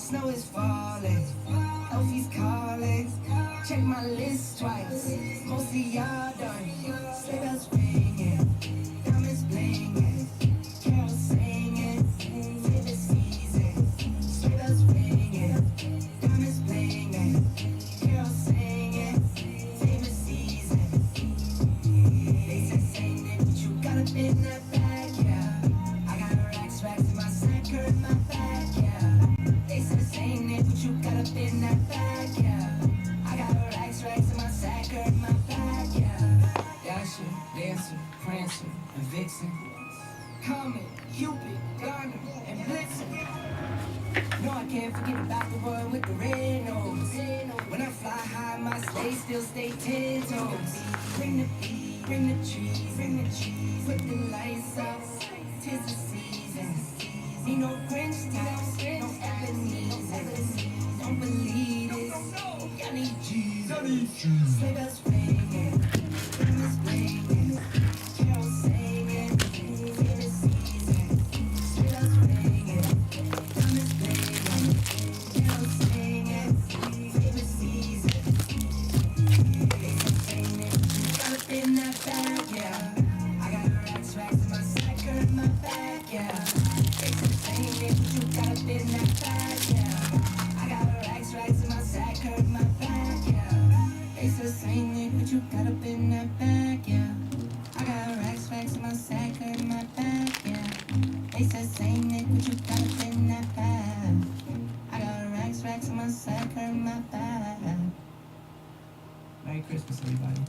Snow is falling, Elfie's calling, Check my list twice. Most of y'all done. Sleigh bells ringing, diamonds blinging, carols singing, favorite season. Sleigh bells ringing, diamonds blinging, carols singing, favorite season. They said sing it, but you got up in that bag, yeah. I got racks in my sack or in my bag, yeah. They said sing it, but you got up in that bag, yeah. I got racks in my sack or in my bag, yeah. Dasher, Dancer, Prancer, and Vixen. Comet, Cupid, Garner, and Blitzen. No, I can't forget about the one with the red nose. When I fly high, my sleigh still stay 10 toes. Bring the beat, bring the trees, put the lights up. 'Tis the season. Need no Grinch types, no Ebenezer. Don't believe this. Y'all need Jesus. Sleigh bells ringing, diamonds blinging, carols singing, favorite season. Sleigh bells ringing, diamonds blinging, carols singing, favorite season. They say sing it, you got up in that bag, yeah. I got racks in my sack or in my bag, yeah. They say sing it, you got up in that bag, yeah. I got racks in my sack or in my bag, yeah. They said sing it, but you got up in that bag, yeah. I got racks in my sack or in my bag, yeah. They said sing it, but you got up in that bag. I got racks in my sack or in my bag. Merry Christmas, everybody.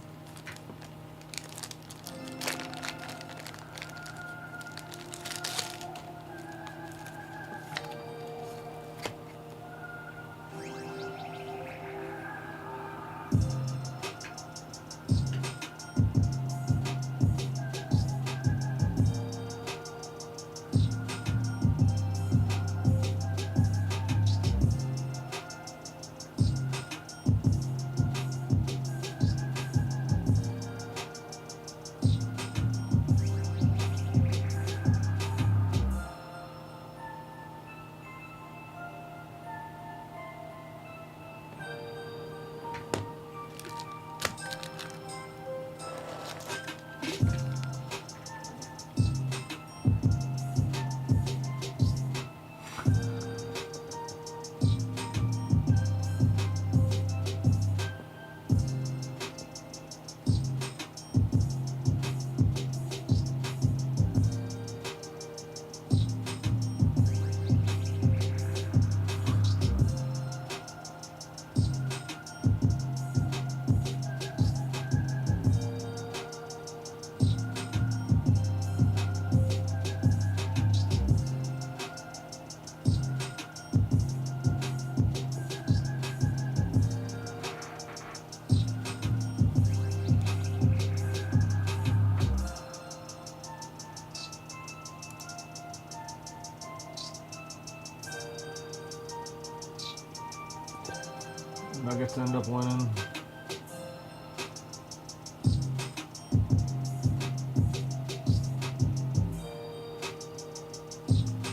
Nuggets end up winning.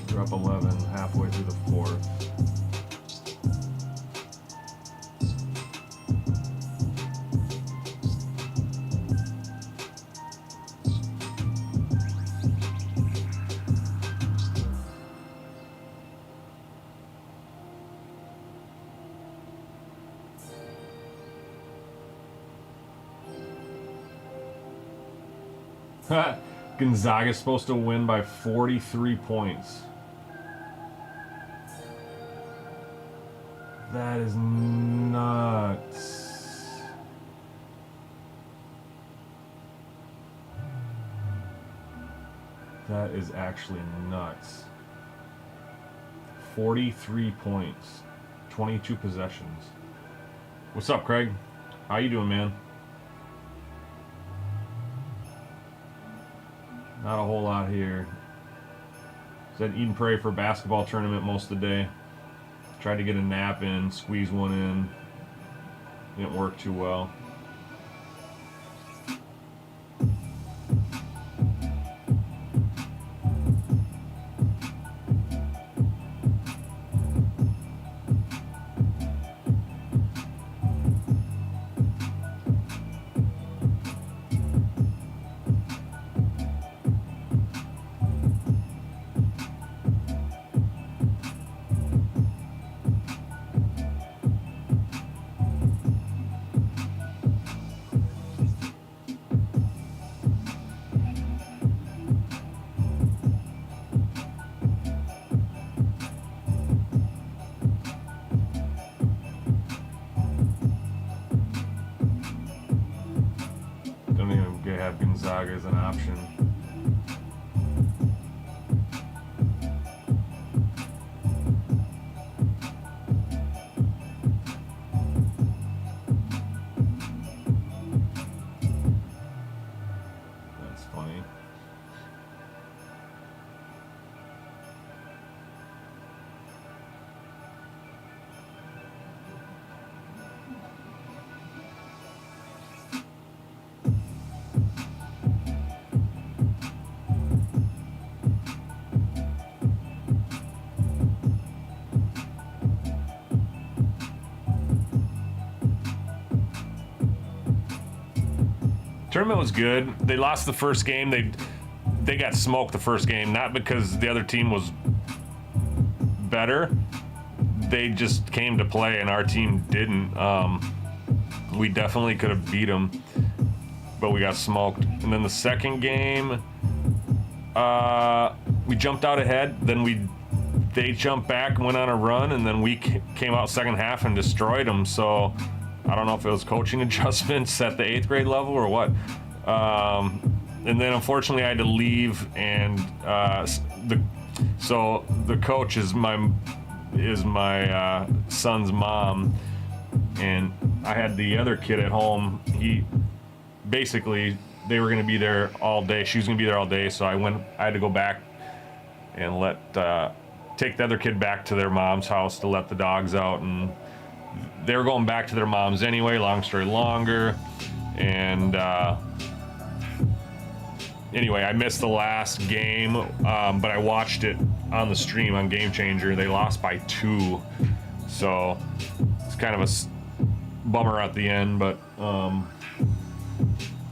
They're up 11 halfway through the fourth. Gonzaga's supposed to win by 43 points. That is nuts. That is actually nuts. 43 points. 22 possessions. What's up, Craig? How you doing, man? Not a whole lot here. Said eat and pray for a basketball tournament most of the day. Tried to get a nap in, squeeze one in. Didn't work too well. dog as an option. That's funny. Tournament was good. They lost the first game. They got smoked the first game, not because the other team was better. They just came to play, and our team didn't. We definitely could have beat them, but we got smoked. And then the second game, we jumped out ahead. Then they jumped back, went on a run, and then we came out second half and destroyed them. So I don't know if it was coaching adjustments at the 8th grade level or what. And then unfortunately I had to leave, and so the coach is my son's mom, and I had the other kid at home. They were going to be there all day. She was going to be there all day, so I had to go back and take the other kid back to their mom's house to let the dogs out, and they were going back to their mom's anyway, long story longer. And anyway, I missed the last game, but I watched it on the stream on Game Changer. They lost by 2, so it's kind of a bummer at the end, but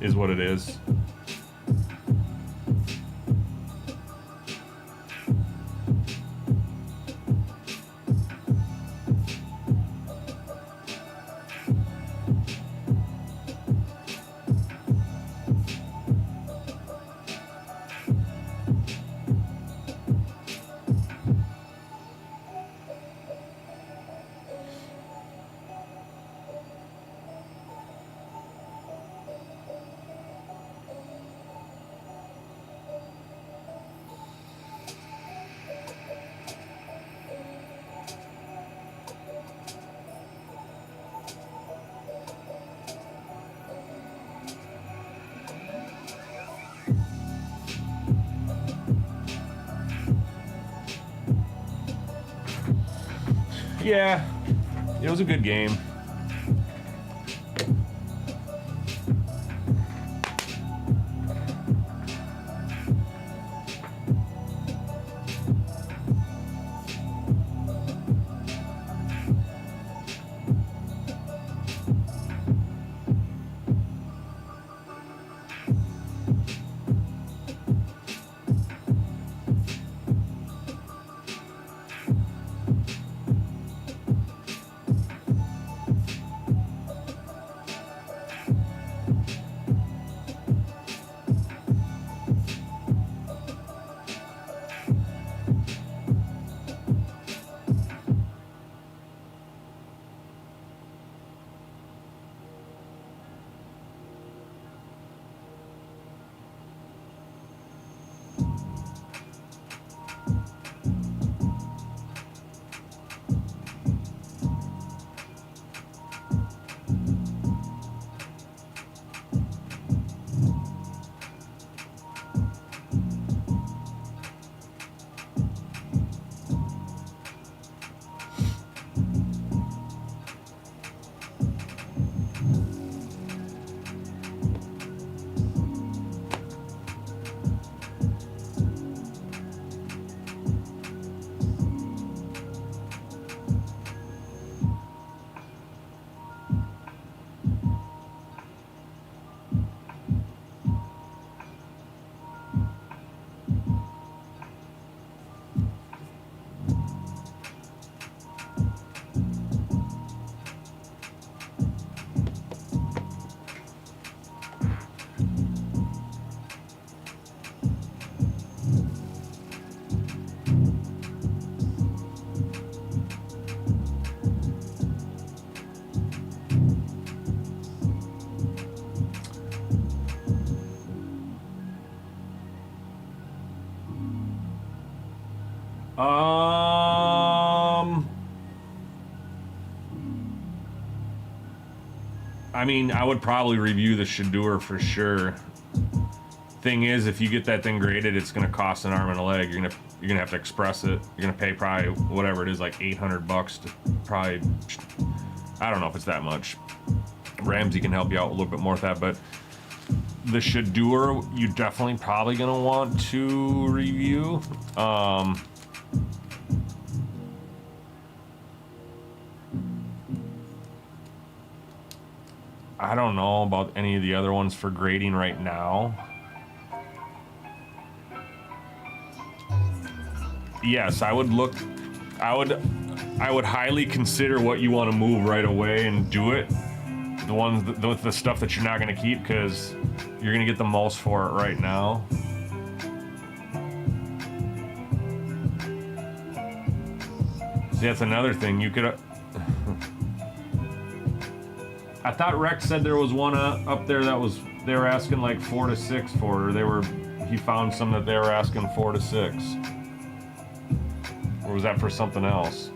is what it is. Yeah, it was a good game. I mean, I would probably review the Shador for sure. Thing is, if you get that thing graded, it's going to cost an arm and a leg. You're gonna have to express it. You're gonna pay probably whatever it is, like $800 to probably. I don't know if it's that much. Ramsey can help you out a little bit more with that, but the Shador, you definitely probably gonna want to review. I don't know about any of the other ones for grading right now. Yes, I would look. I would highly consider what you want to move right away and do it. The ones with the stuff that you're not going to keep, because you're going to get the most for it right now. See, that's another thing you could. I thought Rex said there was one up there that was they were asking like 4 to 6 for it, or he found some that they were asking 4 to 6. Or was that for something else?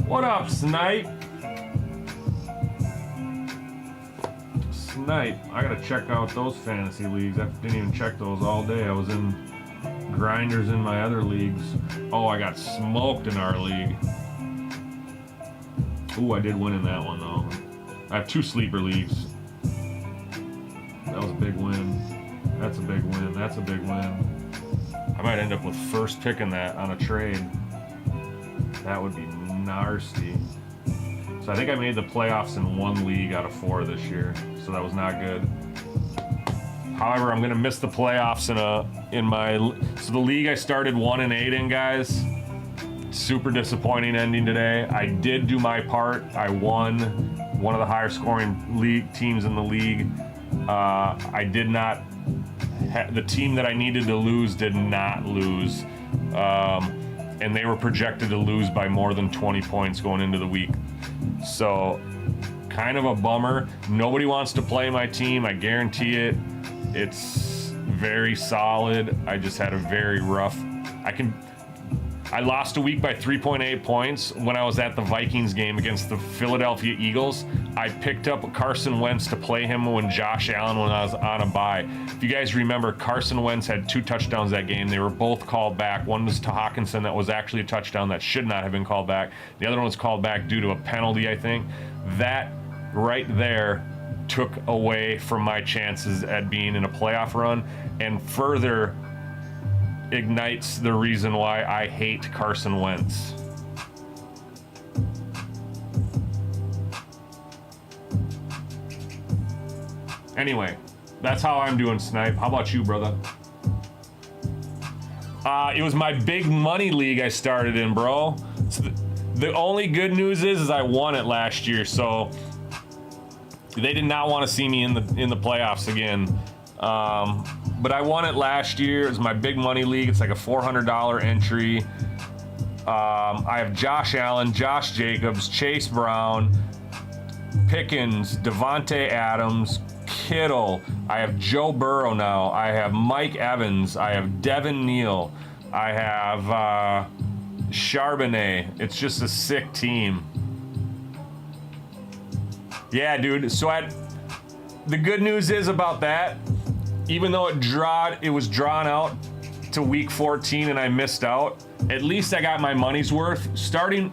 What up, Snipe? Snipe. I gotta check out those fantasy leagues. I didn't even check those all day. I was in grinders in my other leagues. Oh, I got smoked in our league. Ooh, I did win in that one though. I have 2 sleeper leagues. That was a big win. That's a big win. That's a big win. I might end up with first pick in that on a trade. That would be nasty. So I think I made the playoffs in 1 league out of 4 this year, so that was not good. However, I'm gonna miss the playoffs so the league I started 1-8 in, guys. Super disappointing ending today. I did do my part. I won one of the higher scoring league teams in the league. I did not. The team that I needed to lose did not lose. And they were projected to lose by more than 20 points going into the week. So, kind of a bummer. Nobody wants to play my team, I guarantee it. It's very solid. I just had a very rough... I lost a week by 3.8 points when I was at the Vikings game against the Philadelphia Eagles. I picked up Carson Wentz to play him when Josh Allen when I was on a bye. If you guys remember, Carson Wentz had 2 touchdowns that game. They were both called back. One was to Hawkinson that was actually a touchdown that should not have been called back. The other one was called back due to a penalty, I think. That right there took away from my chances at being in a playoff run, and further ignites the reason why I hate Carson Wentz. Anyway, that's how I'm doing, Snipe. How about you, brother? It was my big money league I started in, bro. So the only good news is I won it last year, so they did not want to see me in the playoffs again. But I won it last year. It was my big money league. It's like a $400 entry. I have Josh Allen, Josh Jacobs, Chase Brown, Pickens, Devontae Adams, Kittle. I have Joe Burrow now. I have Mike Evans. I have Devin Neal. I have Charbonnet. It's just a sick team. Yeah, dude. So the good news is about that, even though it was drawn out to week 14 and I missed out, at least I got my money's worth. Starting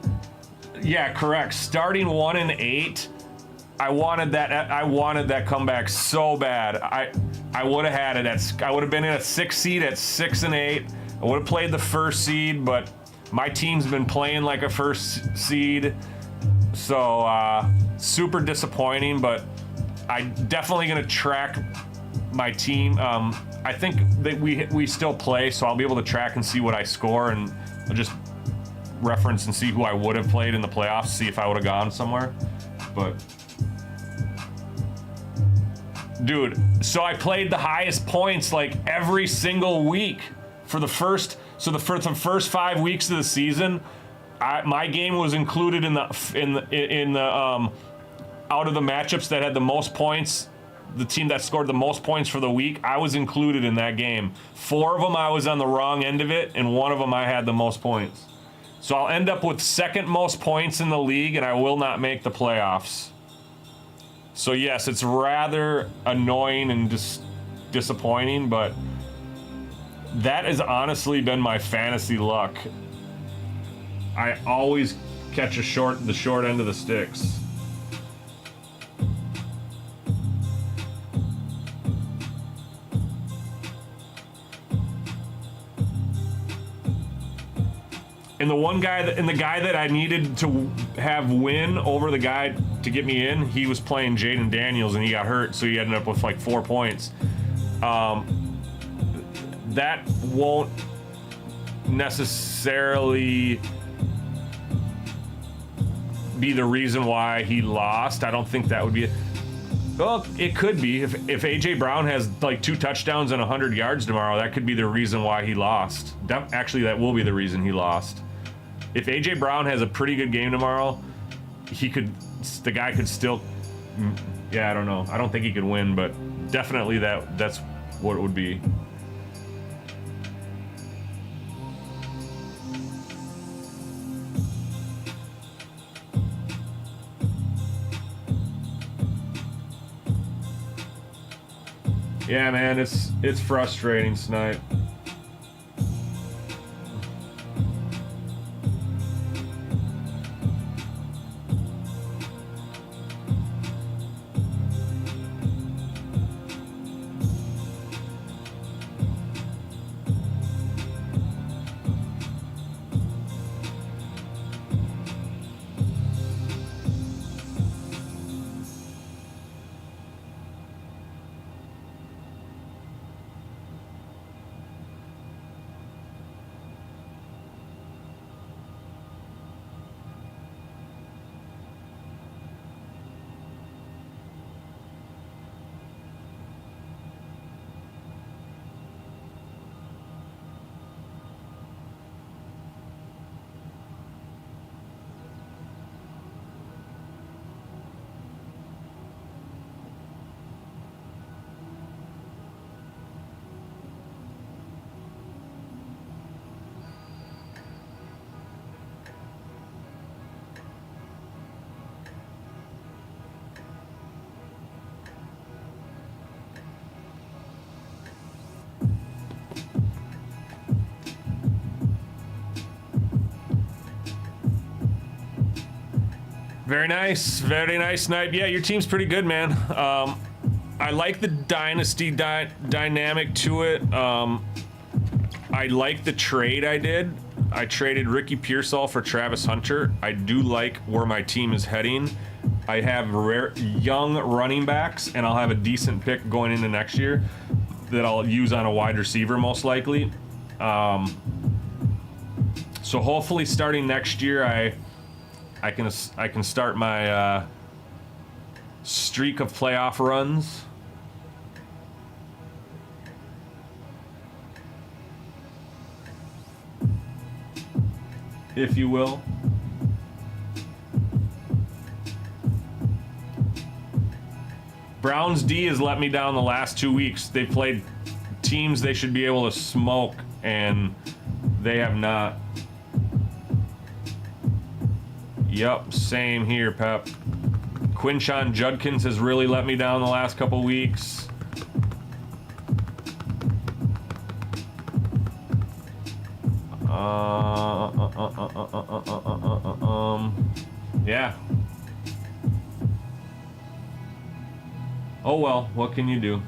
1-8, I wanted that comeback so bad. I would have had it I would have been in a 6 seed at 6-8. I would have played the first seed, but my team's been playing like a first seed. So super disappointing, but I definitely gonna track my team. I think that we still play, so I'll be able to track and see what I score, and I'll just reference and see who I would have played in the playoffs, see if I would have gone somewhere. But dude, so I played the highest points like every single week for the first 5 weeks of the season. My game was included in the out of the matchups that had the most points. The team that scored the most points for the week, I was included in that game. 4 of them I was on the wrong end of it, and 1 of them I had the most points. So I'll end up with 2nd most points in the league, and I will not make the playoffs. So yes, it's rather annoying and disappointing, but that has honestly been my fantasy luck. I always catch the short end of the sticks. And the guy that I needed to have win over the guy to get me in, he was playing Jaden Daniels and he got hurt, so he ended up with like 4 points. That won't necessarily be the reason why he lost. I don't think that would be. Well, it could be. If AJ Brown has like 2 touchdowns and 100 yards tomorrow, that could be the reason why he lost. Actually, that will be the reason he lost. If AJ Brown has a pretty good game tomorrow, the guy could still, yeah, I don't know. I don't think he could win, but definitely that's what it would be. Yeah, man, it's frustrating, Snipe. Very nice, Snipe. Yeah, your team's pretty good, man. I like the dynasty dynamic to it. I like the trade I did. I traded Ricky Pearsall for Travis Hunter. I do like where my team is heading. I have young running backs, and I'll have a decent pick going into next year that I'll use on a wide receiver most likely. So hopefully starting next year, I can start my streak of playoff runs. If you will. Browns D has let me down the last 2 weeks. They played teams they should be able to smoke, and they have not. Yep, same here, Pep. Quinshon Judkins has really let me down the last couple weeks. Yeah. Oh well, what can you do?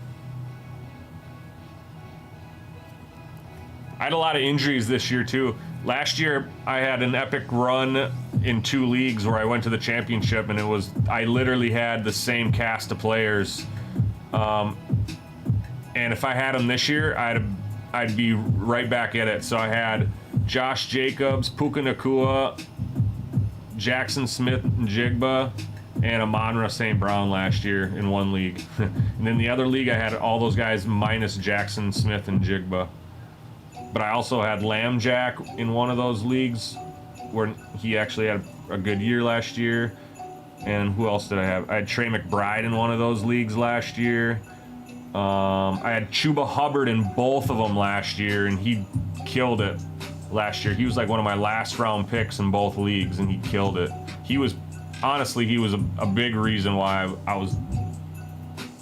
I had a lot of injuries this year too. Last year, I had an epic run in 2 leagues where I went to the championship, and I literally had the same cast of players. And if I had them this year, I'd be right back at it. So I had Josh Jacobs, Puka Nakua, Jackson Smith and Jigba, and Amon-Ra St. Brown last year in 1 league. And then the other league, I had all those guys minus Jackson Smith and Jigba. But I also had Lamb Jack in one of those leagues where he actually had a good year last year. And who else did I have? I had Trey McBride in one of those leagues last year. I had Chuba Hubbard in both of them last year, and he killed it last year. He was like one of my last round picks in both leagues, and he killed it. He was a big reason why I was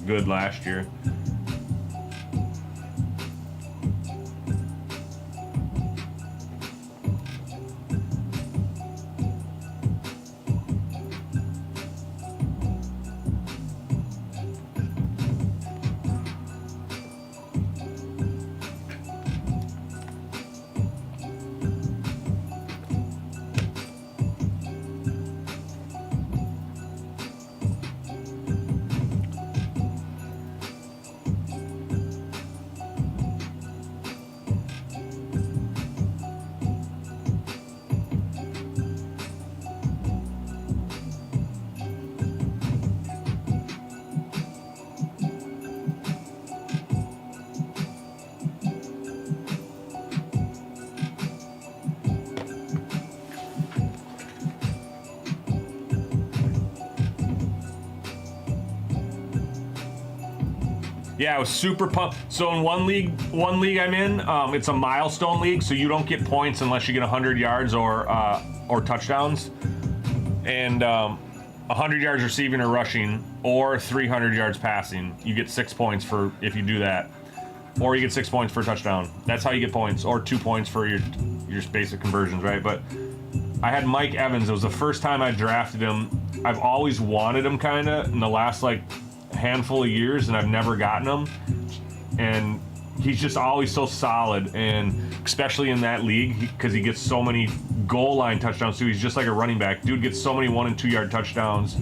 good last year. Yeah, I was super pumped. So in one league I'm in, it's a milestone league, so you don't get points unless you get 100 yards or touchdowns, and 100 yards receiving or rushing, or 300 yards passing. You get 6 points for if you do that, or you get 6 points for a touchdown. That's how you get points, or 2 points for your basic conversions, right? But I had Mike Evans. It was the first time I drafted him. I've always wanted him kind of in the last like handful of years, and I've never gotten him, and he's just always so solid, and especially in that league because he gets so many goal line touchdowns too. He's just like a running back. Dude gets so many 1 and 2 yard touchdowns.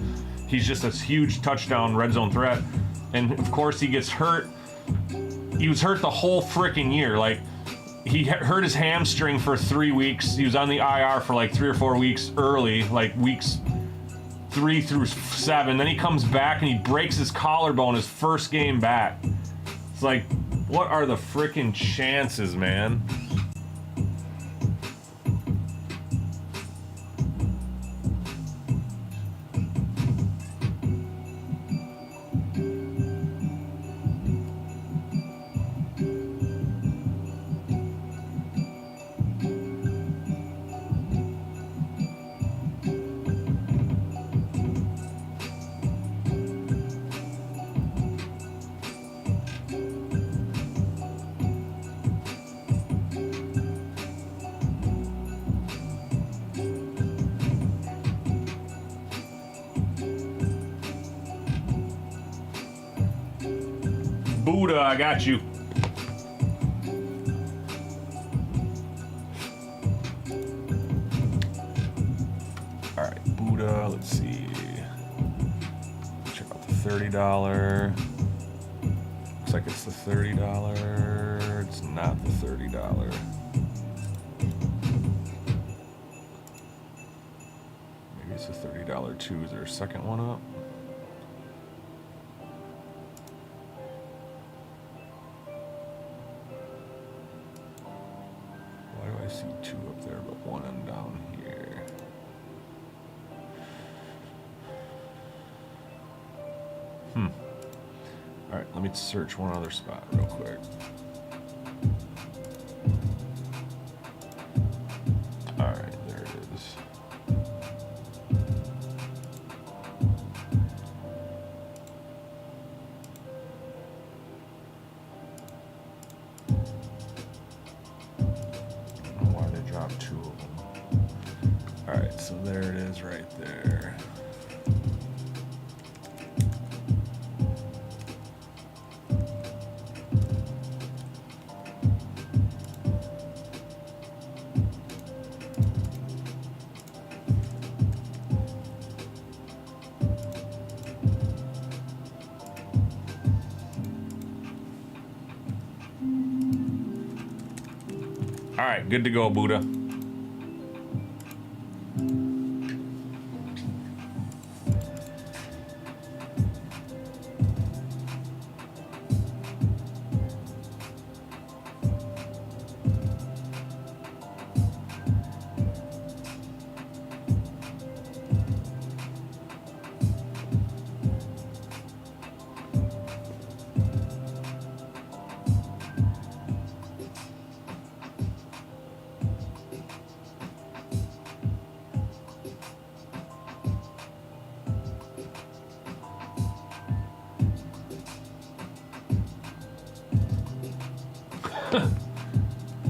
He's just a huge touchdown red zone threat, and of course he gets hurt. He was hurt the whole freaking year. Like, he hurt his hamstring for 3 weeks. He was on the IR for like 3 or 4 weeks early, like weeks 3 through 7. Then he comes back and he breaks his collarbone his first game back. It's like, what are the freaking chances, man? Buddha, I got you. All right, Buddha, let's see. Check out the $30. Looks like it's the $30. It's not the $30. Maybe it's the $30 too. Is there a second one up? I see 2 up there, but 1 down here. All right, let me search one other spot real quick. All right, there it is. Why they dropped 2 of them. All right, so there it is right there. All right, good to go, Buddha.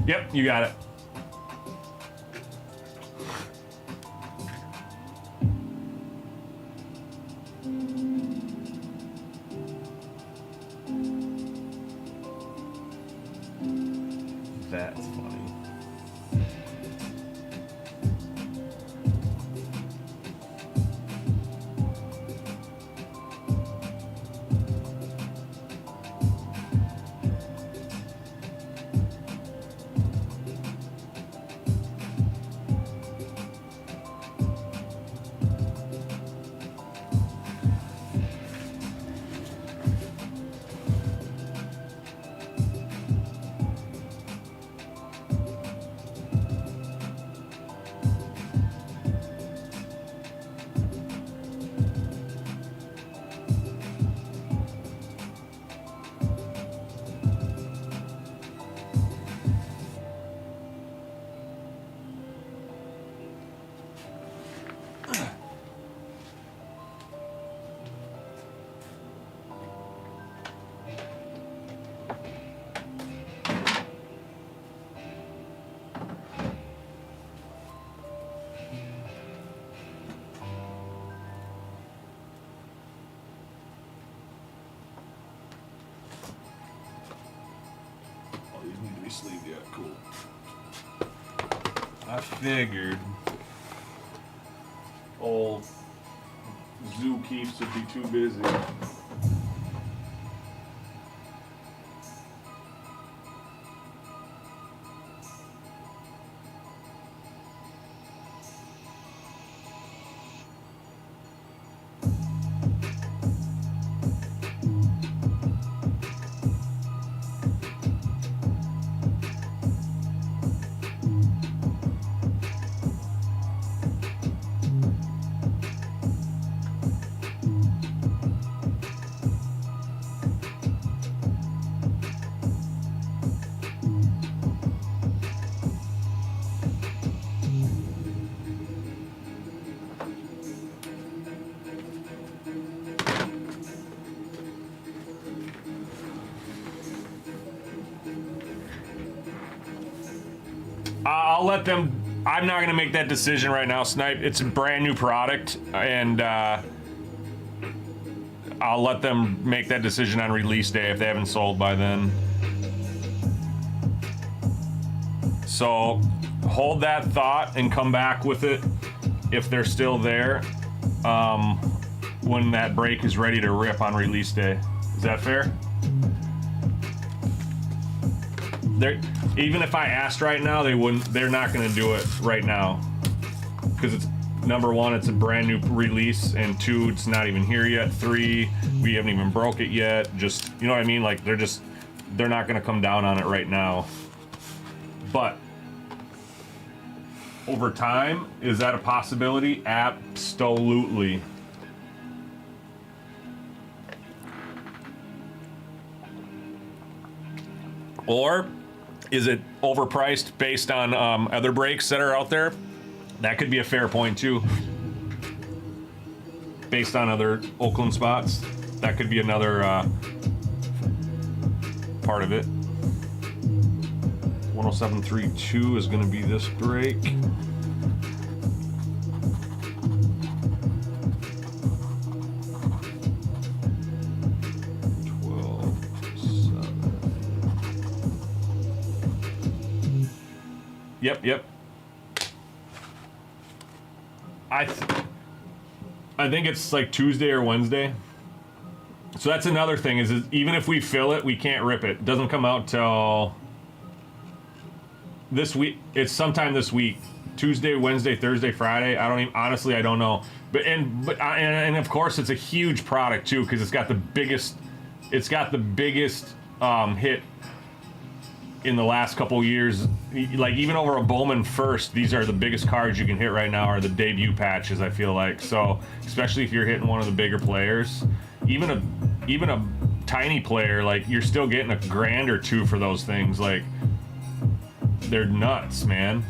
Yep, you got it. That's funny. Sleeve, yeah, cool. I figured old Zoo Keeps would be too busy. I'll let them. I'm not going to make that decision right now, Snipe. It's a brand new product, and I'll let them make that decision on release day if they haven't sold by then. So hold that thought and come back with it if they're still there when that break is ready to rip on release day. Is that fair? Even if I asked right now, they wouldn't. They're not going to do it right now because it's number one, it's a brand new release, and two, it's not even here yet. Three, we haven't even broke it yet. Just, you know what I mean? Like they're not going to come down on it right now. But over time, is that a possibility? Absolutely. Or is it overpriced based on other breaks that are out there? That could be a fair point too. Based on other Oakland spots, that could be another part of it. 107.32 is going to be this break. Yep. I think it's like Tuesday or Wednesday. So that's another thing is even if we fill it, we can't rip it. It doesn't come out till this week. It's sometime this week. Tuesday, Wednesday, Thursday, Friday. I don't even, honestly, I don't know. And of course, it's a huge product too because it's got the biggest. It's got the biggest hit in the last couple years. Like even over a Bowman first, these are the biggest cards you can hit right now are the debut patches. I feel like so, especially if you're hitting one of the bigger players, even a tiny player, like you're still getting a grand or two for those things. Like they're nuts, man.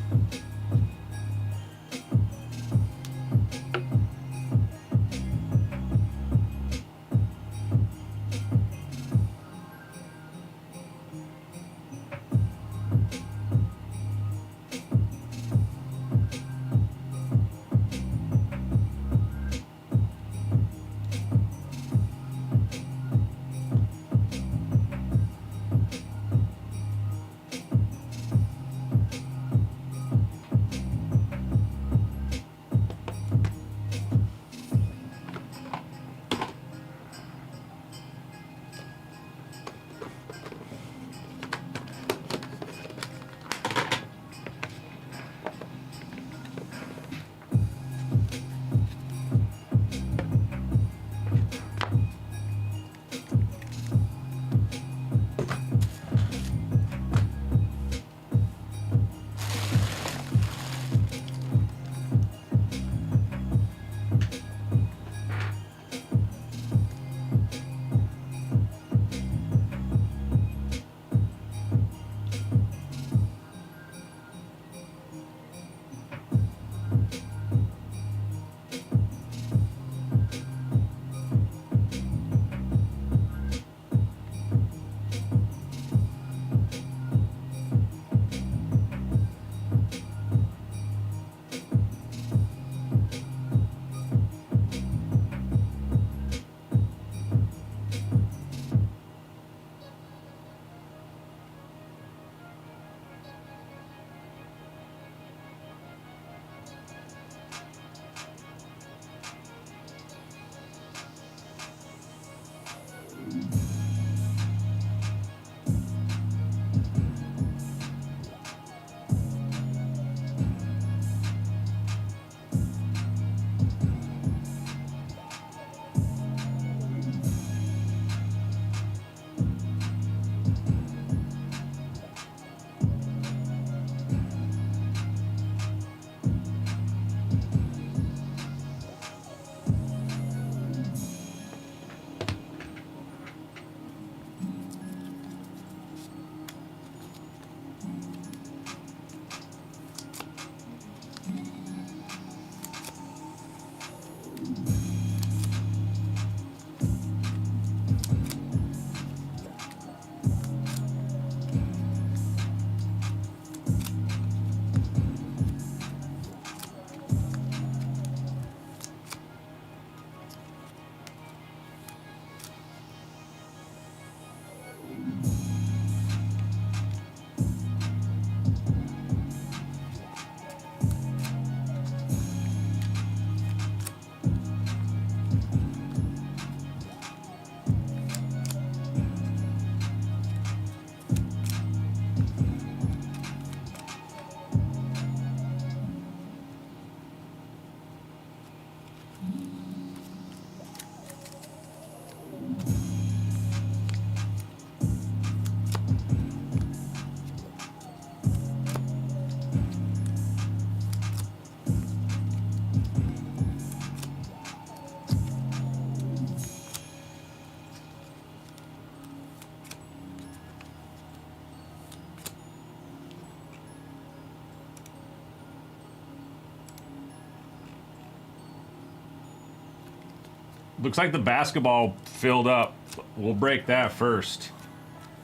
Looks like the basketball filled up. We'll break that first.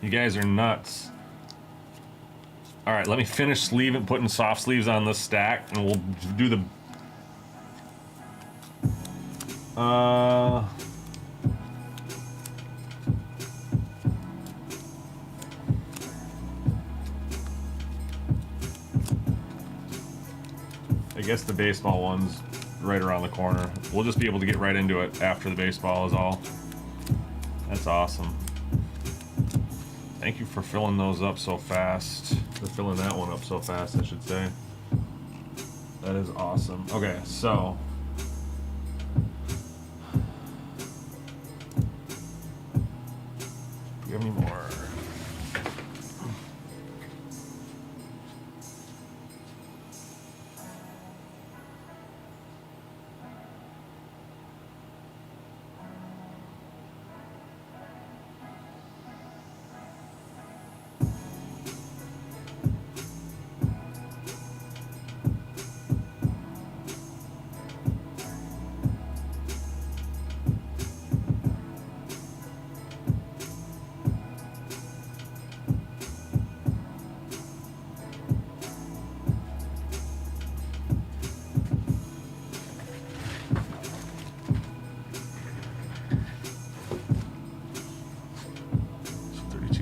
You guys are nuts. All right, let me finish sleeving, putting soft sleeves on this stack, and we'll do the. I guess the baseball one's right around the corner. We'll just be able to get right into it after the baseball is all. That's awesome. Thank you for filling those up so fast. For filling that one up so fast, I should say. That is awesome. Okay, so. Do we have any more?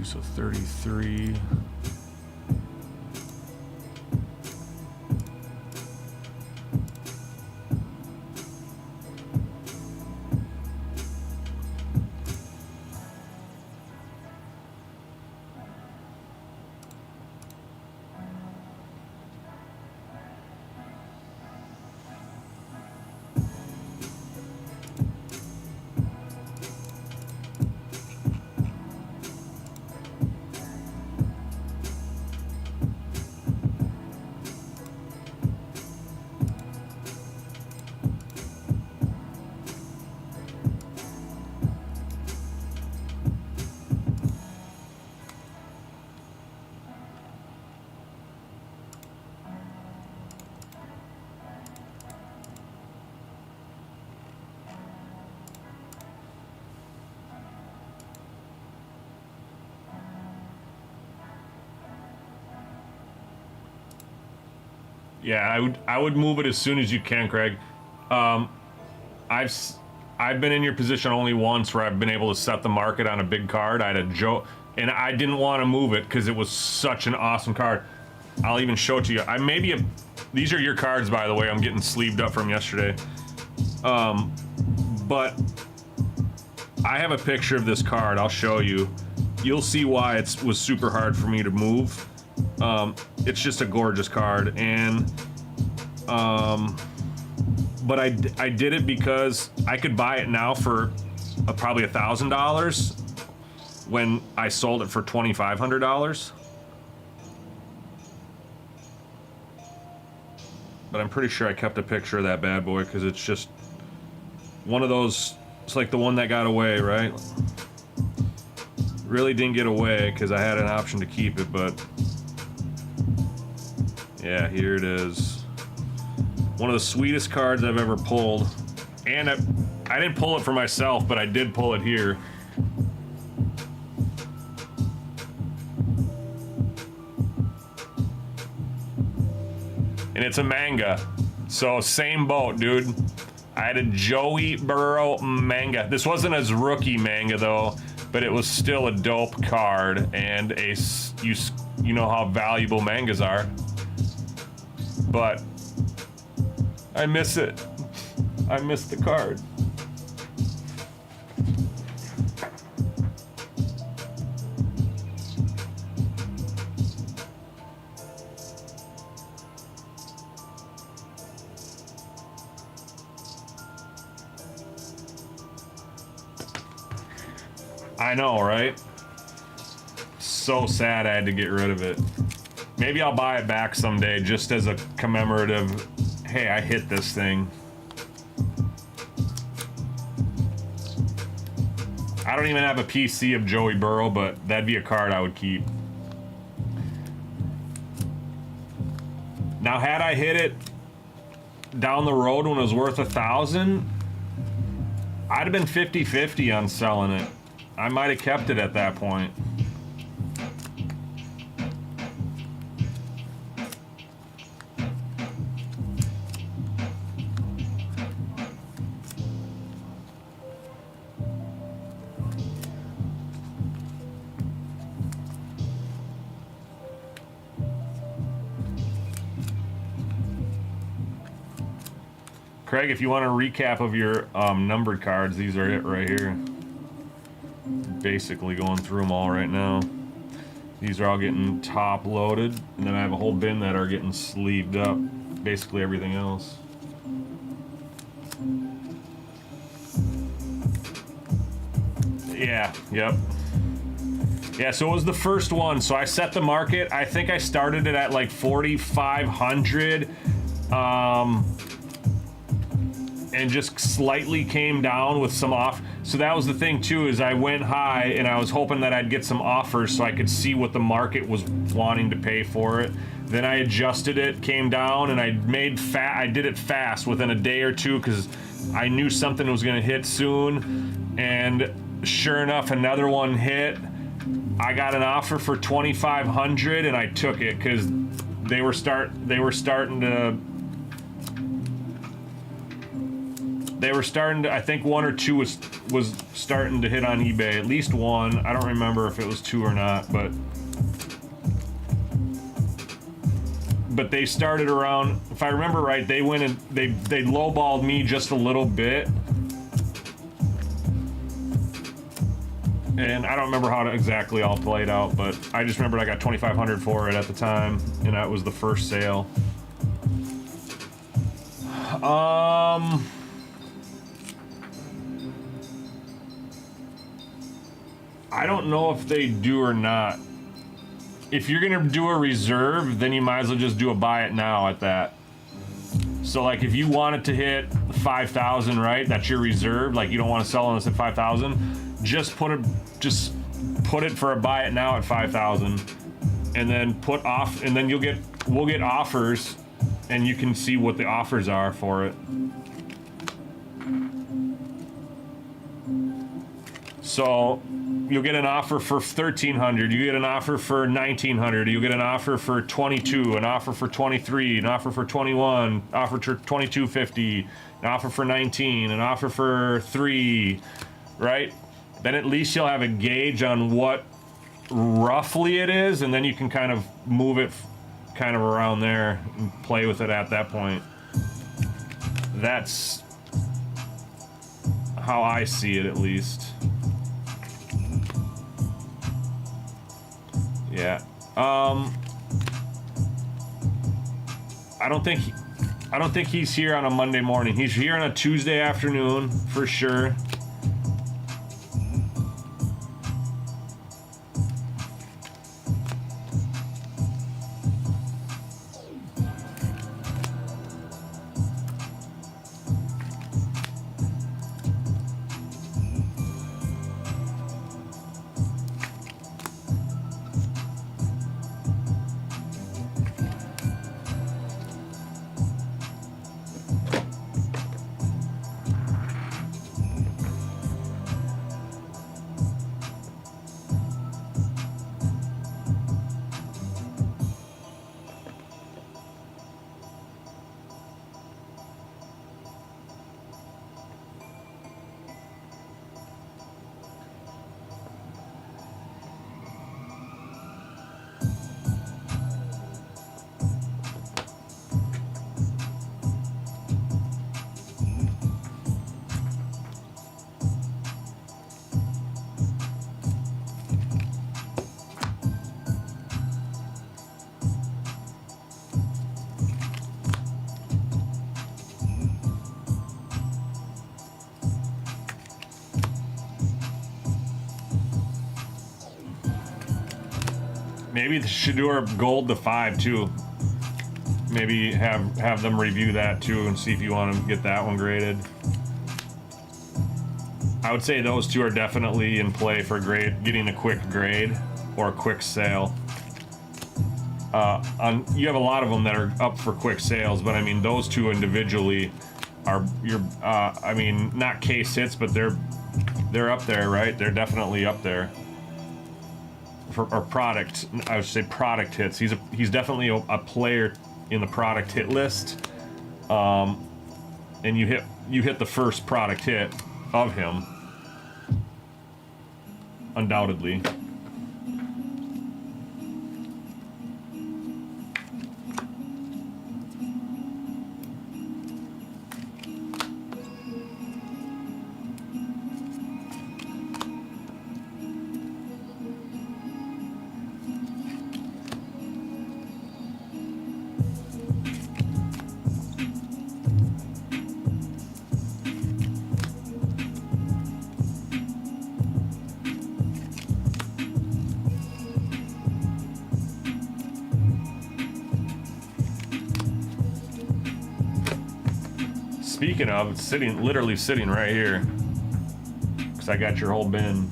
So 33. Yeah, I would move it as soon as you can, Craig. I've been in your position only once where I've been able to set the market on a big card. I had a Joe, and I didn't want to move it because it was such an awesome card. I'll even show it to you. These are your cards, by the way. I'm getting sleeved up from yesterday. But I have a picture of this card. I'll show you. You'll see why it was super hard for me to move. It's just a gorgeous card, and but I did it because I could buy it now for probably $1,000 when I sold it for $2,500. But I'm pretty sure I kept a picture of that bad boy because it's just one of those. It's like the one that got away, right? Really didn't get away because I had an option to keep it, but yeah, here it is. One of the sweetest cards I've ever pulled. And I didn't pull it for myself, but I did pull it here. And it's a manga. So same boat, dude. I had a Joey Burrow manga. This wasn't his rookie manga though, but it was still a dope card, and you know how valuable mangas are. But I miss it. I miss the card. I know, right? So sad I had to get rid of it. Maybe I'll buy it back someday just as a commemorative, hey, I hit this thing. I don't even have a PC of Joey Burrow, but that'd be a card I would keep. Now, had I hit it down the road when it was worth $1,000, I'd have been 50-50 on selling it. I might have kept it at that point. Craig, if you want a recap of your numbered cards, these are it right here. Basically going through them all right now. These are all getting top loaded, and then I have a whole bin that are getting sleeved up. Basically everything else. Yeah, yep. Yeah, so it was the first one. So I set the market. I think I started it at like 4,500. And just slightly came down with some off. So that was the thing too, is I went high and I was hoping that I'd get some offers so I could see what the market was wanting to pay for it. Then I adjusted it, came down, and I did it fast within a day or two because I knew something was gonna hit soon. And sure enough, another one hit. I got an offer for 2,500 and I took it because they were starting to, I think one or two was starting to hit on eBay. At least one. I don't remember if it was two or not, but they started around, if I remember right, they went and they lowballed me just a little bit. And I don't remember how it exactly all played out, but I just remembered I got 2,500 for it at the time, and that was the first sale. I don't know if they do or not. If you're gonna do a reserve, then you might as well just do a buy it now at that. So like if you want it to hit 5,000, right? That's your reserve. Like you don't want to sell unless at 5,000. Just put it for a buy it now at 5,000, and then we'll get offers, and you can see what the offers are for it. So you'll get an offer for 1,300, you get an offer for 1,900, you get an offer for 22, an offer for 23, an offer for 21, offer for 22.50, an offer for 19, an offer for 3, right? Then at least you'll have a gauge on what roughly it is, and then you can kind of move it kind of around there and play with it at that point. That's how I see it, at least. Yeah. I don't think he's here on a Monday morning. He's here on a Tuesday afternoon for sure. Maybe they should do our gold to 5 too. Maybe have them review that too and see if you want to get that one graded. I would say those two are definitely in play for getting a quick grade or a quick sale. You have a lot of them that are up for quick sales, but I mean those two individually are I mean not case hits, but they're up there, right? They're definitely up there. Or product, I would say product hits. He's definitely a player in the product hit list. And you hit the first product hit of him, undoubtedly. speaking of, it's literally sitting right here. Because I got your whole bin.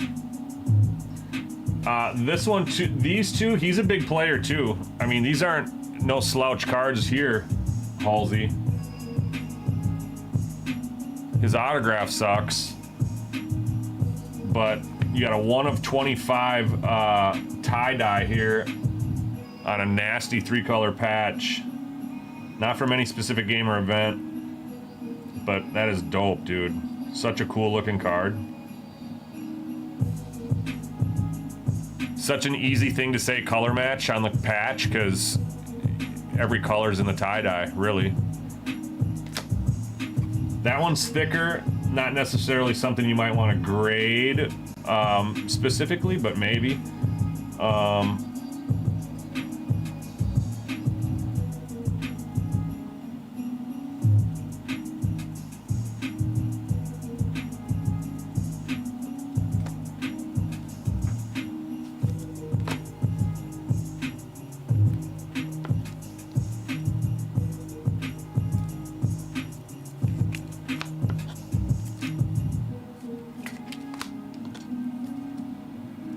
This one, too, these two, he's a big player too. I mean, these aren't no slouch cards here, Halsey. His autograph sucks. But you got a 1 of 25 tie-dye here on a nasty 3-color patch. Not from any specific game or event, but that is dope, dude. Such a cool looking card. Such an easy thing to say color match on the patch because every color's in the tie-dye, really. That one's thicker, not necessarily something you might want to grade specifically, but maybe.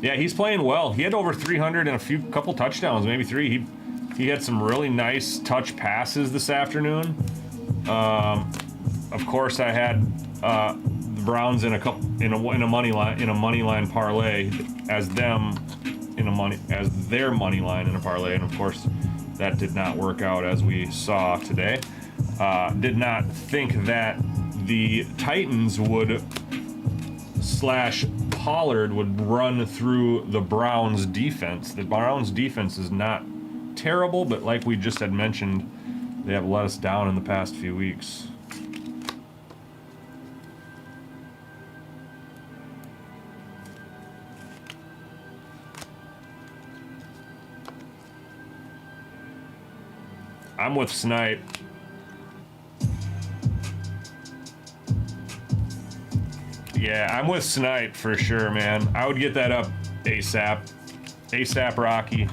Yeah, he's playing well. He had over 300 and a couple touchdowns, maybe 3. He had some really nice touch passes this afternoon. Of course, I had the Browns in a money line parlay as their money line in a parlay, and of course, that did not work out as we saw today. Did not think that the Titans would / Pollard would run through the Browns defense. The Browns defense is not terrible, but like we just had mentioned, they have let us down in the past few weeks. I'm with Snipe. Yeah, I'm with Snipe for sure, man. I would get that up ASAP. ASAP Rocky.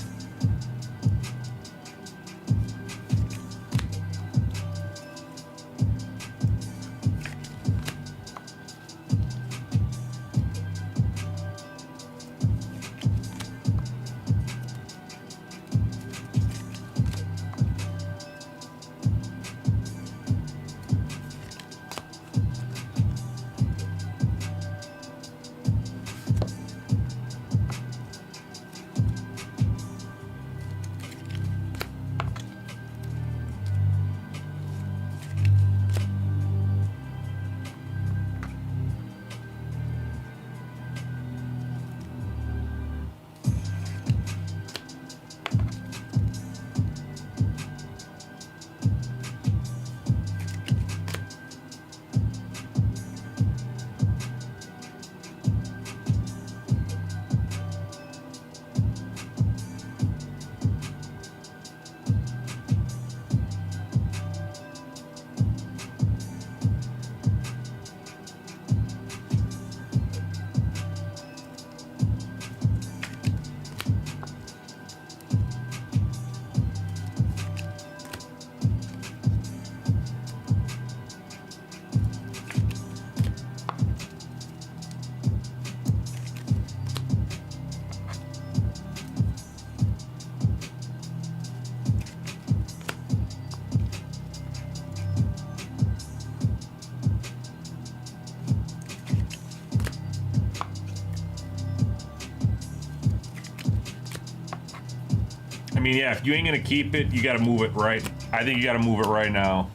I mean, yeah, if you ain't gonna keep it, you gotta move it right. I think you gotta move it right now.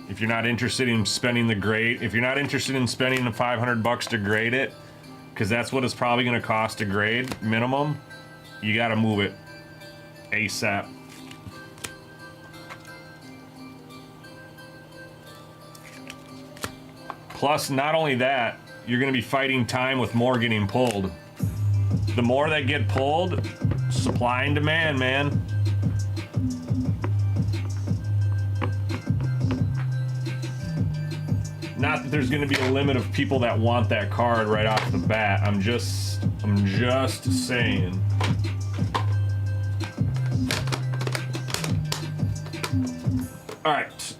If you're not interested in spending the grade, if you're not interested in spending the $500 to grade it, because that's what it's probably gonna cost to grade minimum, you gotta move it ASAP. Plus, not only that, you're gonna be fighting time with more getting pulled. The more that get pulled, supply and demand, man. Not that there's going to be a limit of people that want that card right off the bat. I'm just saying. All right.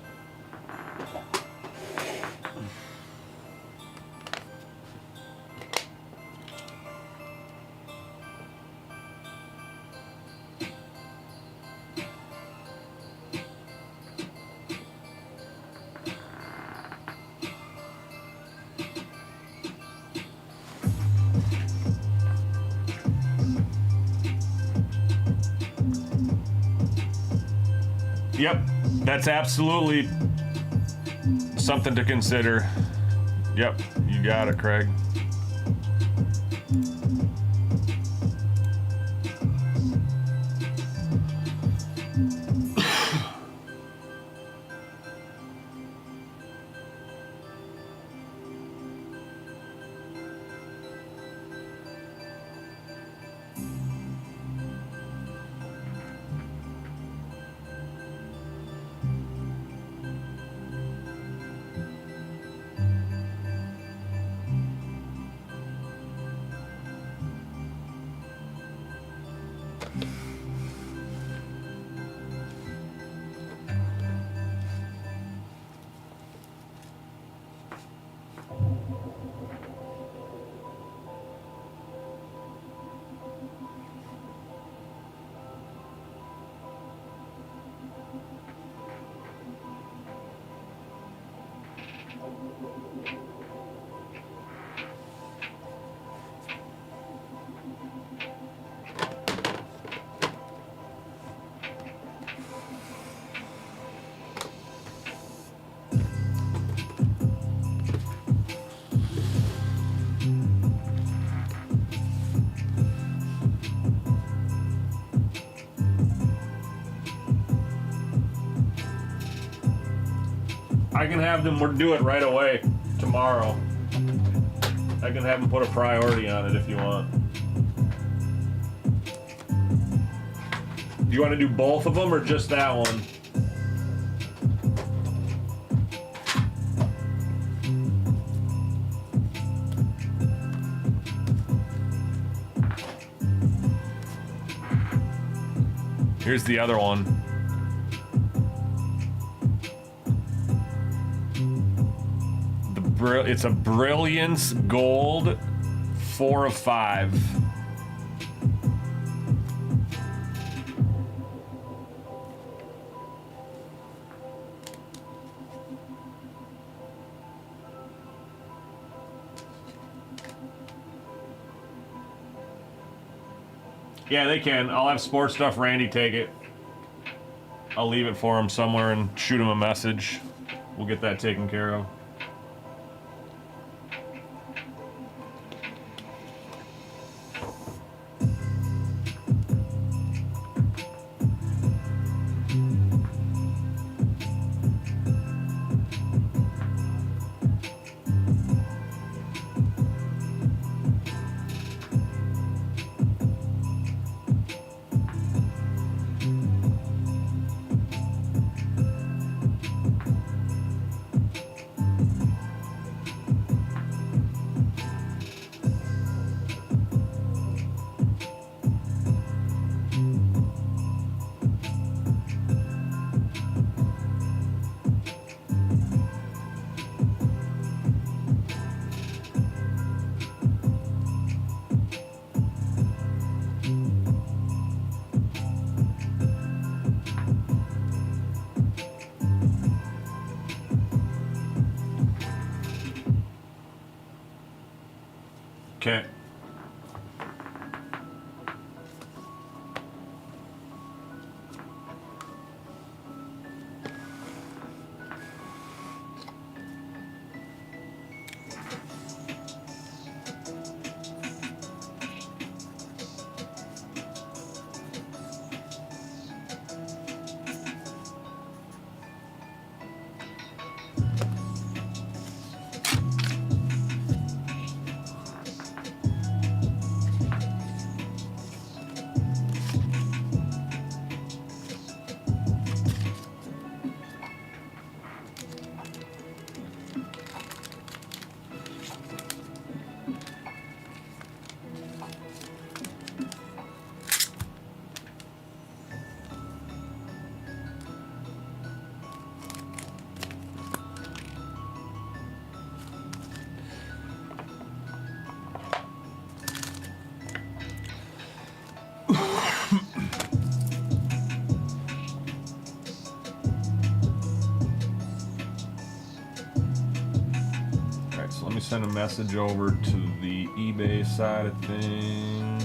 Yep, that's absolutely something to consider. Yep, you got it, Craig. I can have them do it right away tomorrow. I can have them put a priority on it if you want. Do you want to do both of them or just that one? Here's the other one. It's a Brilliance Gold 4 of 5. Yeah, they can. I'll have Sports Stuff Randy take it. I'll leave it for him somewhere and shoot him a message. We'll get that taken care of. Okay. Send a message over to the eBay side of things.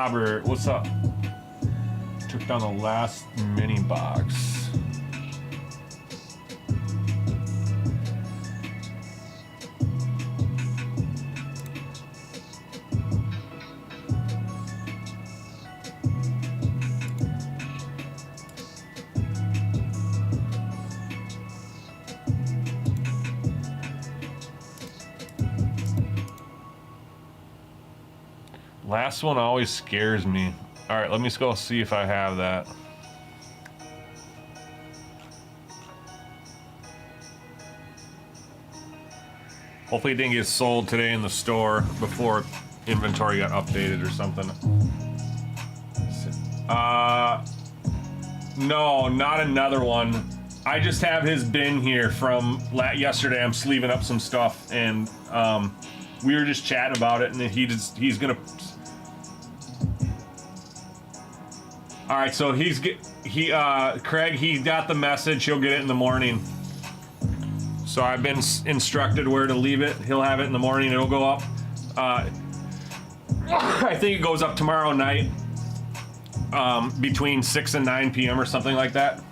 Robert, what's up? Took down the last mini box. Last one always scares me. All right, let me go see if I have that. Hopefully it didn't get sold today in the store before inventory got updated or something. No, not another one. I just have his bin here from yesterday. I'm sleeving up some stuff, and we were just chatting about it, and he's gonna. All right, so Craig, he got the message. He'll get it in the morning. So I've been instructed where to leave it. He'll have it in the morning. It'll go up. I think it goes up tomorrow night, between 6 and 9 p.m. or something like that.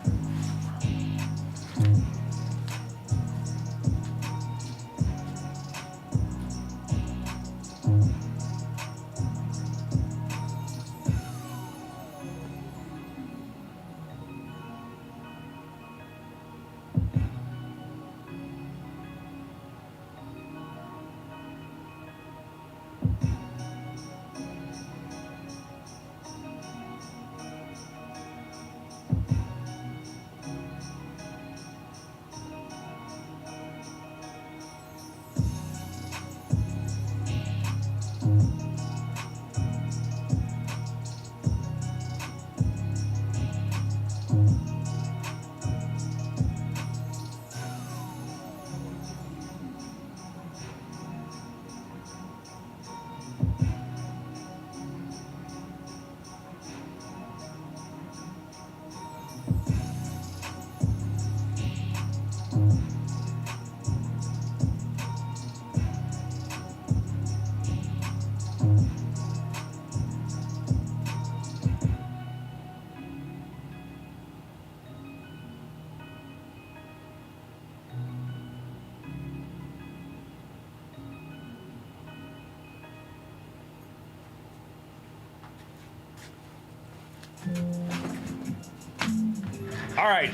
All right.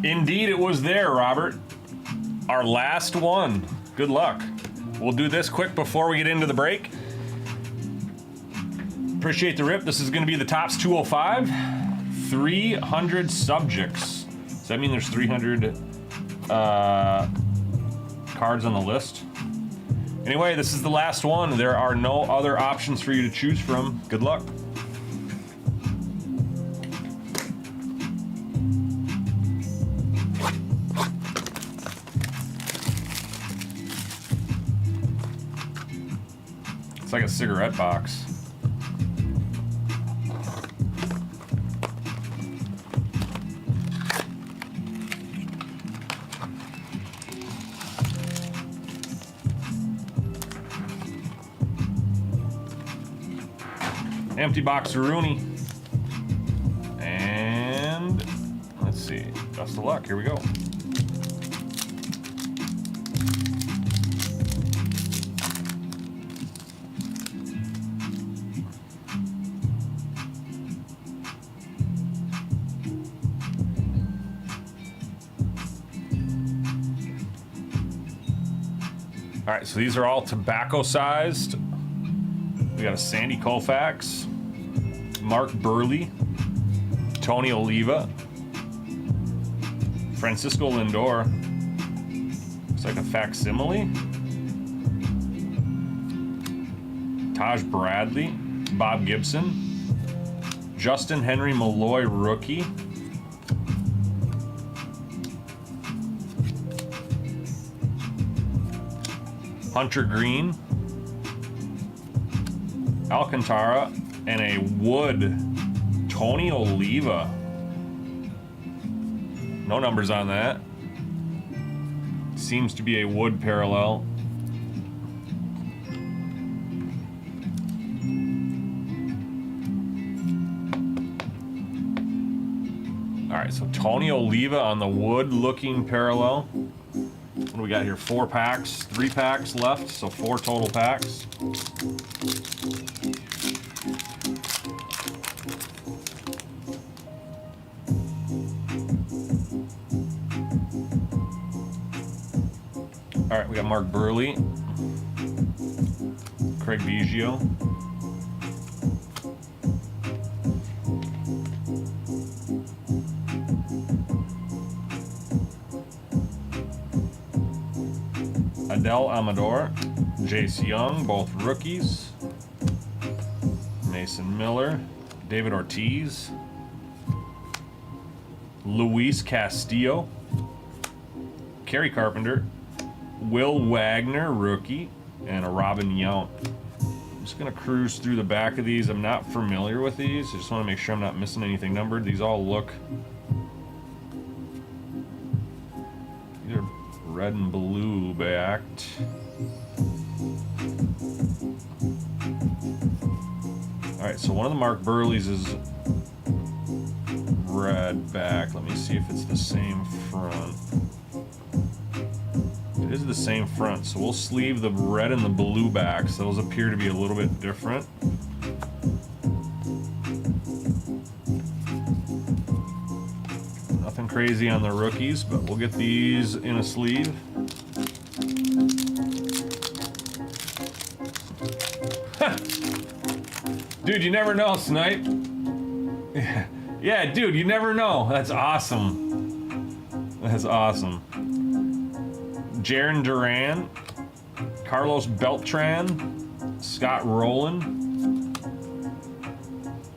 Indeed, it was there, Robert. Our last one. Good luck. We'll do this quick before we get into the break. Appreciate the rip. This is going to be the Topps 205. 300 subjects. Does that mean there's 300 cards on the list? Anyway, this is the last one. There are no other options for you to choose from. Good luck. It's like a cigarette box. Empty box Rooney. And let's see. Best of luck. Here we go. All right, so these are all tobacco sized. We got a Sandy Koufax, Mark Burley, Tony Oliva, Francisco Lindor. Looks like a facsimile. Taj Bradley, Bob Gibson, Justin Henry Malloy rookie. Hunter Green, Alcantara, and a wood Tony Oliva. No numbers on that. Seems to be a wood parallel. All right, so Tony Oliva on the wood looking parallel. What do we got here? 4 packs, 3 packs left, so 4 total packs. All right, we got Mark Burley, Craig Biggio, Adel Amador, Jace Young, both rookies, Mason Miller, David Ortiz, Luis Castillo, Kerry Carpenter, Will Wagner, rookie, and a Robin Yount. I'm just going to cruise through the back of these. I'm not familiar with these. I just want to make sure I'm not missing anything numbered. These all look either red and blue backed. All right, so one of the Mark Burleys is red back. Let me see if it's the same front. It is the same front, so we'll sleeve the red and the blue backs. Those appear to be a little bit different. Nothing crazy on the rookies, but we'll get these in a sleeve. Dude, you never know, Snipe. Yeah, dude, you never know. That's awesome. That's awesome. Jaron Duran, Carlos Beltran, Scott Rowland.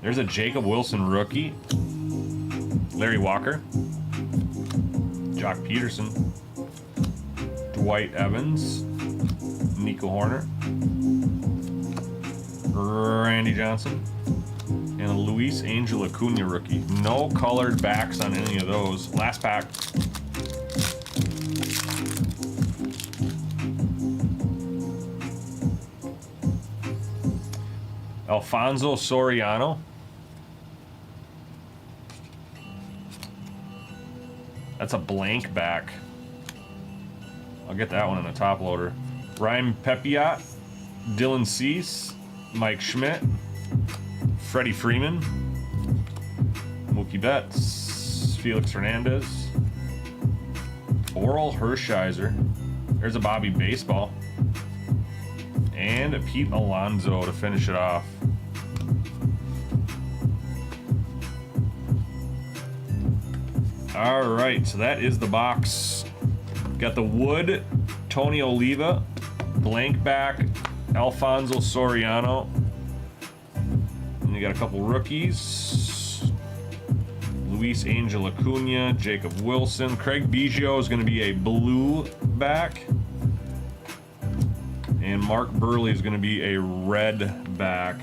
There's a Jacob Wilson rookie. Larry Walker, Jock Peterson, Dwight Evans, Nico Horner, Randy Johnson, and a Luis Angel Acuna rookie. No colored backs on any of those. Last pack. Alfonso Soriano. That's a blank back. I'll get that one in a top loader. Ryan Pepiot, Dylan Cease, Mike Schmidt, Freddie Freeman, Mookie Betts, Felix Hernandez, Oral Hershiser. There's a Bobby Baseball. And a Pete Alonso to finish it off. All right, so that is the box. Got the wood, Tony Oliva, blank back, Alfonso Soriano. And you got a couple rookies. Luis Angel Acuna, Jacob Wilson. Craig Biggio is going to be a blue back. And Mark Burley is going to be a red back.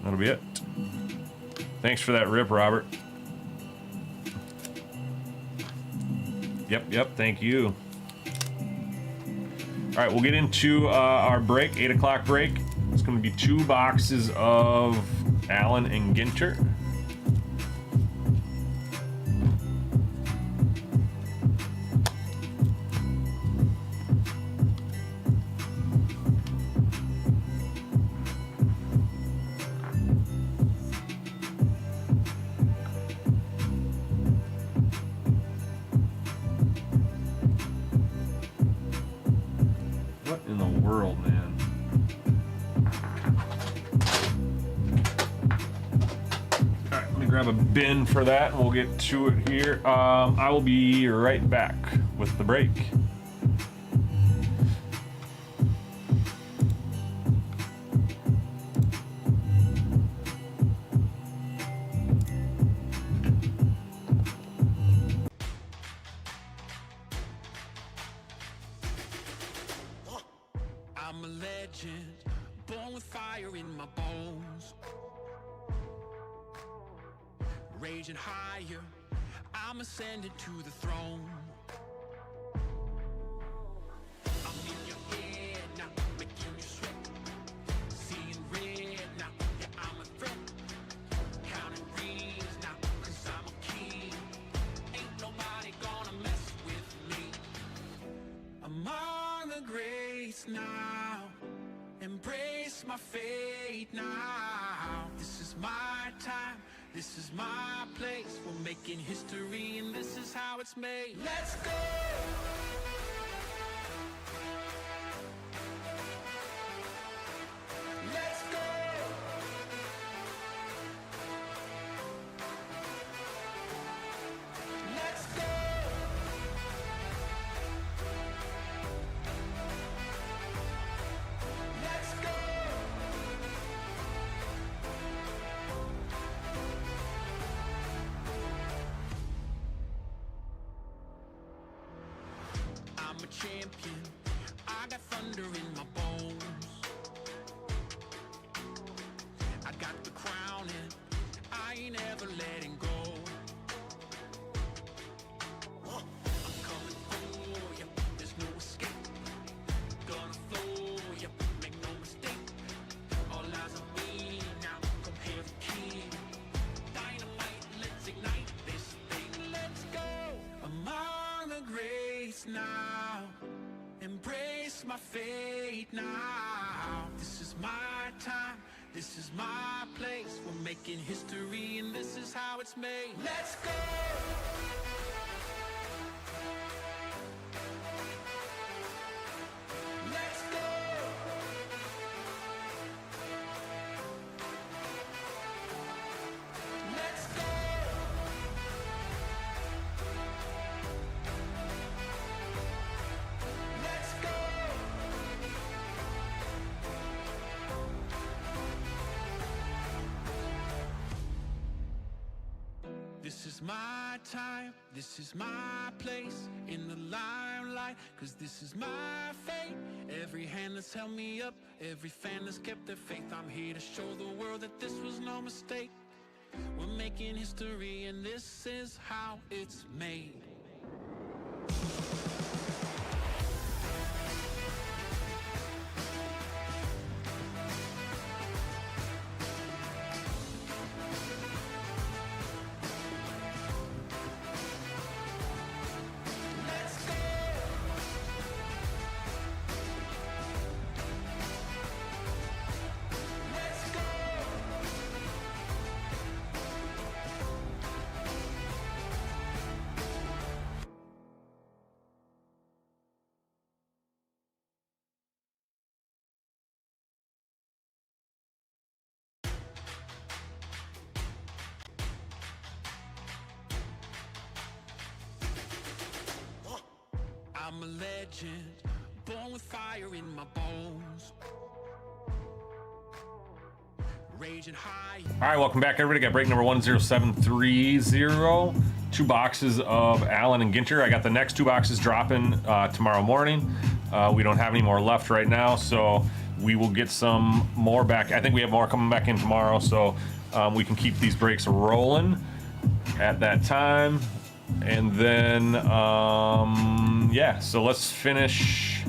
That'll be it. Thanks for that rip, Robert. Yep, thank you. All right, we'll get into our break, 8 o'clock break. It's going to be 2 boxes of Allen and Ginter. Grab a bin for that and we'll get to it here. I will be right back with the break. I'm a legend, born with fire in my bones. Raging higher, I'm ascending to the throne. I'm in your head now, make among the greats now. Embrace my fate now. This is my time, this is my place. We're making history and this is how it's made. Let's go! Let's go! Let's go! Let's go! I'm a champion. I got thunder in my bones. I got the crown and I ain't ever letting go. I'm coming for you, there's no escape. Gonna flow you, make no mistake. All eyes on me now, come here the king. Dynamite, let's ignite this thing. Let's go among the greats now. Embrace my fate now. This is my time, this is my place. We're making history and this is how it's made. Let's go! Let's go! Let's go! Let's go! This is my time, this is my place in the limelight, 'cause this is my fate. Every hand that's held me up, every fan that's kept their faith. I'm here to show the world that this was no mistake. We're making history and this is how it's made. Let's go! Let's go! I'm a legend, born with fire in my bones. Raging high. All right, welcome back, everybody. Got break number 10730. 2 boxes of Allen and Ginter. I got the next 2 boxes dropping tomorrow morning. We don't have any more left right now, so we will get some more back. I think we have more coming back in tomorrow, so we can keep these breaks rolling at that time. And then, yeah, so let's finish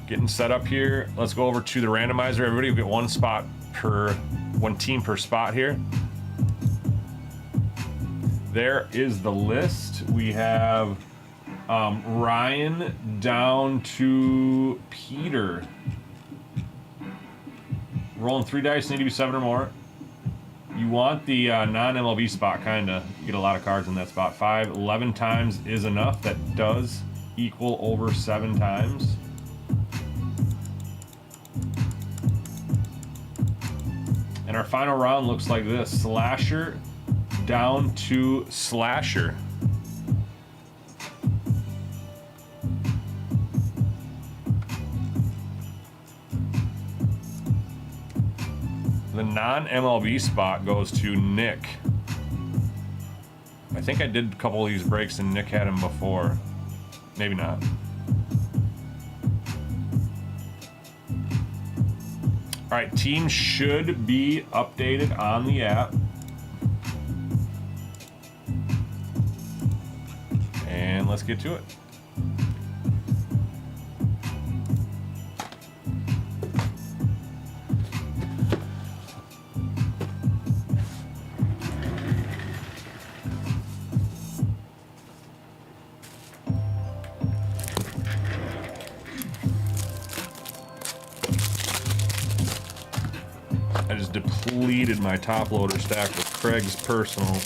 getting set up here. Let's go over to the randomizer. Everybody will get one team per spot here. There is the list. We have Ryan down to Peter. Rolling 3 dice, need to be 7 or more. You want the non-MLB spot, kinda. You get a lot of cards in that spot. 5, 11 times is enough. That does equal over 7 times. And our final round looks like this. Slasher down to Slasher. The non-MLB spot goes to Nick. I think I did a couple of these breaks and Nick had him before. Maybe not. All right, teams should be updated on the app. And let's get to it. I just depleted my top loader stack with Craig's personal.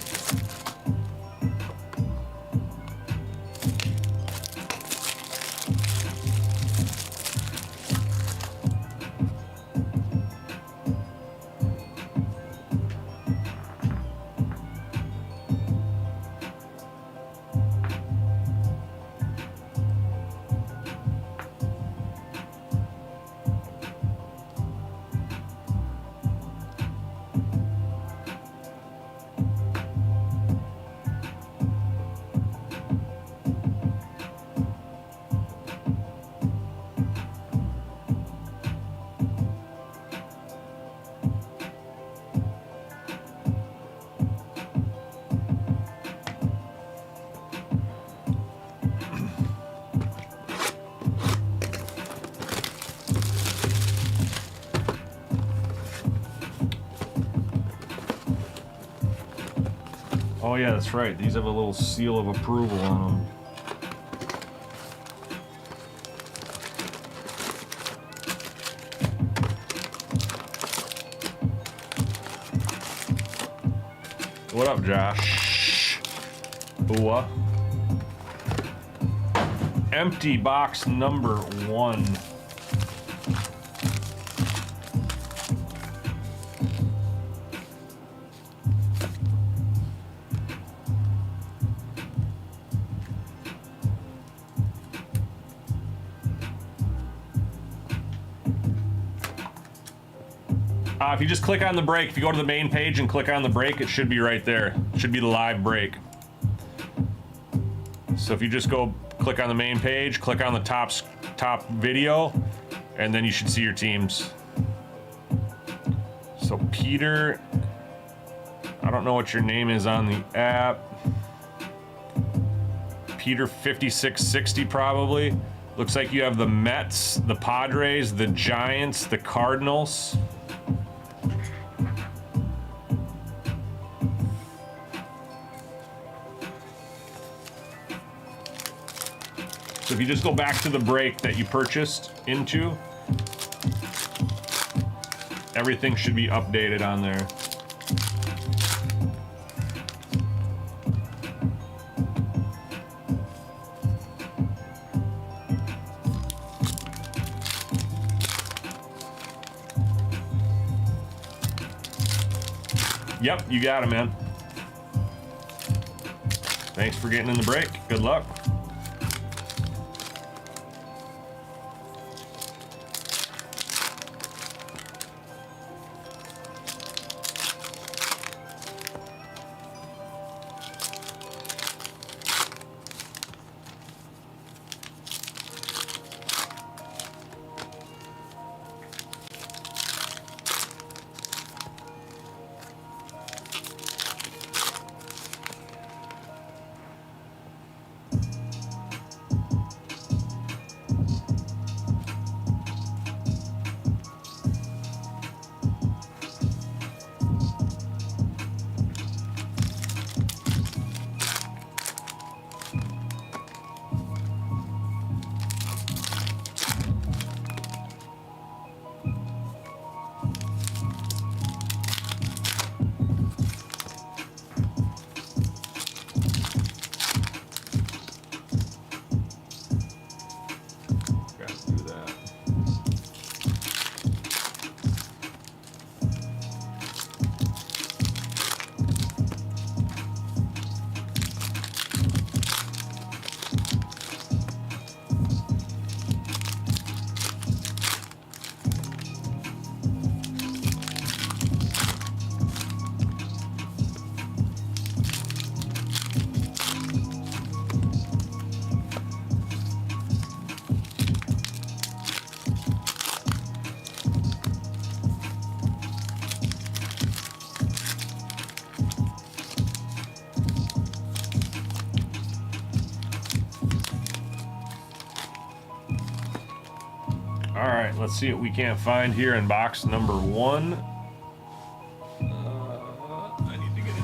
Oh yeah, that's right. These have a little seal of approval on them. What up, Josh? Ooh. Empty box number 1. If you just click on the break, if you go to the main page and click on the break, it should be right there. It should be the live break. So if you just go click on the main page, click on the top video, and then you should see your teams. So Peter, I don't know what your name is on the app. Peter 5660 probably. Looks like you have the Mets, the Padres, the Giants, the Cardinals. So if you just go back to the break that you purchased into, everything should be updated on there. Yep, you got it, man. Thanks for getting in the break. Good luck. All right, let's see what we can't find here in box number 1. I need to get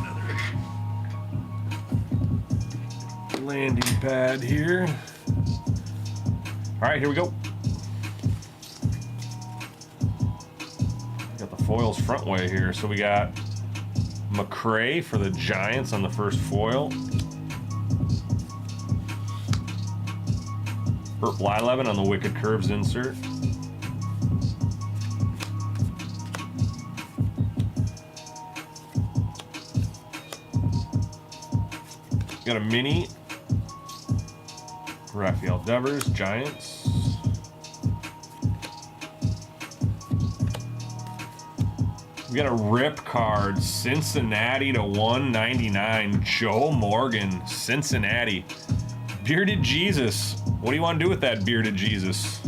another landing pad here. All right, here we go. Got the foils front way here. So we got McCray for the Giants on the first foil. Burt Blyleven on the Wicked Curves insert. Got a mini. Rafael Devers, Giants. We got a rip card, Cincinnati to 199. Joe Morgan, Cincinnati. Bearded Jesus. What do you want to do with that Bearded Jesus?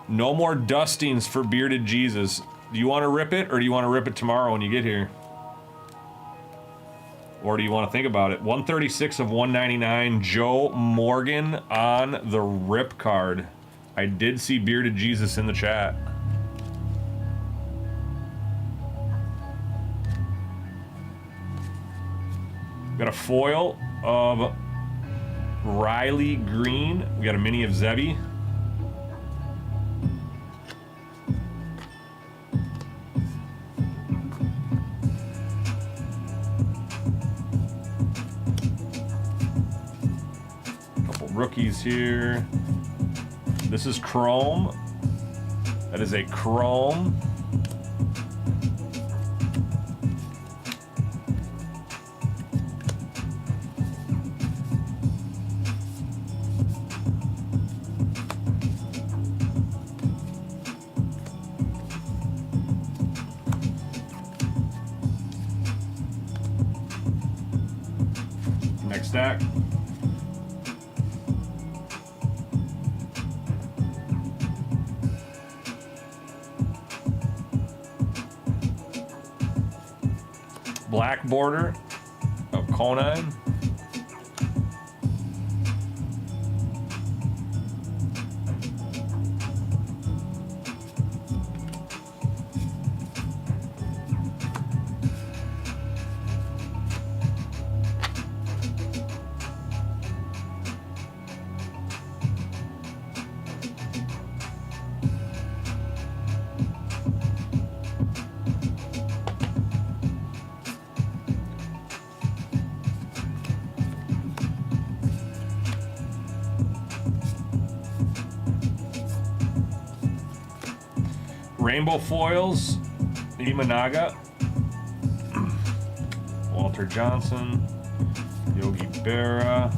No more dustings for Bearded Jesus. Do you want to rip it, or do you want to rip it tomorrow when you get here? Or do you want to think about it? 136 of 199, Joe Morgan on the rip card. I did see Bearded Jesus in the chat. Got a foil of Riley Green. We got a mini of Zebby. Rookies here. This is Chrome. That is a Chrome. Next stack. Black border of Conine. Rainbow foils, Imanaga, Walter Johnson, Yogi Berra,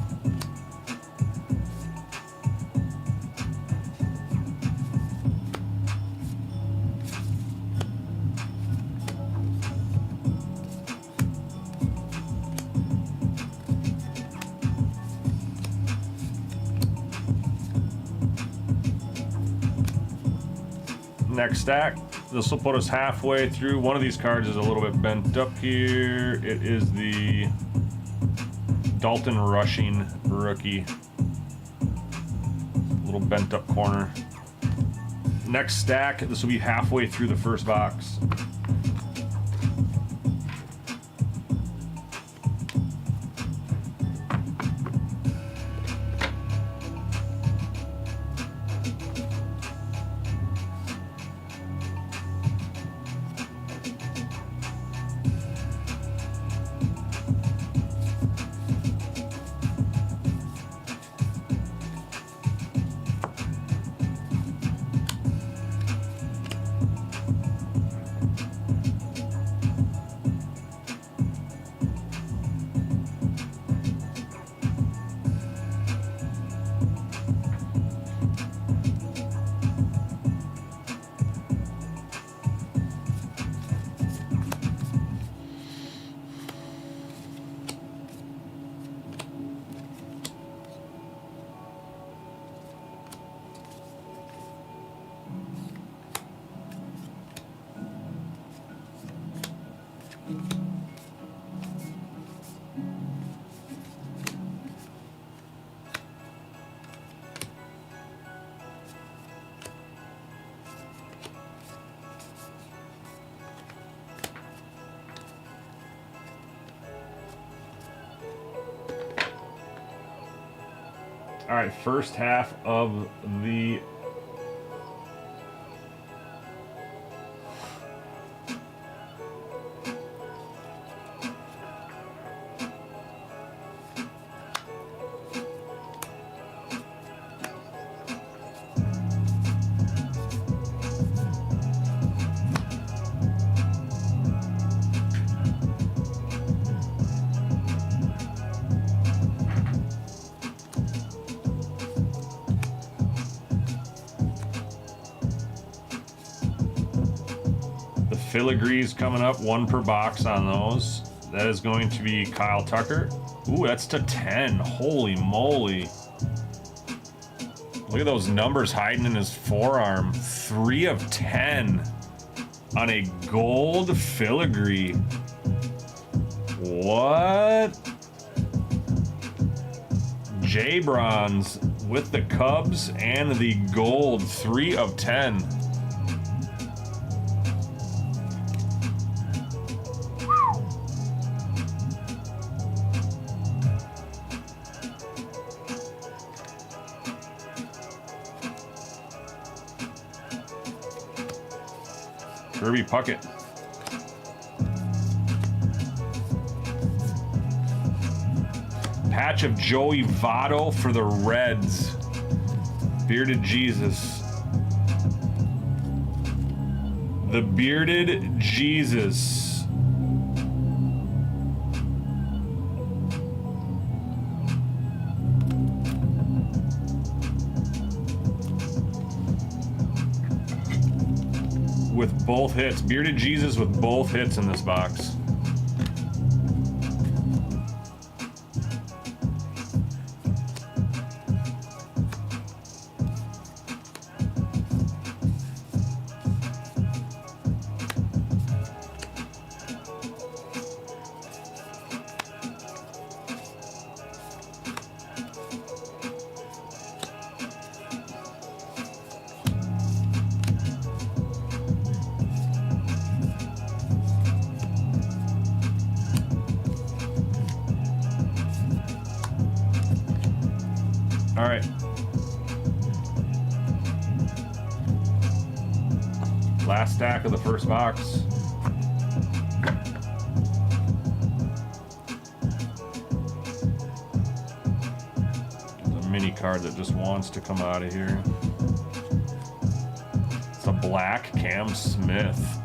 next stack. This will put us halfway through. One of these cards is a little bit bent up here. It is the Dalton Rushing rookie. A little bent up corner. Next stack, this will be halfway through the first box. All right, first half of the Filigrees coming up, 1 per box on those. That is going to be Kyle Tucker. Ooh, that's to 10. Holy moly. Look at those numbers hiding in his forearm. 3 of 10 on a gold filigree. What? J Bronze with the Cubs and the gold. 3 of 10. Kirby Puckett. Patch of Joey Votto for the Reds. Bearded Jesus. The Bearded Jesus. With both hits. Bearded Jesus with both hits in this box. All right. Last stack of the first box. There's a mini card that just wants to come out of here. It's a black Cam Smith.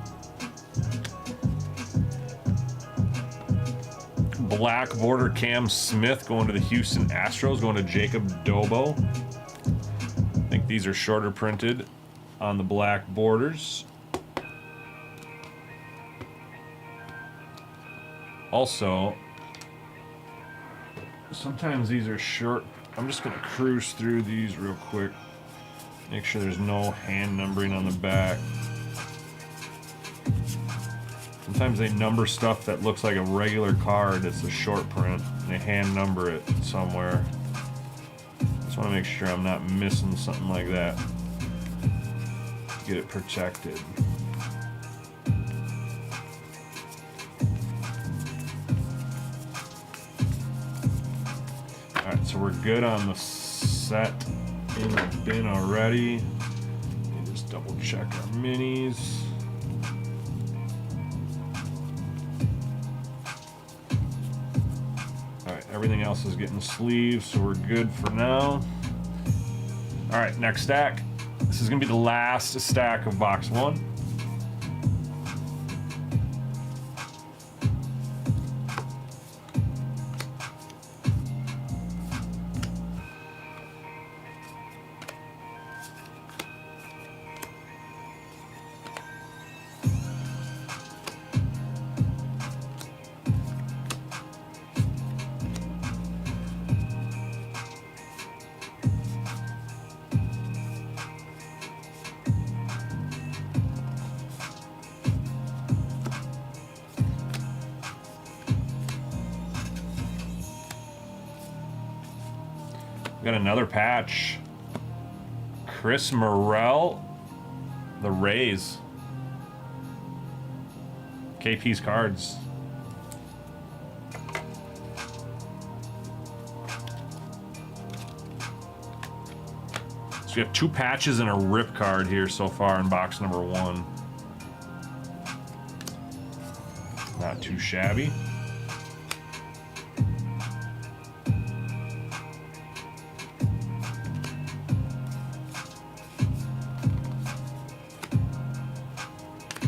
Black border Cam Smith going to the Houston Astros, going to Jacob Dobo. I think these are shorter printed on the black borders. Also, sometimes these are short. I'm just going to cruise through these real quick. Make sure there's no hand numbering on the back. Sometimes they number stuff that looks like a regular card. It's a short print. And they hand number it somewhere. Just want to make sure I'm not missing something like that. Get it protected. Alright, so we're good on the set in the bin already. Let me just double check our minis. Everything else is getting sleeves, so we're good for now. All right, next stack. This is gonna be the last stack of box 1. Got another patch. Chris Morrell, the Rays. KP's cards. So we have 2 patches and a rip card here so far in box number 1. Not too shabby.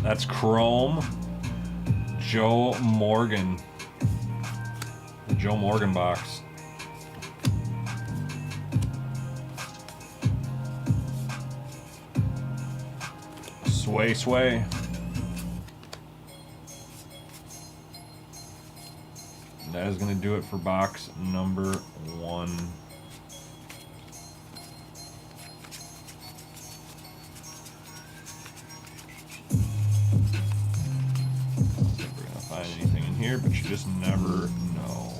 That's Chrome. Joe Morgan. The Joe Morgan box. Sway. that is going to do it for box number 1. I don't think we're going to find anything in here, but you just never know.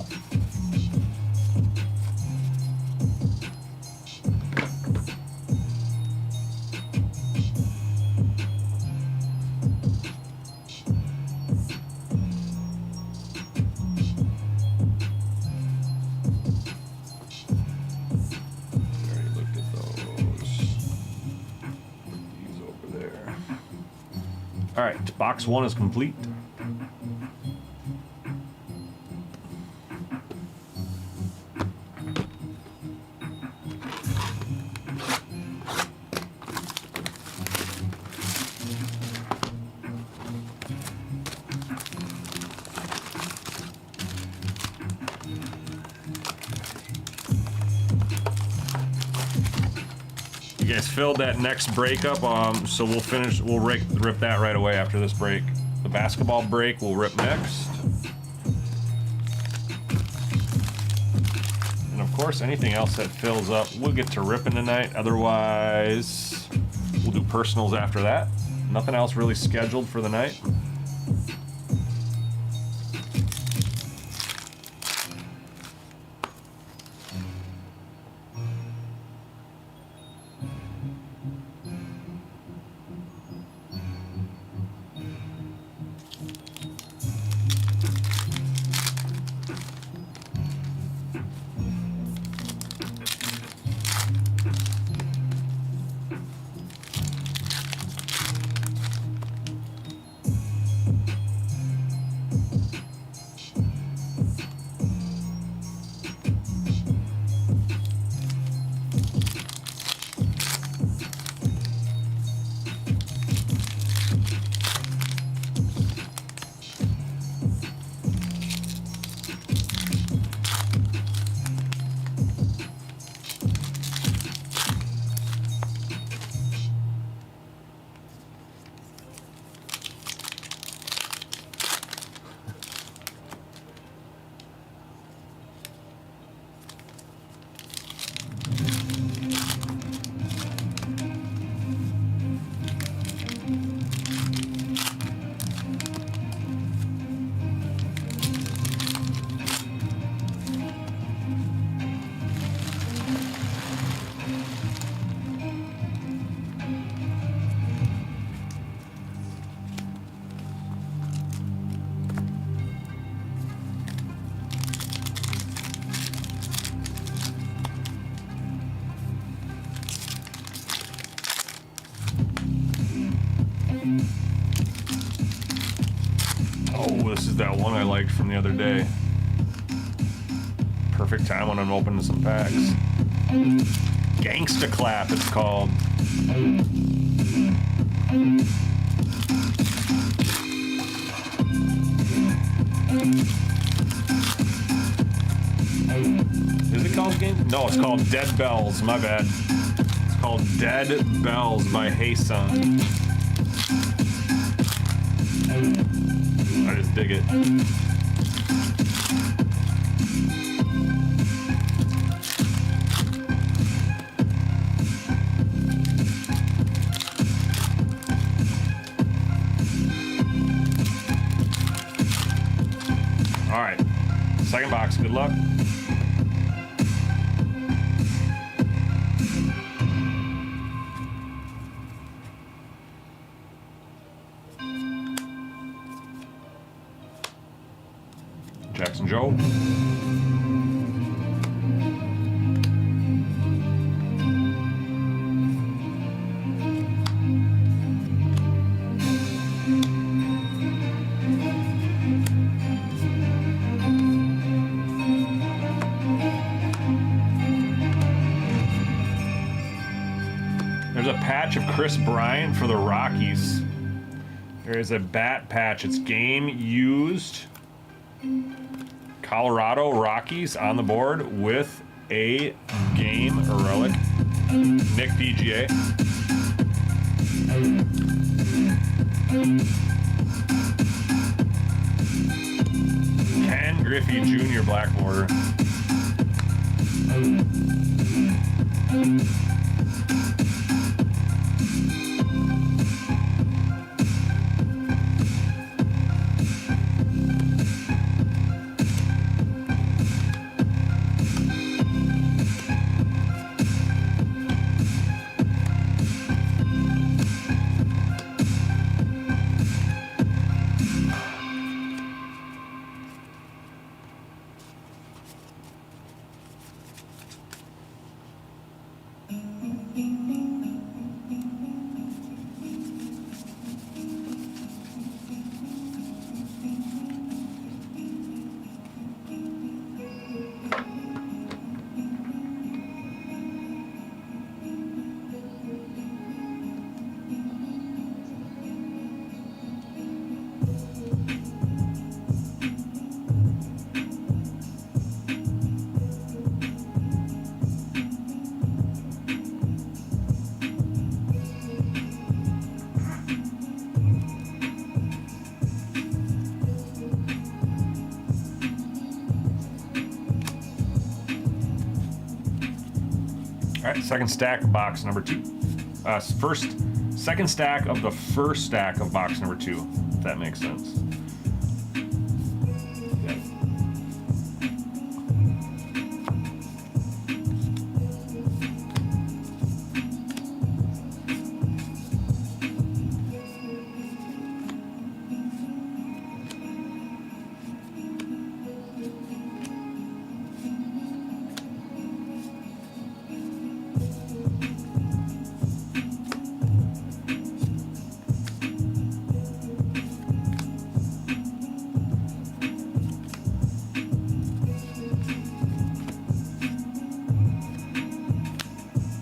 All right, box 1 is complete. You guys filled that next break up, so we'll rip that right away after this break. The basketball break we'll rip next. And of course, anything else that fills up, we'll get to ripping tonight. Otherwise, we'll do personals after that. Nothing else really scheduled for the night. Oh, this is that one I liked from the other day. Perfect time when I'm opening some packs. Gangsta Clap, it's called. Is it called Game? No, it's called Dead Bells. My bad. It's called Dead Bells by Hey Son. I just dig it. All right, second box. Good luck. Jackson Joe. There's a patch of Chris Bryant for the Rockies. There is a bat patch. It's game used. Colorado Rockies on the board with a game relic. Nick PGA. Ken Griffey Jr. black border. All right, second stack of box number 2. Second stack of the first stack of box number 2, if that makes sense. Yeah.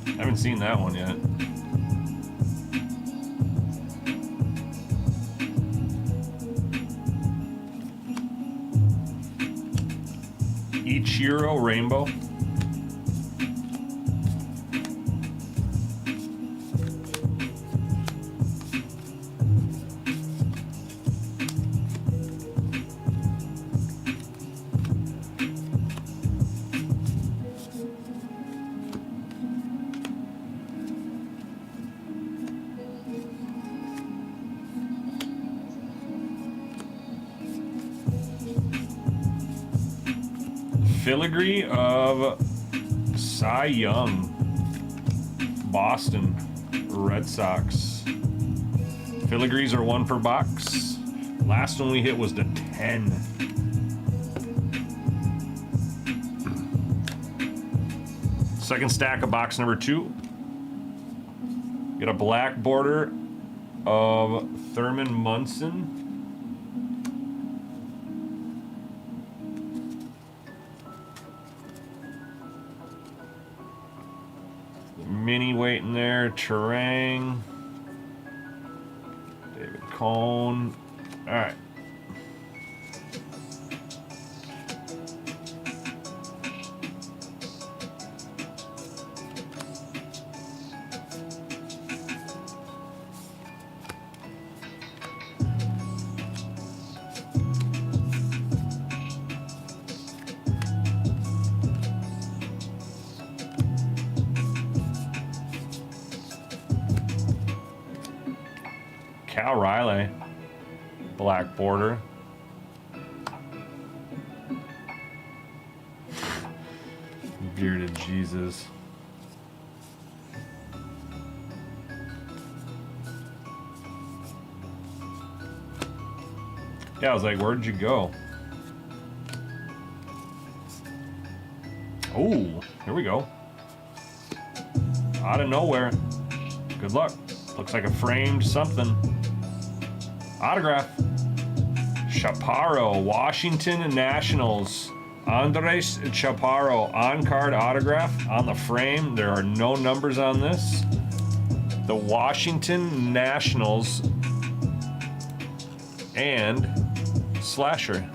I haven't seen that one yet. Ichiro Rainbow. Filigree of Cy Young, Boston Red Sox. Filigrees are 1 per box. Last one we hit was the 10. Second stack of box number 2. Get a black border of Thurman Munson. Mini waiting there, Terang, David Cone. All right. Cal Riley, black border. Bearded Jesus. Yeah, I was like, where'd you go? Oh, here we go. Out of nowhere. Good luck. Looks like a framed something. Autograph. Chaparro, Washington Nationals. Andres Chaparro, on-card autograph on the frame. There are no numbers on this. The Washington Nationals and Slasher.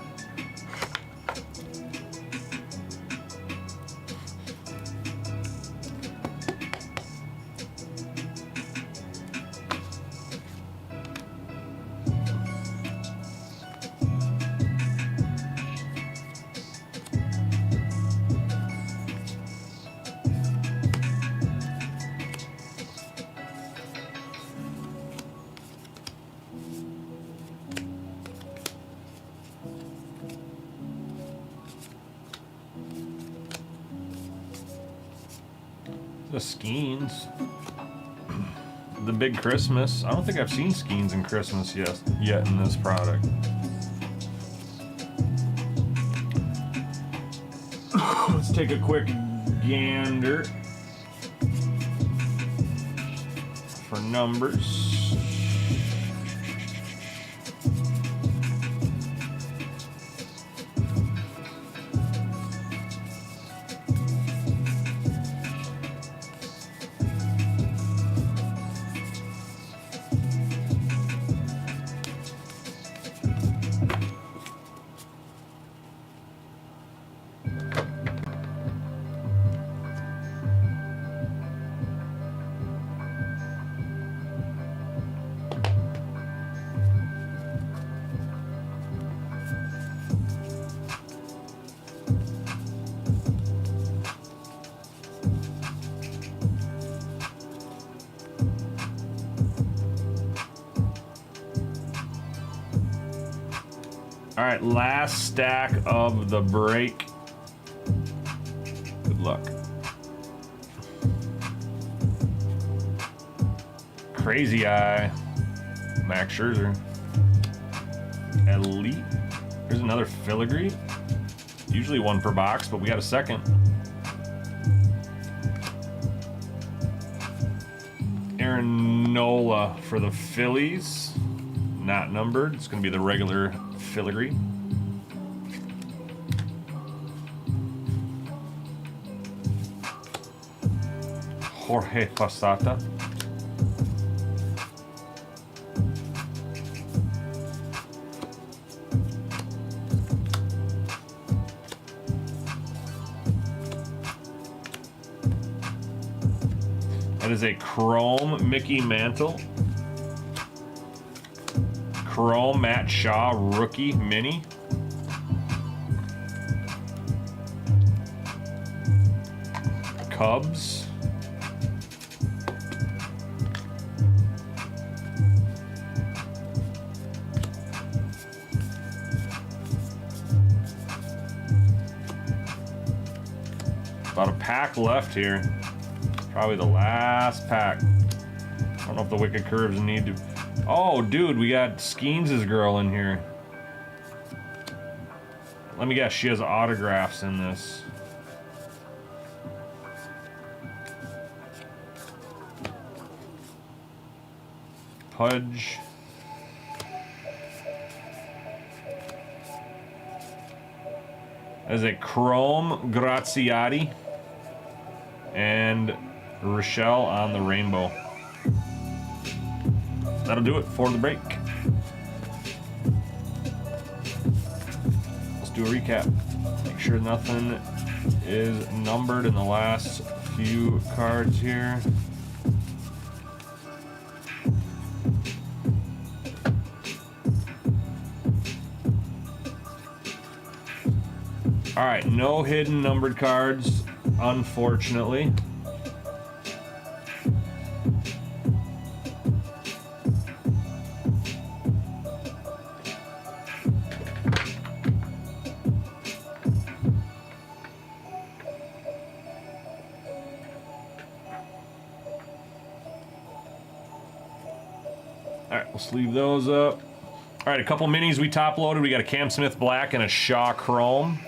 Skeens. The big Christmas. I don't think I've seen Skeens in Christmas yet in this product. Let's take a quick gander for numbers. All right, last stack of the break. Good luck. Crazy Eye. Max Scherzer. Elite. Here's another filigree. Usually one per box, but we got a second. Aaron Nola for the Phillies. Not numbered. It's going to be the regular filigree. Jorge Posada. That is a chrome Mickey Mantle. Chrome Matt Shaw rookie mini. Cubs. About a pack left here. Probably the last pack. I don't know if the Wicked Curves need to. Oh, dude, we got Skeens' girl in here. Let me guess, she has autographs in this. Pudge. As a chrome Graziati and Rochelle on the rainbow. That'll do it for the break. Let's do a recap. Make sure nothing is numbered in the last few cards here. All right, no hidden numbered cards, unfortunately. All right, let's leave those up. All right, a couple minis we top loaded. We got a Cam Smith black and a Shaw chrome.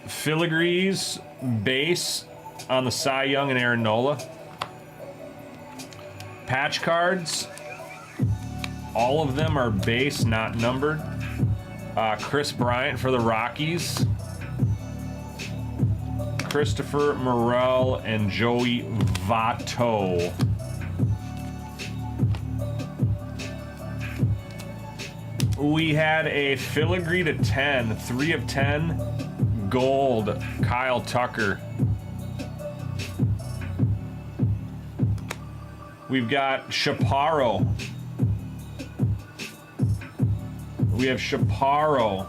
Filigrees base on the Cy Young and Aaron Nola. Patch cards. All of them are base, not numbered. Chris Bryant for the Rockies. Christopher Morel and Joey Votto. We had a filigree to 10, 3 of 10. Gold, Kyle Tucker. We've got Chaparro. We have Chaparro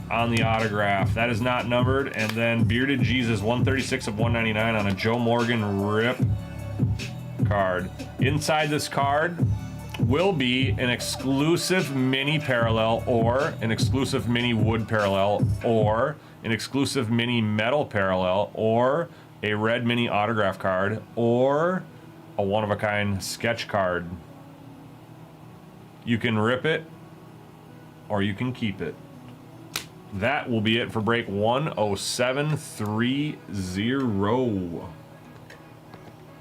on the autograph. That is not numbered. And then Bearded Jesus, 136 of 199 on a Joe Morgan rip card. Inside this card will be an exclusive mini parallel or an exclusive mini wood parallel or an exclusive mini metal parallel, or a red mini autograph card, or a one-of-a-kind sketch card. You can rip it, or you can keep it. That will be it for break 10730.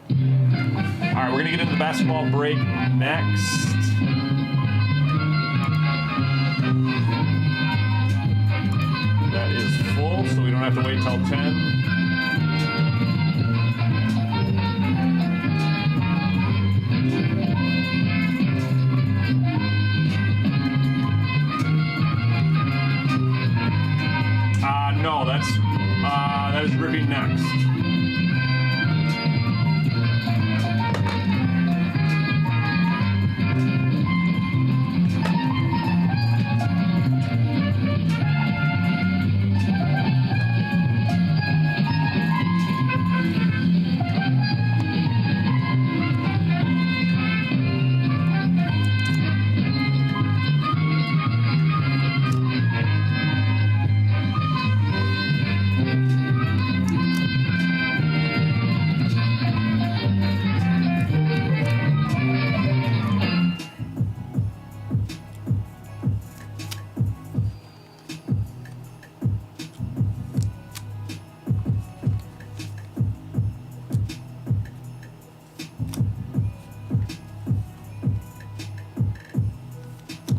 All right, we're gonna get into the basketball break next. That is full, so we don't have to wait till 10. No, that is ripping next.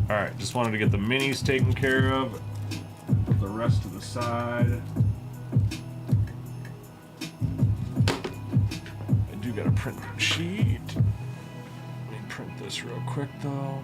Alright, just wanted to get the minis taken care of. Put the rest to the side. I do got a print sheet. Let me print this real quick though.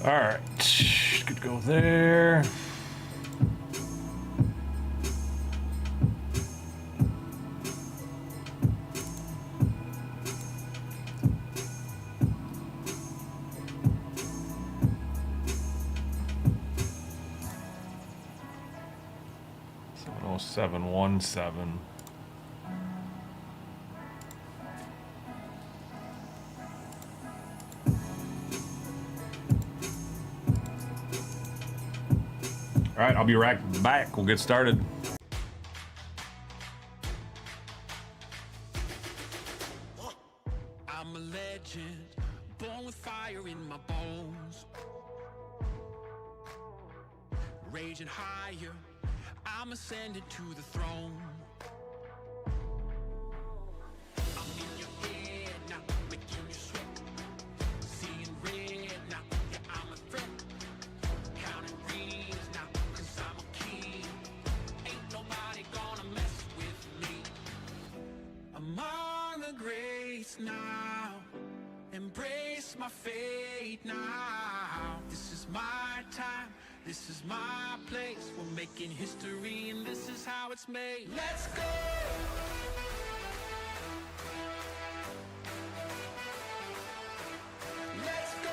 All right, could go there. Oh, 717. All right, I'll be right back. We'll get started. I'm a legend, born with fire in my bones. Raging higher, I'm ascending to the throne. I'm in your head now, making you sweat. Seeing red now, yeah, I'm a threat. Counting rings now, 'cause I'm a king. among the greats now. Embrace my fate now. This is my time, this is my place. We're making history and this is how it's made. Let's go! Let's go!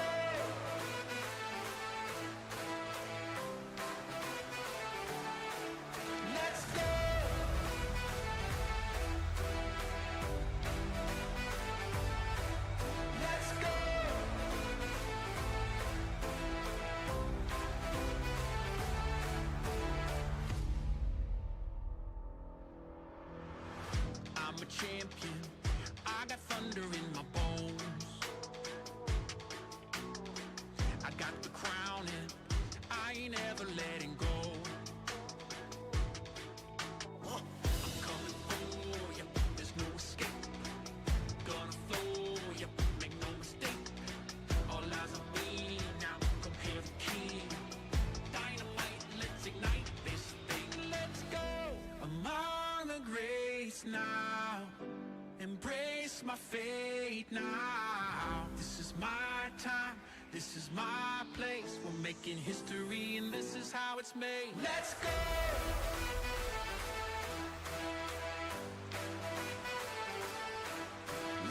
Let's go! Let's go! I'm a champion. I got thunder in my bones. I got the crown and I ain't ever letting go. I'm coming for ya, there's no escape. Gonna flow ya, make no mistake. All eyes on me now, come here the king. Dynamite, let's ignite this thing. Let's go among the greats now. Embrace my fate now. This is my time, this is my place. We're making history and this is how it's made. Let's go!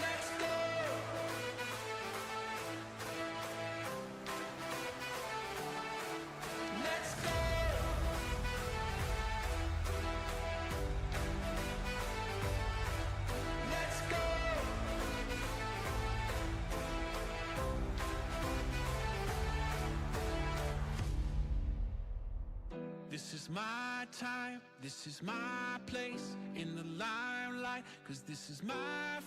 Let's go! Let's go! Let's go! This is my time, this is my place in the limelight, 'cause this is my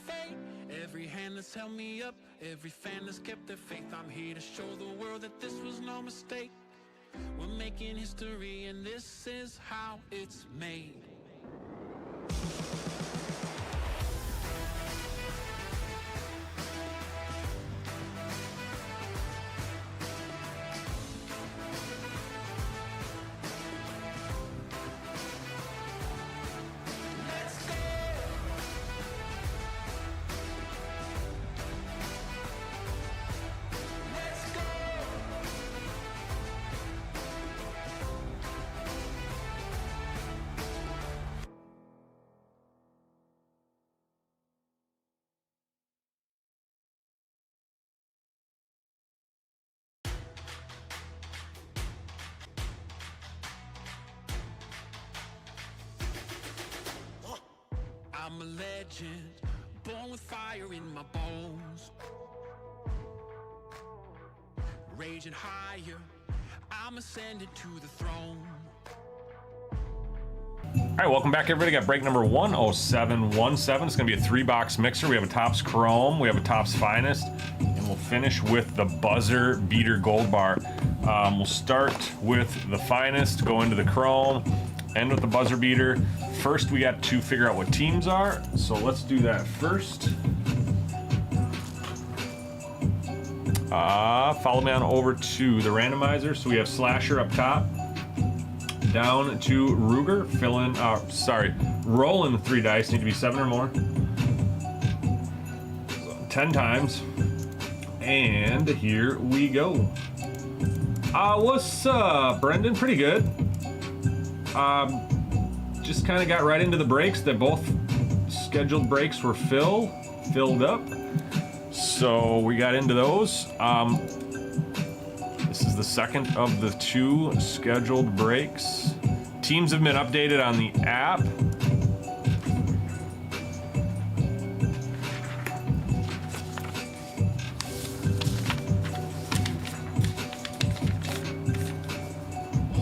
fate. Every hand that's held me up, every fan that's kept their faith. I'm here to show the world that this was no mistake. We're making history and this is how it's made. Let's go! Let's go! I'm a legend, born with fire in my bones. Raging higher, I'm ascended to the throne. All right, welcome back, everybody. Got break number 10717. It's going to be a 3-box mixer. We have a Topps Chrome, we have a Topps Finest, and we'll finish with the Buzzer Beater Gold Bar. We'll start with the Finest, go into the Chrome, end with the Buzzer Beater. First, we got to figure out what teams are, so let's do that first. Follow me on over to the randomizer. So we have Slasher up top, down to Ruger, rolling the 3 dice, need to be 7 or more. So 10 times. And here we go. What's up, Brendan? Pretty good. Just kind of got right into the breaks. That both scheduled breaks were filled up. So we got into those. This is the second of the 2 scheduled breaks. Teams have been updated on the app.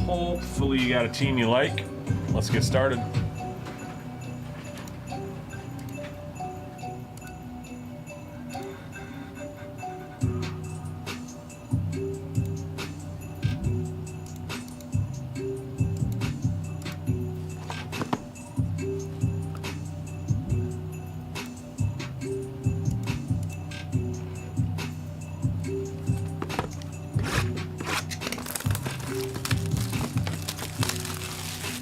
Hopefully you got a team you like. Let's get started.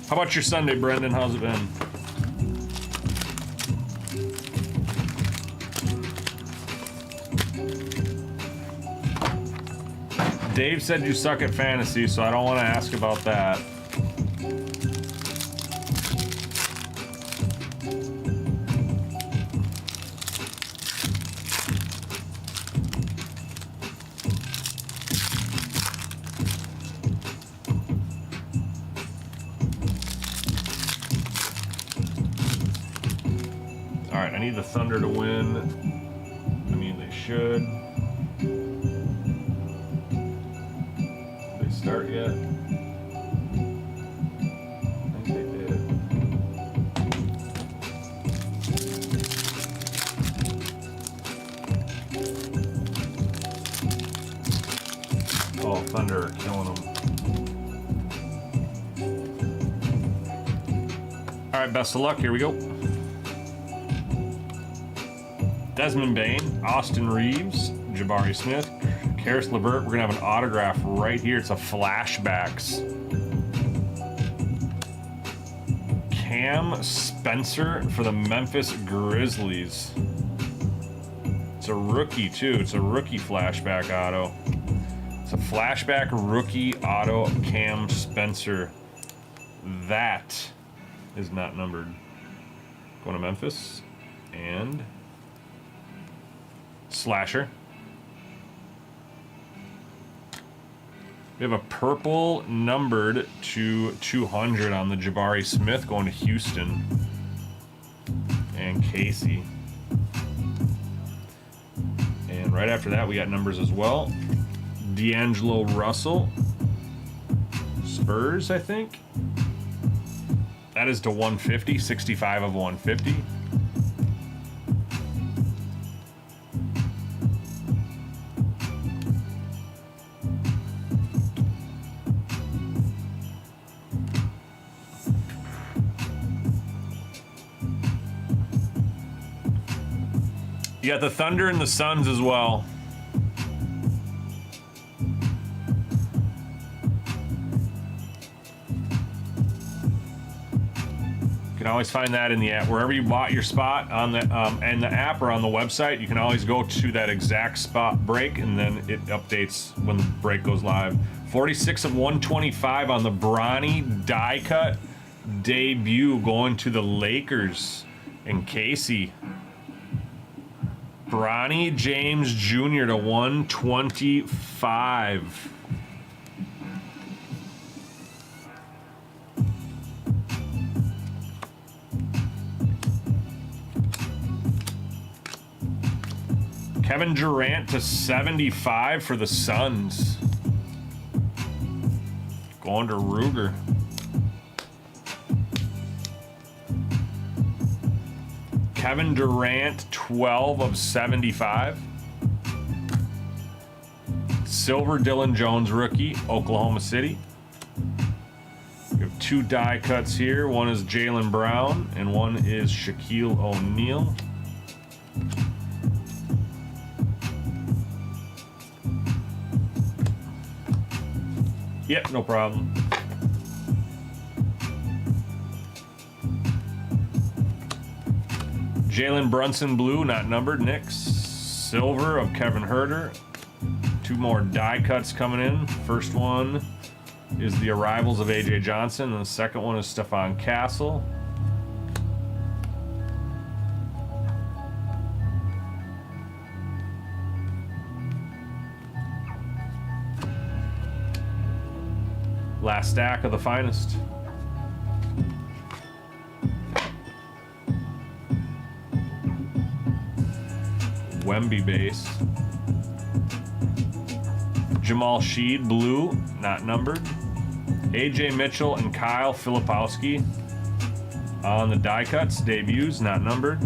How about your Sunday, Brendan? How's it been? Dave said you suck at fantasy, so I don't want to ask about that. All right, I need the Thunder to win. I mean, they should. Did they start yet? I think they did. Oh, Thunder are killing them. All right, best of luck. Here we go. Desmond Bain, Austin Reeves, Jabari Smith, Karis LeVert. We're gonna have an autograph right here. It's a flashbacks. Cam Spencer for the Memphis Grizzlies. It's a rookie too. It's a rookie flashback auto. It's a flashback rookie auto of Cam Spencer. That is not numbered. Going to Memphis and Slasher. We have a purple numbered to 200 on the Jabari Smith going to Houston and Casey. And right after that, we got numbers as well. D'Angelo Russell, Spurs, I think. That is to 150, 65 of 150. You got the Thunder and the Suns as well. You can always find that in the app. Wherever you bought your spot on the and the app or on the website, you can always go to that exact spot break, and then it updates when the break goes live. 46 of 125 on the Bronny die cut debut going to the Lakers and Casey. Bronny James Jr. to 125. Kevin Durant to 75 for the Suns. Going to Ruger. Kevin Durant, 12 of 75. Silver Dylan Jones rookie, Oklahoma City. We have two die cuts here. One is Jaylen Brown and one is Shaquille O'Neal. Yep, no problem. Jalen Brunson blue, not numbered. Knicks. Silver of Kevin Huerter. Two more die cuts coming in. First one is the arrivals of AJ Johnson, and the second one is Stephon Castle. Last stack of the finest. Wemby base. Jamal Sheed blue, not numbered. AJ Mitchell and Kyle Filipowski on the die cuts, debuts, not numbered.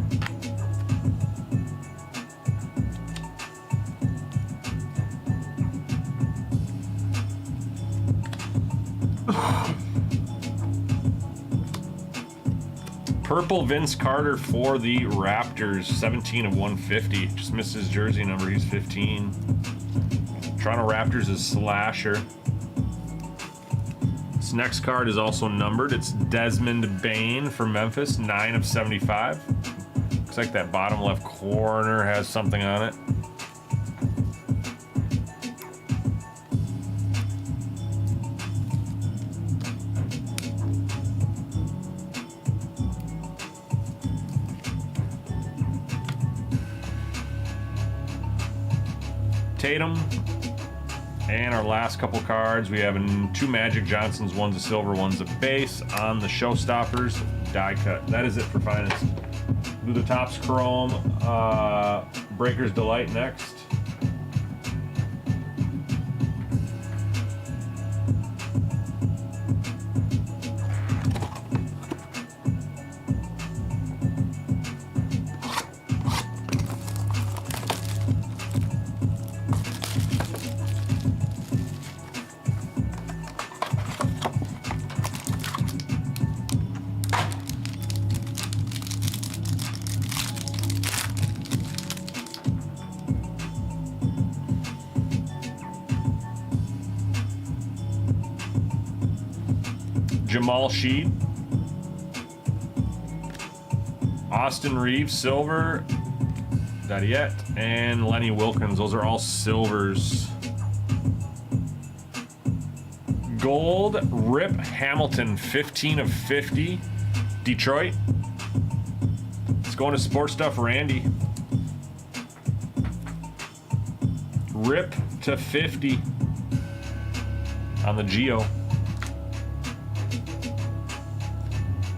Purple Vince Carter for the Raptors, 17 of 150. Just missed his jersey number, he's 15. Toronto Raptors is Slasher. This next card is also numbered. It's Desmond Bain for Memphis, 9 of 75. Looks like that bottom left corner has something on it. Tatum. And our last couple cards, we have 2 Magic Johnsons, one's a silver, one's a base on the Showstoppers die cut. That is it for finance. Do the Topps Chrome Breaker's Delight next. Jamal Sheed, Austin Reeves, silver, not yet, and Lenny Wilkins. Those are all silvers. Gold, Rip Hamilton, 15 of 50, Detroit. It's going to Sports Stuff Randy. Rip to 50 on the Geo.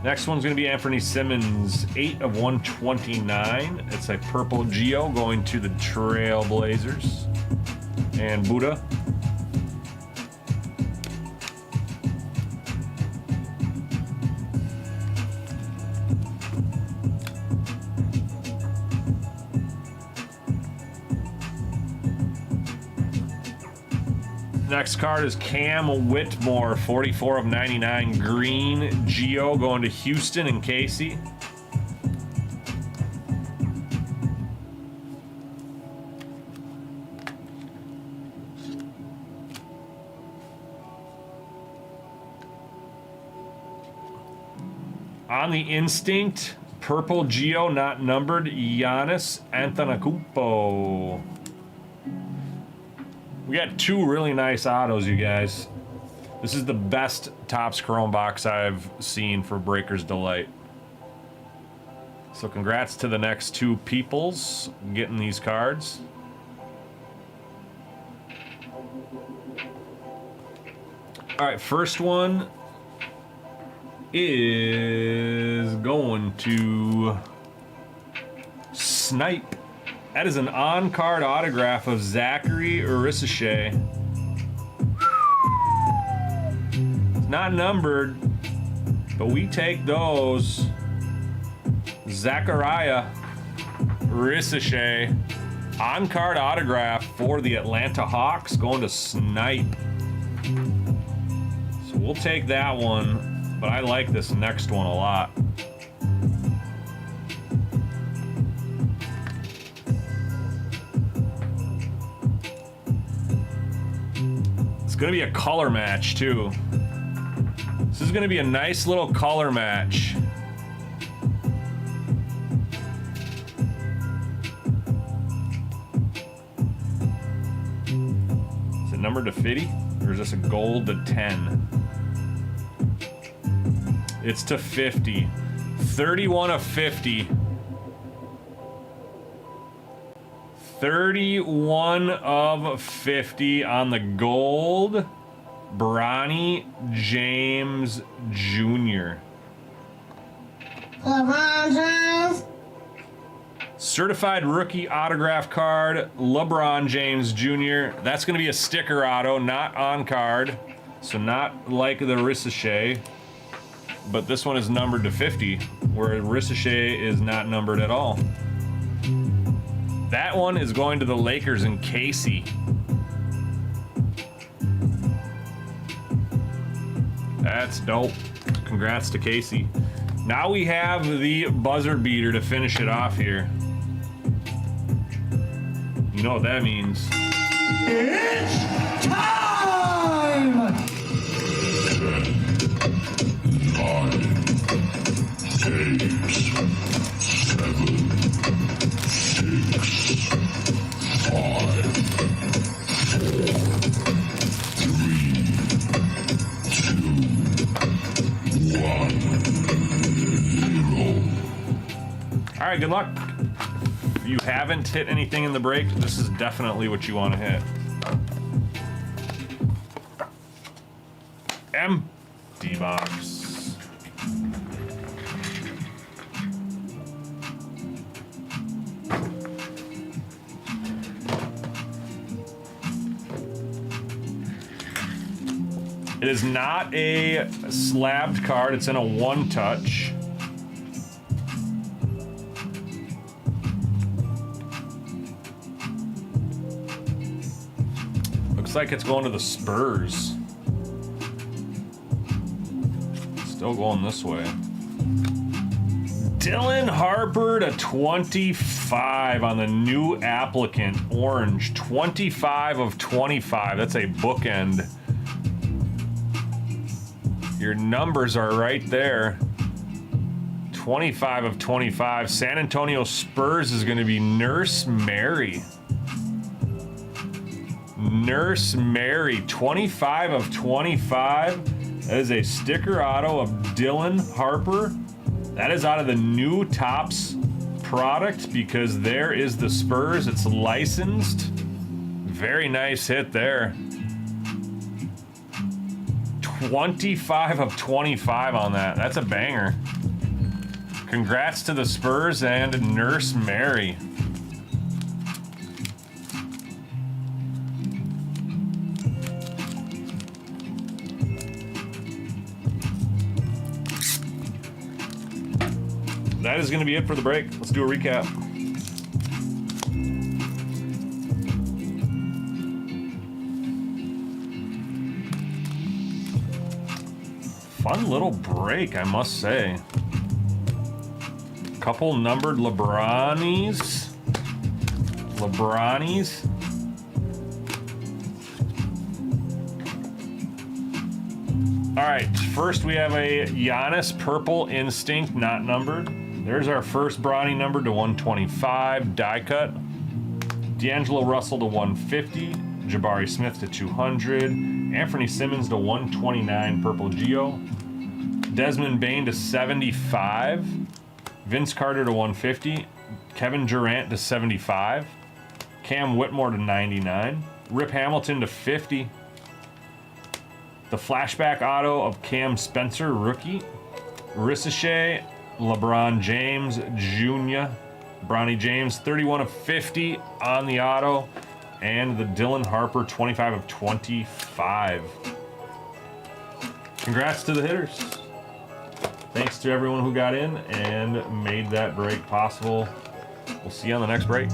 Next one's going to be Anthony Simmons, 8 of 129. It's a purple Geo going to the Trailblazers. And Buddha. Next card is Cam Whitmore, 44 of 99, green Geo going to Houston and Casey. On the Instinct, purple Geo not numbered, Giannis Antetokounmpo. We got 2 really nice autos, you guys. This is the best Topps Chrome box I've seen for Breaker's Delight. So congrats to the next 2 peoples getting these cards. All right, first one is going to Snipe. That is an on-card autograph of Zachary Urisashay. It's not numbered, but we take those. Zachariah Urisashay, on-card autograph for the Atlanta Hawks, going to Snipe. So we'll take that one, but I like this next one a lot. Gonna be a color match too. This is gonna be a nice little color match. Is it numbered to 50 or is this a gold to 10? It's to 50. 31 of 50. 31 of 50 on the gold, Bronny James Jr. LeBron James. Certified rookie autograph card, LeBron James Jr. That's going to be a sticker auto, not on card. So not like the Ricochet, but this one is numbered to 50, where Ricochet is not numbered at all. That one is going to the Lakers and Casey. That's dope. Congrats to Casey. Now we have the buzzer beater to finish it off here. You know what that means. It's time! 9, 8, 7, 6, 5, 4, 3, 2, 1, 0. All right, good luck. you haven't hit anything in the break, this is definitely what you want to hit. Empty box. It is not a slabbed card, it's in a one-touch. Looks like it's going to the Spurs. Still going this way. Dylan Harper to 25 on the new applicant. Orange. 25 of 25. That's a bookend. Your numbers are right there. 25 of 25. San Antonio Spurs is going to be Nurse Mary. Nurse Mary, 25 of 25. That is a sticker auto of Dylan Harper. That is out of the new Topps product because there is the Spurs. It's licensed. Very nice hit there. 25 of 25 on that. That's a banger. Congrats to the Spurs and Nurse Mary. That is going to be it for the break. Let's do a recap. Fun little break, I must say. Couple numbered LeBronies. All right, first we have a Giannis Purple Instinct, not numbered. There's our first Bronny numbered to 125, die cut. D'Angelo Russell to 150, Jabari Smith to 200, Anthony Simmons to 129, Purple Geo. Desmond Bane to 75, Vince Carter to 150, Kevin Durant to 75, Cam Whitmore to 99, Rip Hamilton to 50, the flashback auto of Cam Spencer, rookie, Ricochet, LeBron James Jr., Bronny James, 31 of 50 on the auto, and the Dylan Harper, 25 of 25. Congrats to the hitters. Thanks to everyone who got in and made that break possible. We'll see you on the next break.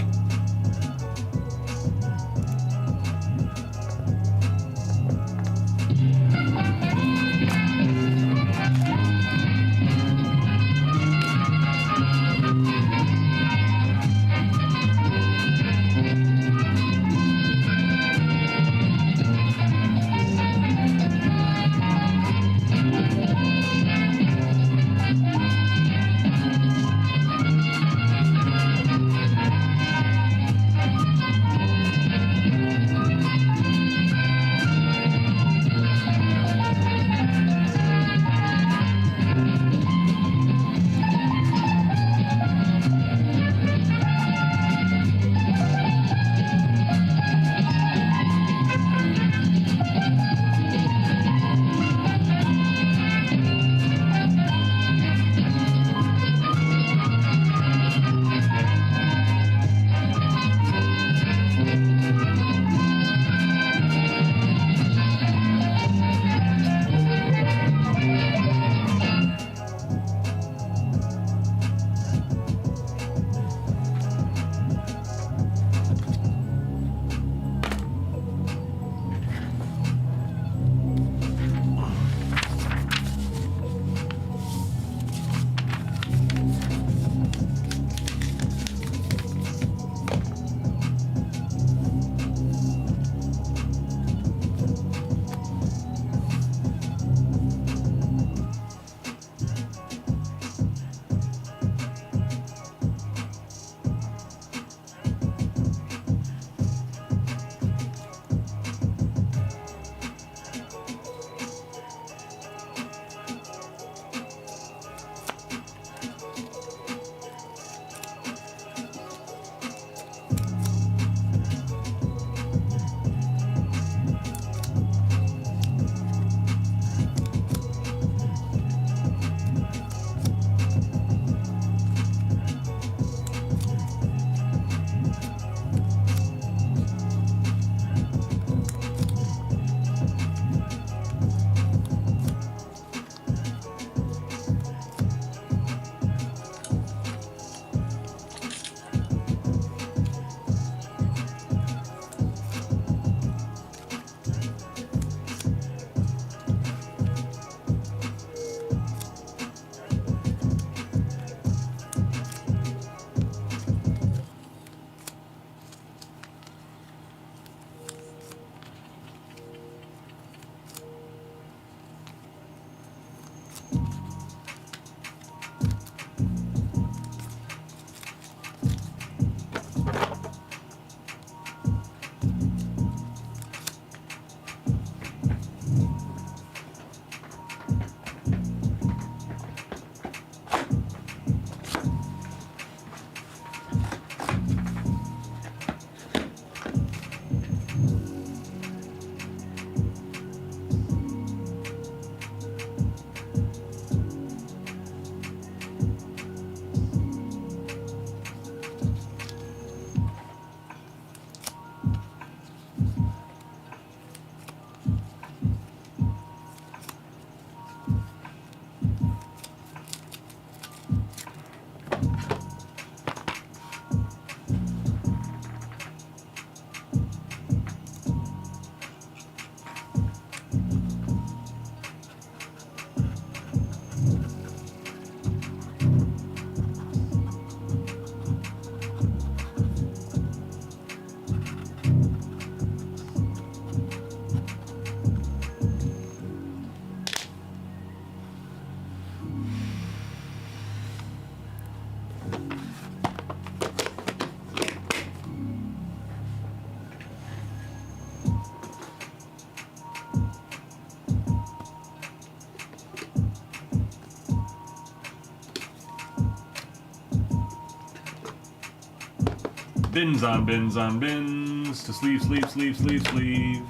Bins on bins on bins. To sleeve, sleeve, sleeve, sleeve, sleeve.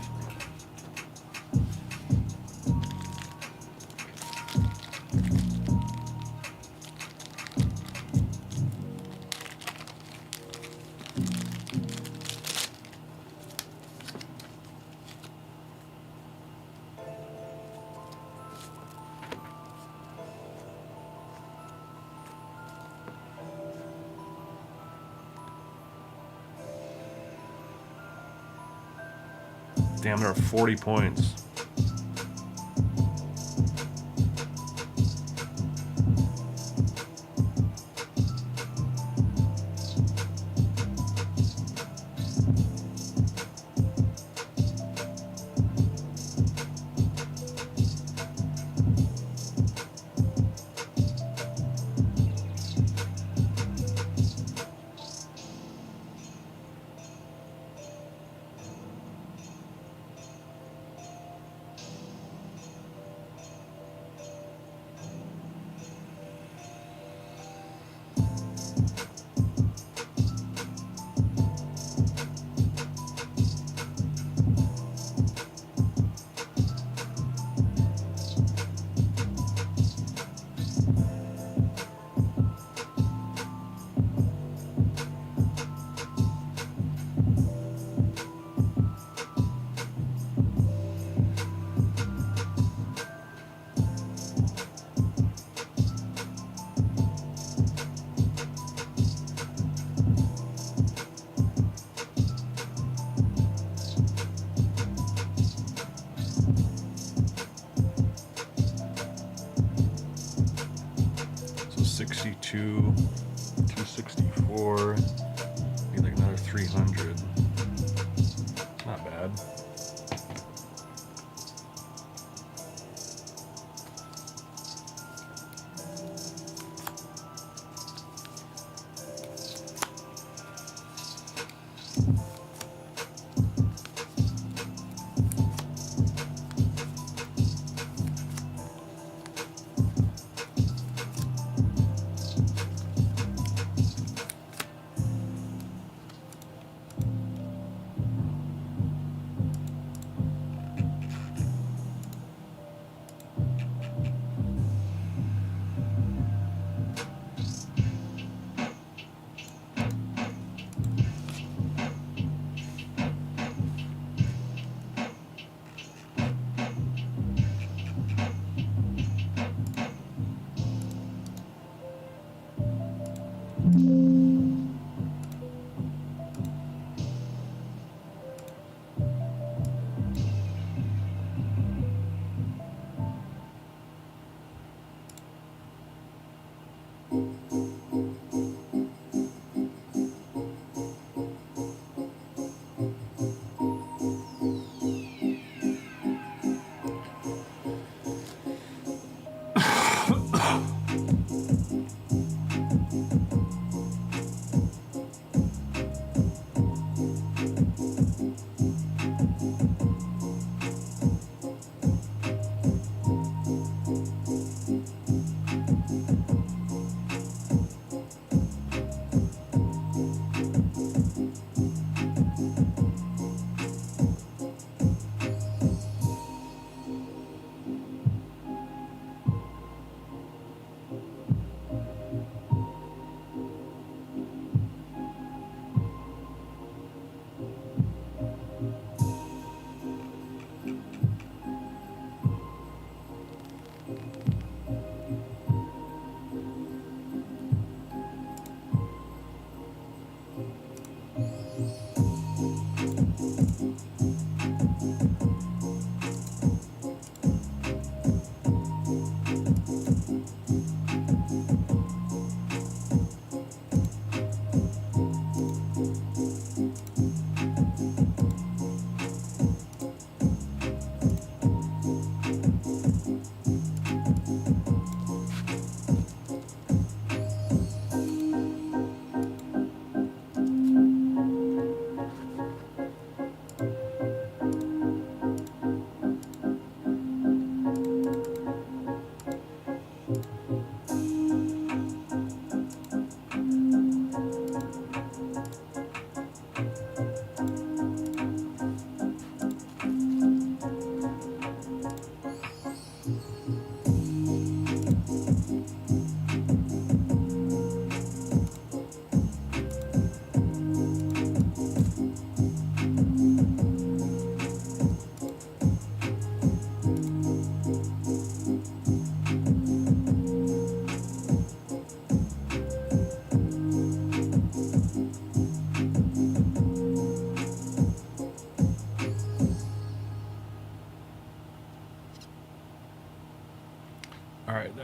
Damn, there are 40 points. So 62, 264, be like another 300. Not bad.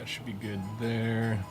that should be good there.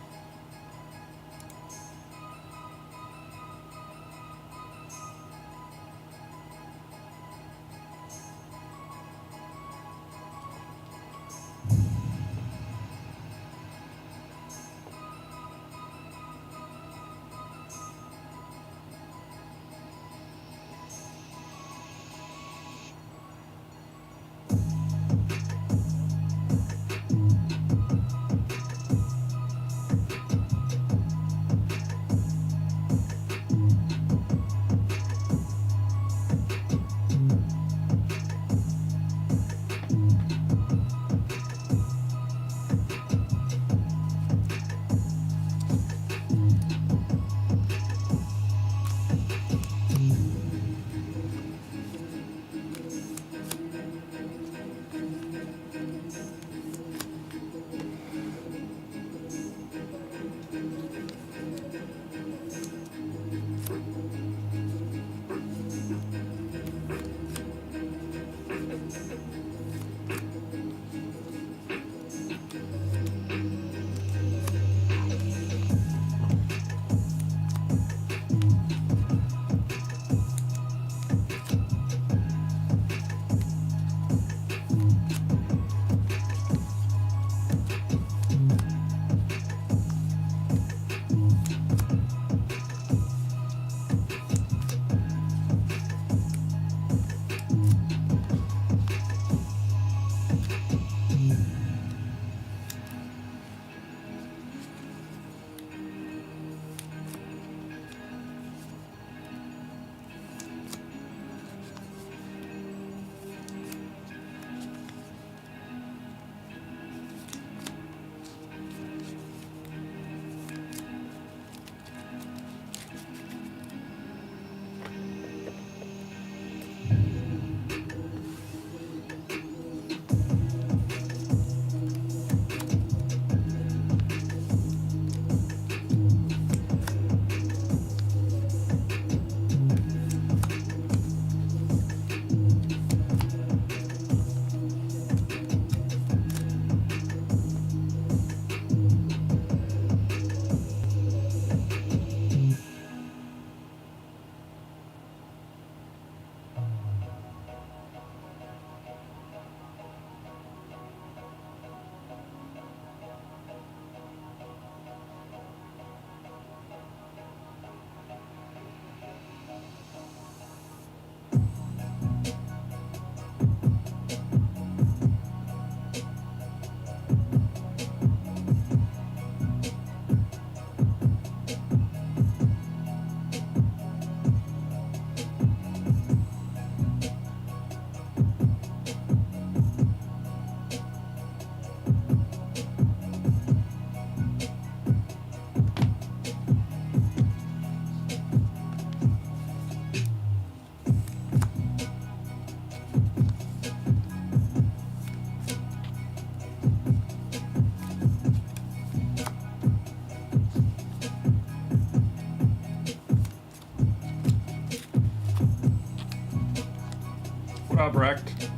What up, Wrecked?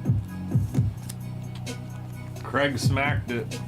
Craig smacked it.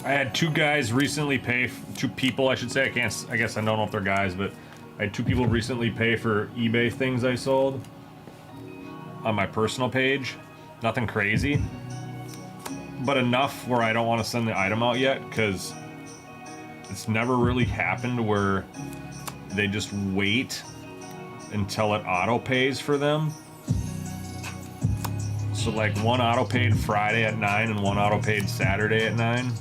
I had two guys recently pay, two people I should say, I guess I don't know if they're guys, but I had two people recently pay for eBay things I sold on my personal page. Nothing crazy, but enough where I don't want to send the item out yet, because it's never really happened where they just wait until it auto pays for them. So like one auto paid Friday at 9 and one auto paid Saturday at 9.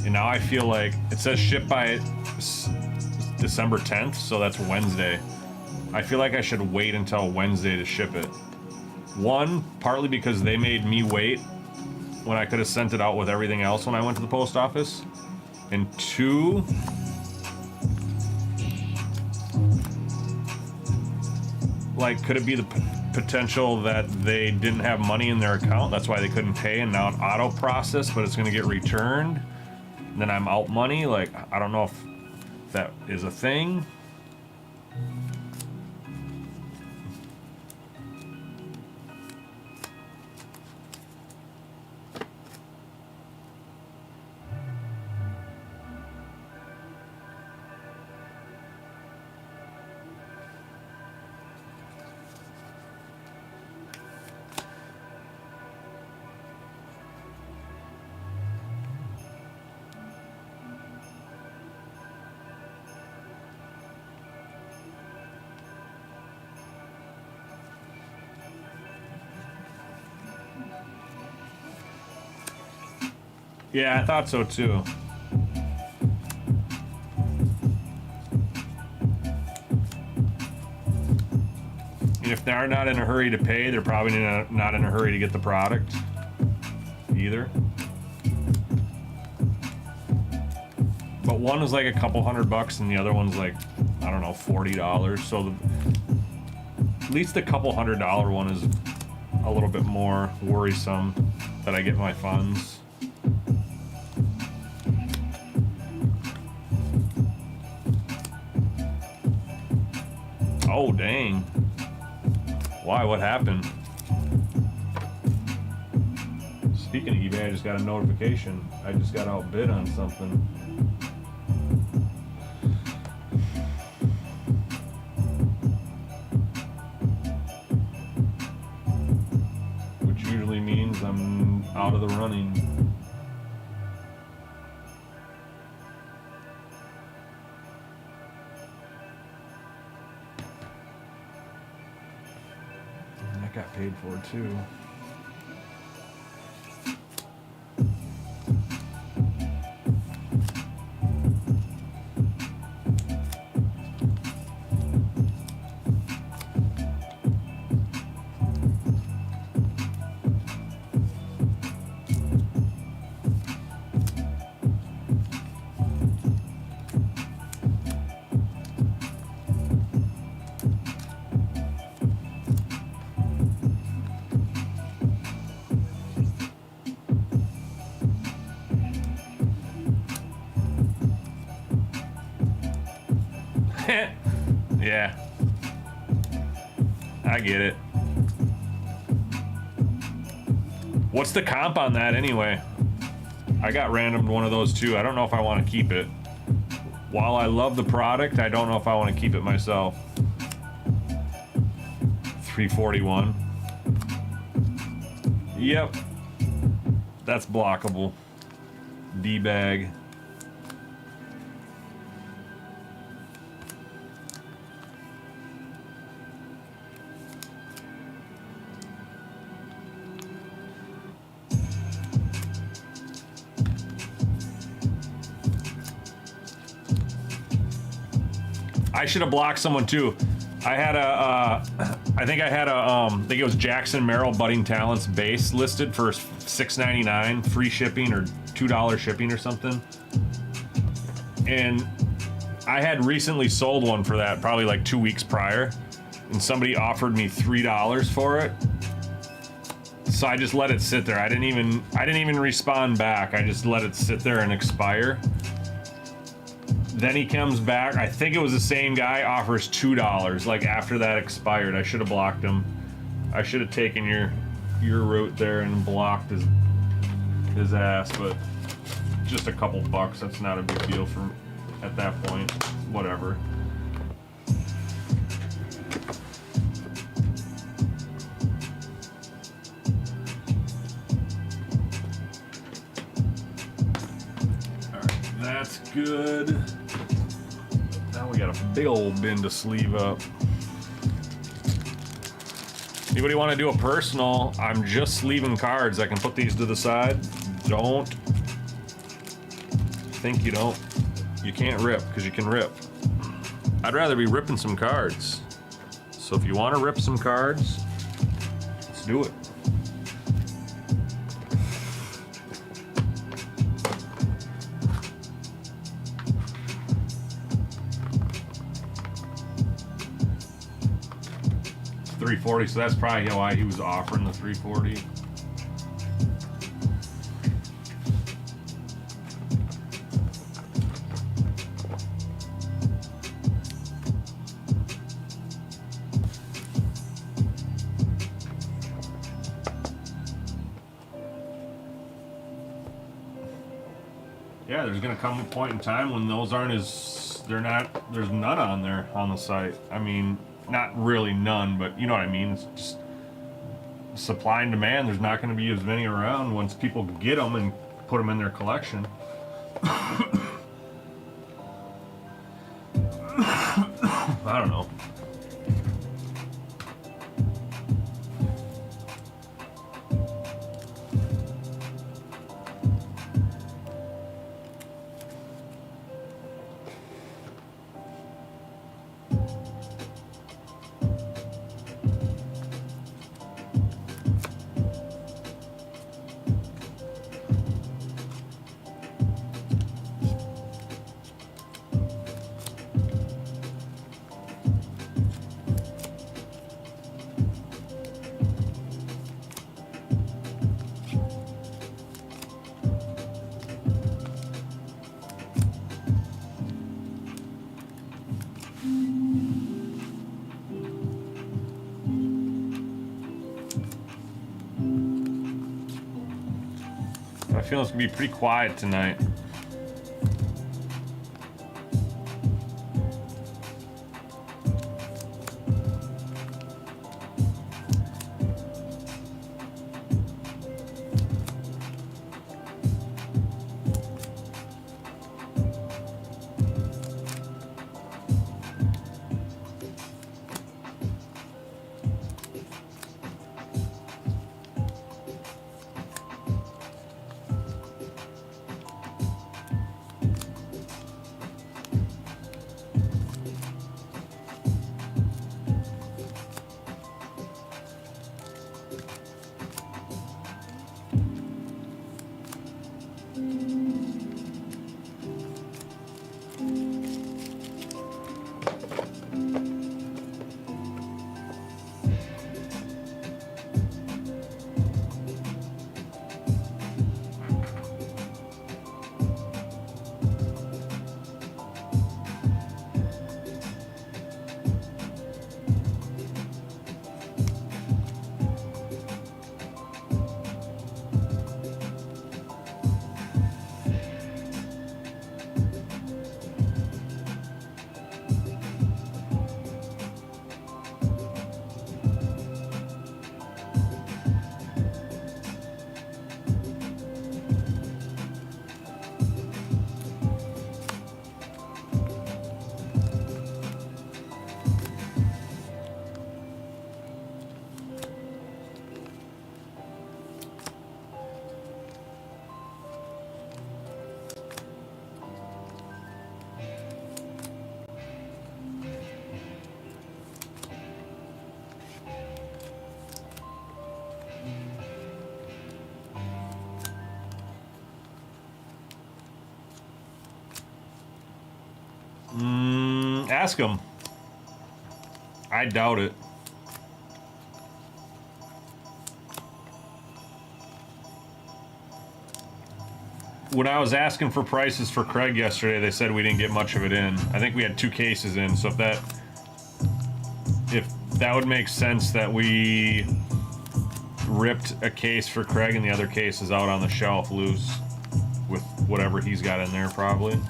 And now I feel like it says ship by December 10th, so that's Wednesday. I feel like I should wait until Wednesday to ship it. One, partly because they made me wait when I could have sent it out with everything else when I went to the post office. And two, like, could it be the potential that they didn't have money in their account? That's why they couldn't pay, and now it auto processed, but it's going to get returned. And then I'm out money. Like, I don't know if that is a thing. Yeah, I thought so too. And if they're not in a hurry to pay, they're probably not in a hurry to get the product either. But one is like a couple $100 and the other one's like, I don't know, $40. So at least the couple $100 one is a little bit more worrisome that I get my funds. Oh, dang. Why? What happened? Speaking of eBay, I just got a notification. I just got outbid on something. Which usually means I'm out of the running. Got paid for too. Yeah, I get it. What's the comp on that anyway? I got randomed one of those too. I don't know if I want to keep it. While I love the product, I don't know if I want to keep it myself. 341. Yep. That's blockable. D-bag. I should have blocked someone too. I had a, I think it was Jackson Merrill Budding Talents base listed for $6.99, free shipping or $2 shipping or something. And I had recently sold one for that, probably like 2 weeks prior, and somebody offered me $3 for it. So I just let it sit there. I didn't even respond back. I just let it sit there and expire. Then he comes back. I think it was the same guy, offers $2 like after that expired. I should have blocked him. I should have taken your route there and blocked his ass, but just a couple bucks. That's not a big deal for at that point. Whatever. Alright, that's good. Now we got a big old bin to sleeve up. Anybody want to do a personal? I'm just sleeving cards. I can put these to the side. Don't think you don't. You can't rip, because you can rip. I'd rather be ripping some cards. So if you want to rip some cards, let's do it. $340, so that's probably why he was offering the $340. Yeah, there's gonna come a point in time when those aren't as, there's none on there on the site. I mean, not really none, but you know what I mean. It's just supply and demand. There's not going to be as many around once people get them and put them in their collection. I don't know. I feel it's gonna be pretty quiet tonight. Ask him. I doubt it. When I was asking for prices for Craig yesterday, they said we didn't get much of it in. I think we had 2 cases in, so if that would make sense that we ripped a case for Craig and the other case is out on the shelf loose with whatever he's got in there probably.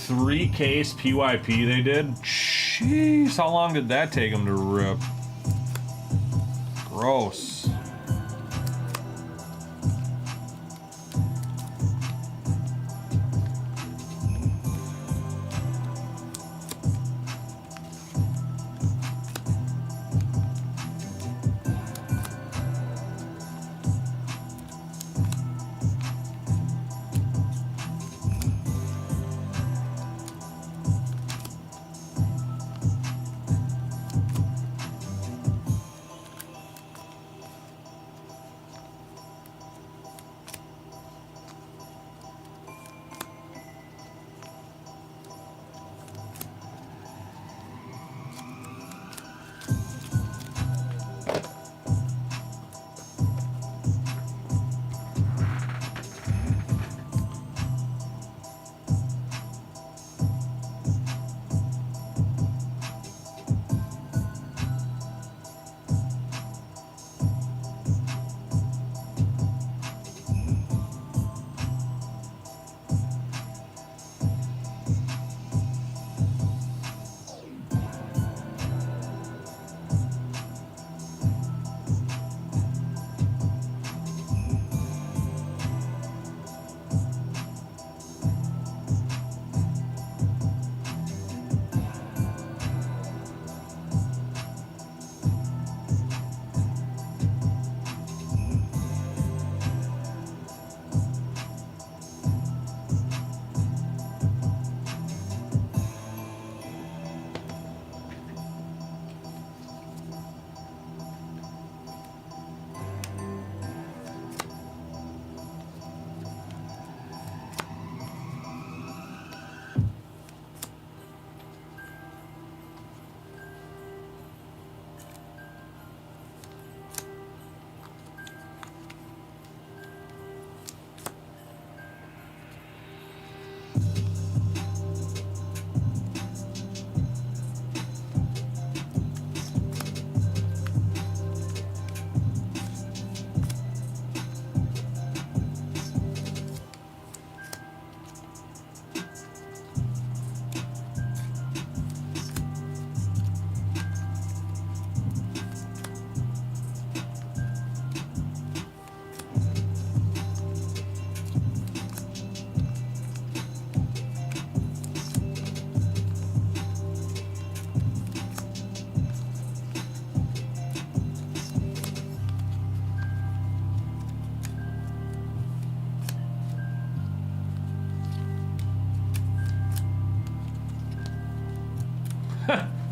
Three-case PYP they did. Jeez, how long did that take them to rip? Gross.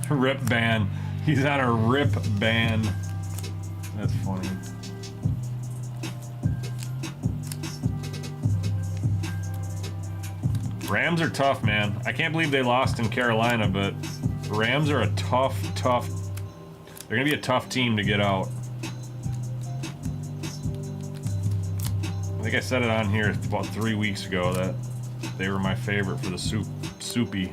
Rip ban. He's on a rip ban. That's funny. Rams are tough, man. I can't believe they lost in Carolina, but Rams are a tough. They're gonna be a tough team to get out. I think I said it on here about 3 weeks ago that they were my favorite for the soupy.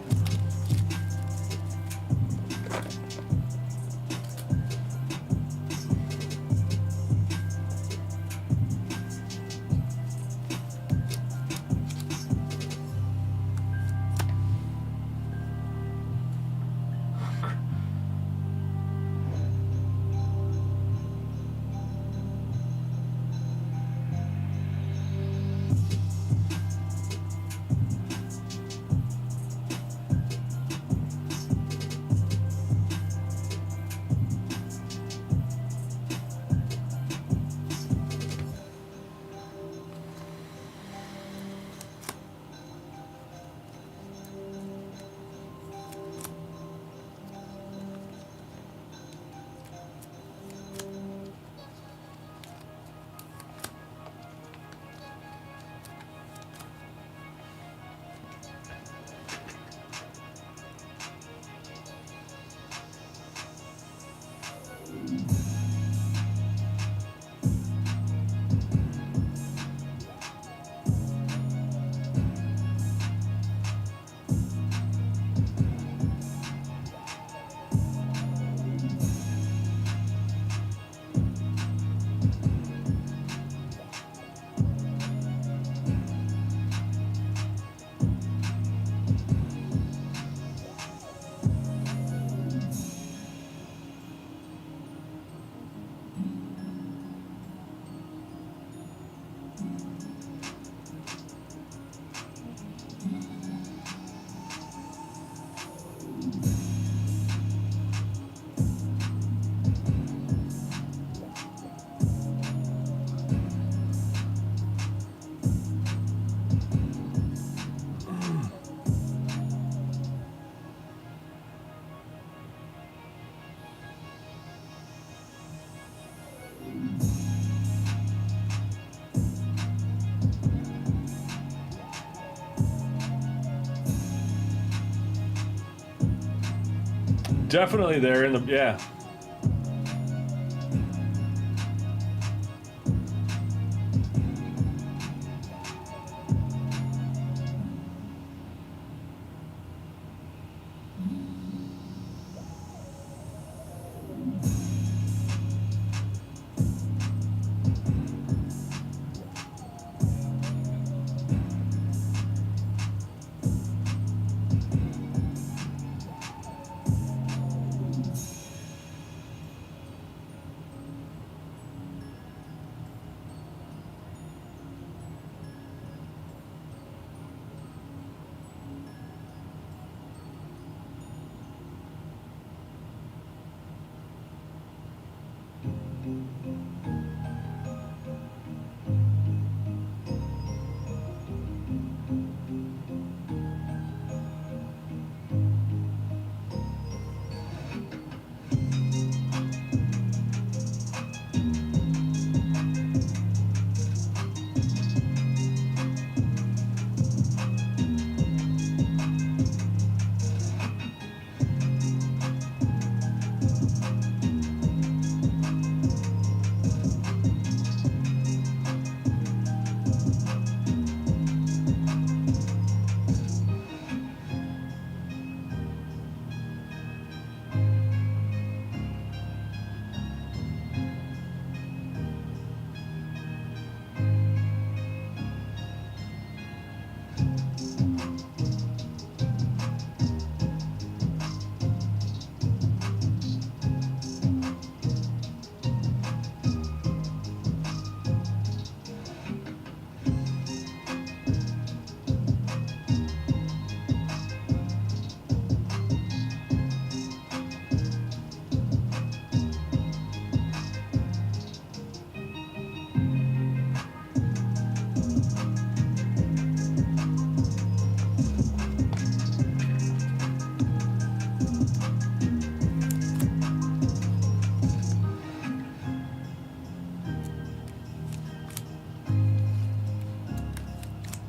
Definitely there in the, yeah.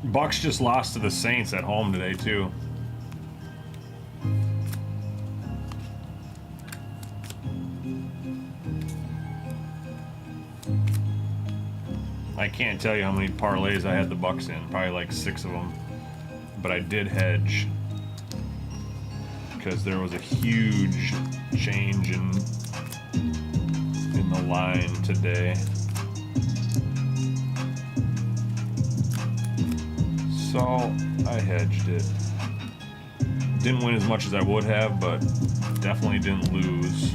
Bucks just lost to the Saints at home today, too. I can't tell you how many parlays I had the Bucks in. Probably like 6 of them. But I did hedge. Because there was a huge change in the line today. So I hedged it. Didn't win as much as I would have, but definitely didn't lose.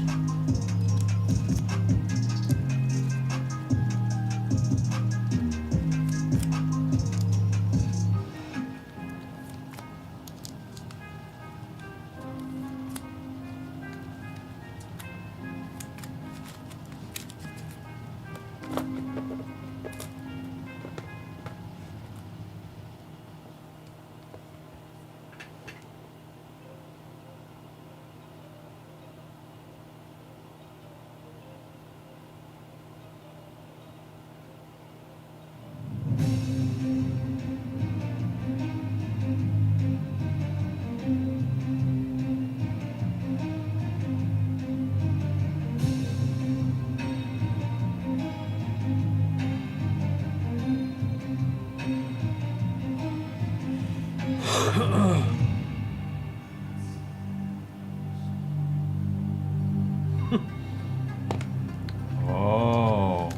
Oh.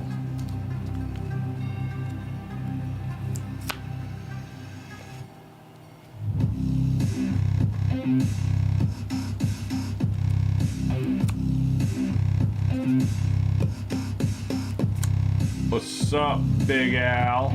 What's up, Big Al?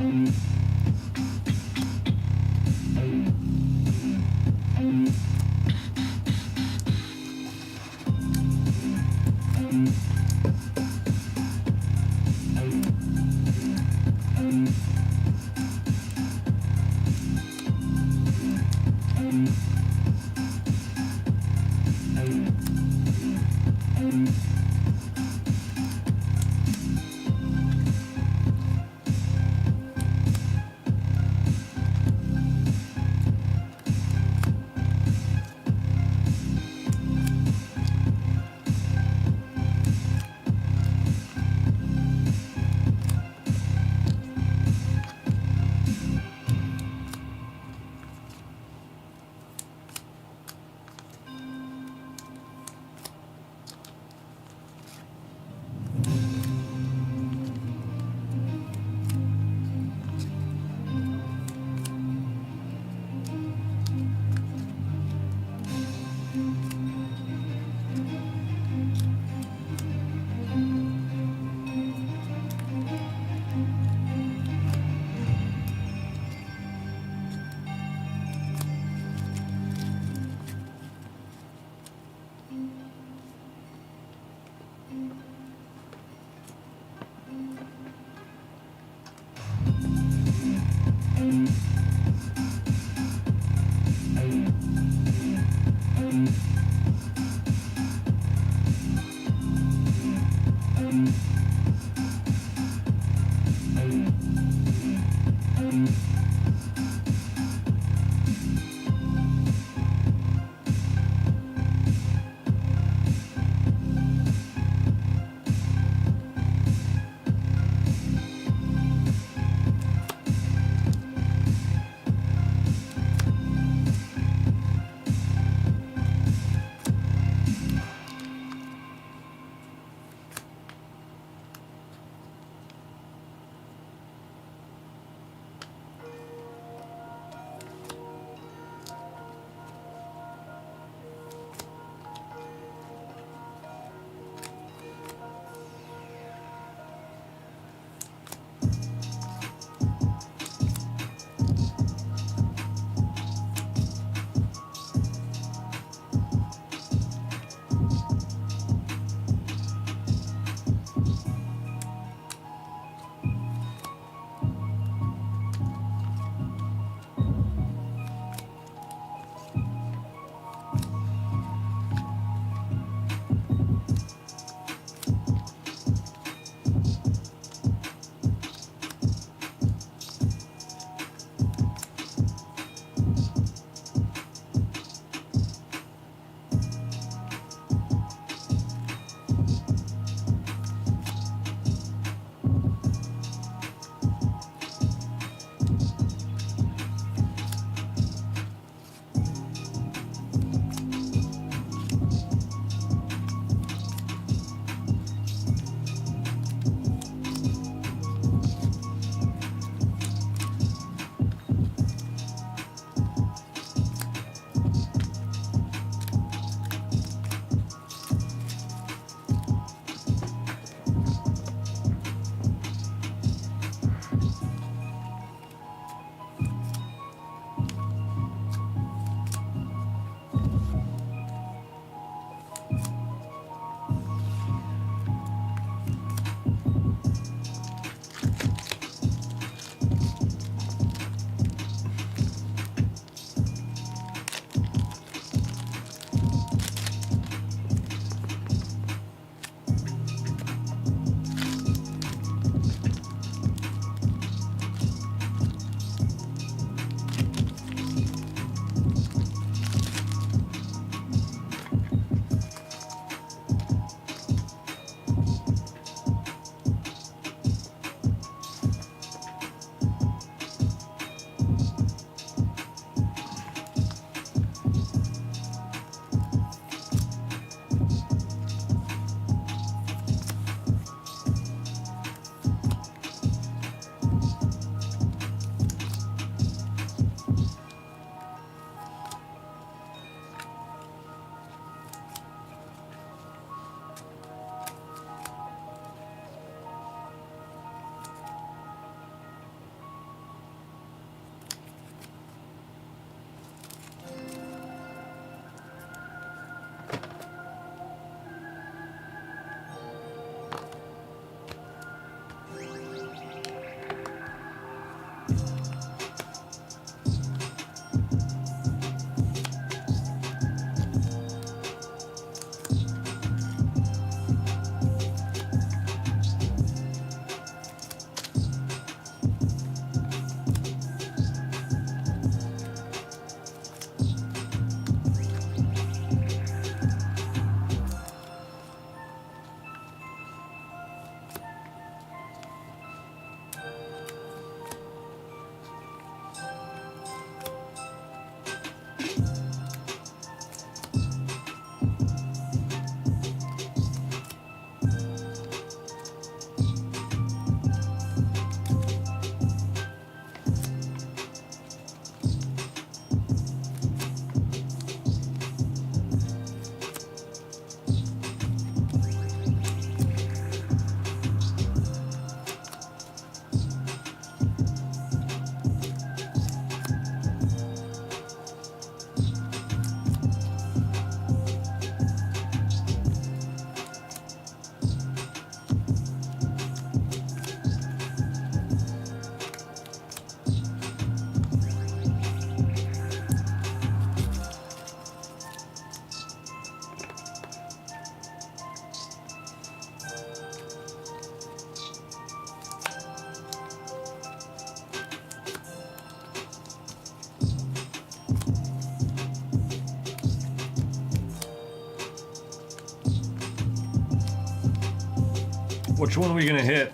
Which one are we gonna hit,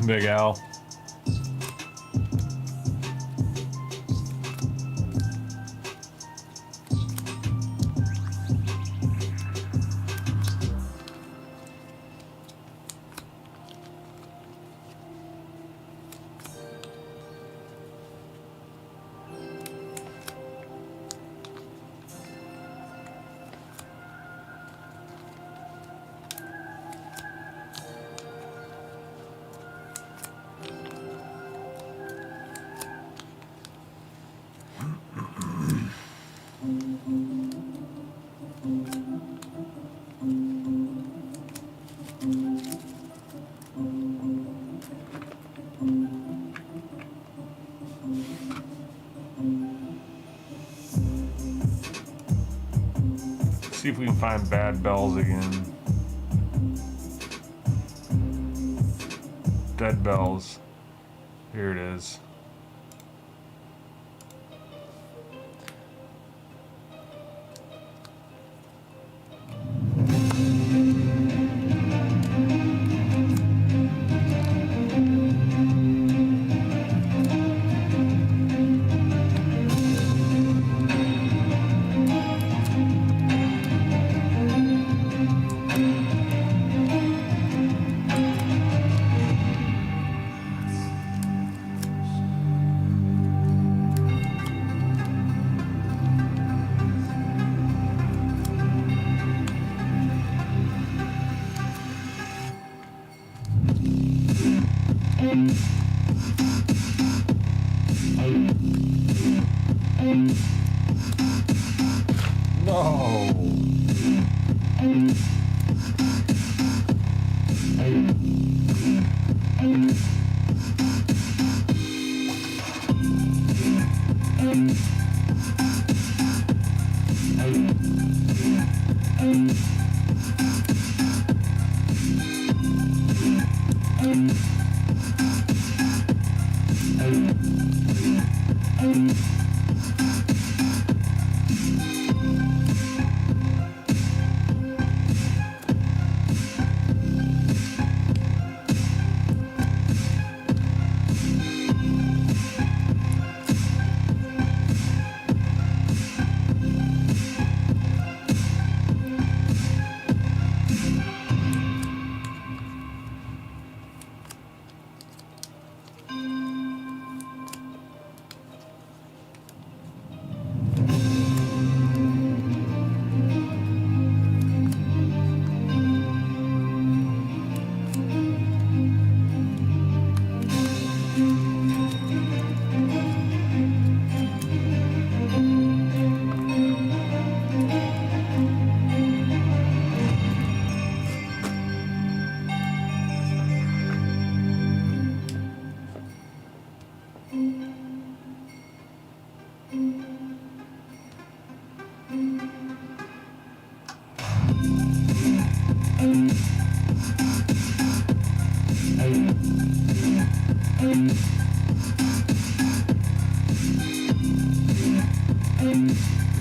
Big Al? See if we can find bad bells again. Dead bells. Here it is. No.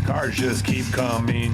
Cars just keep coming.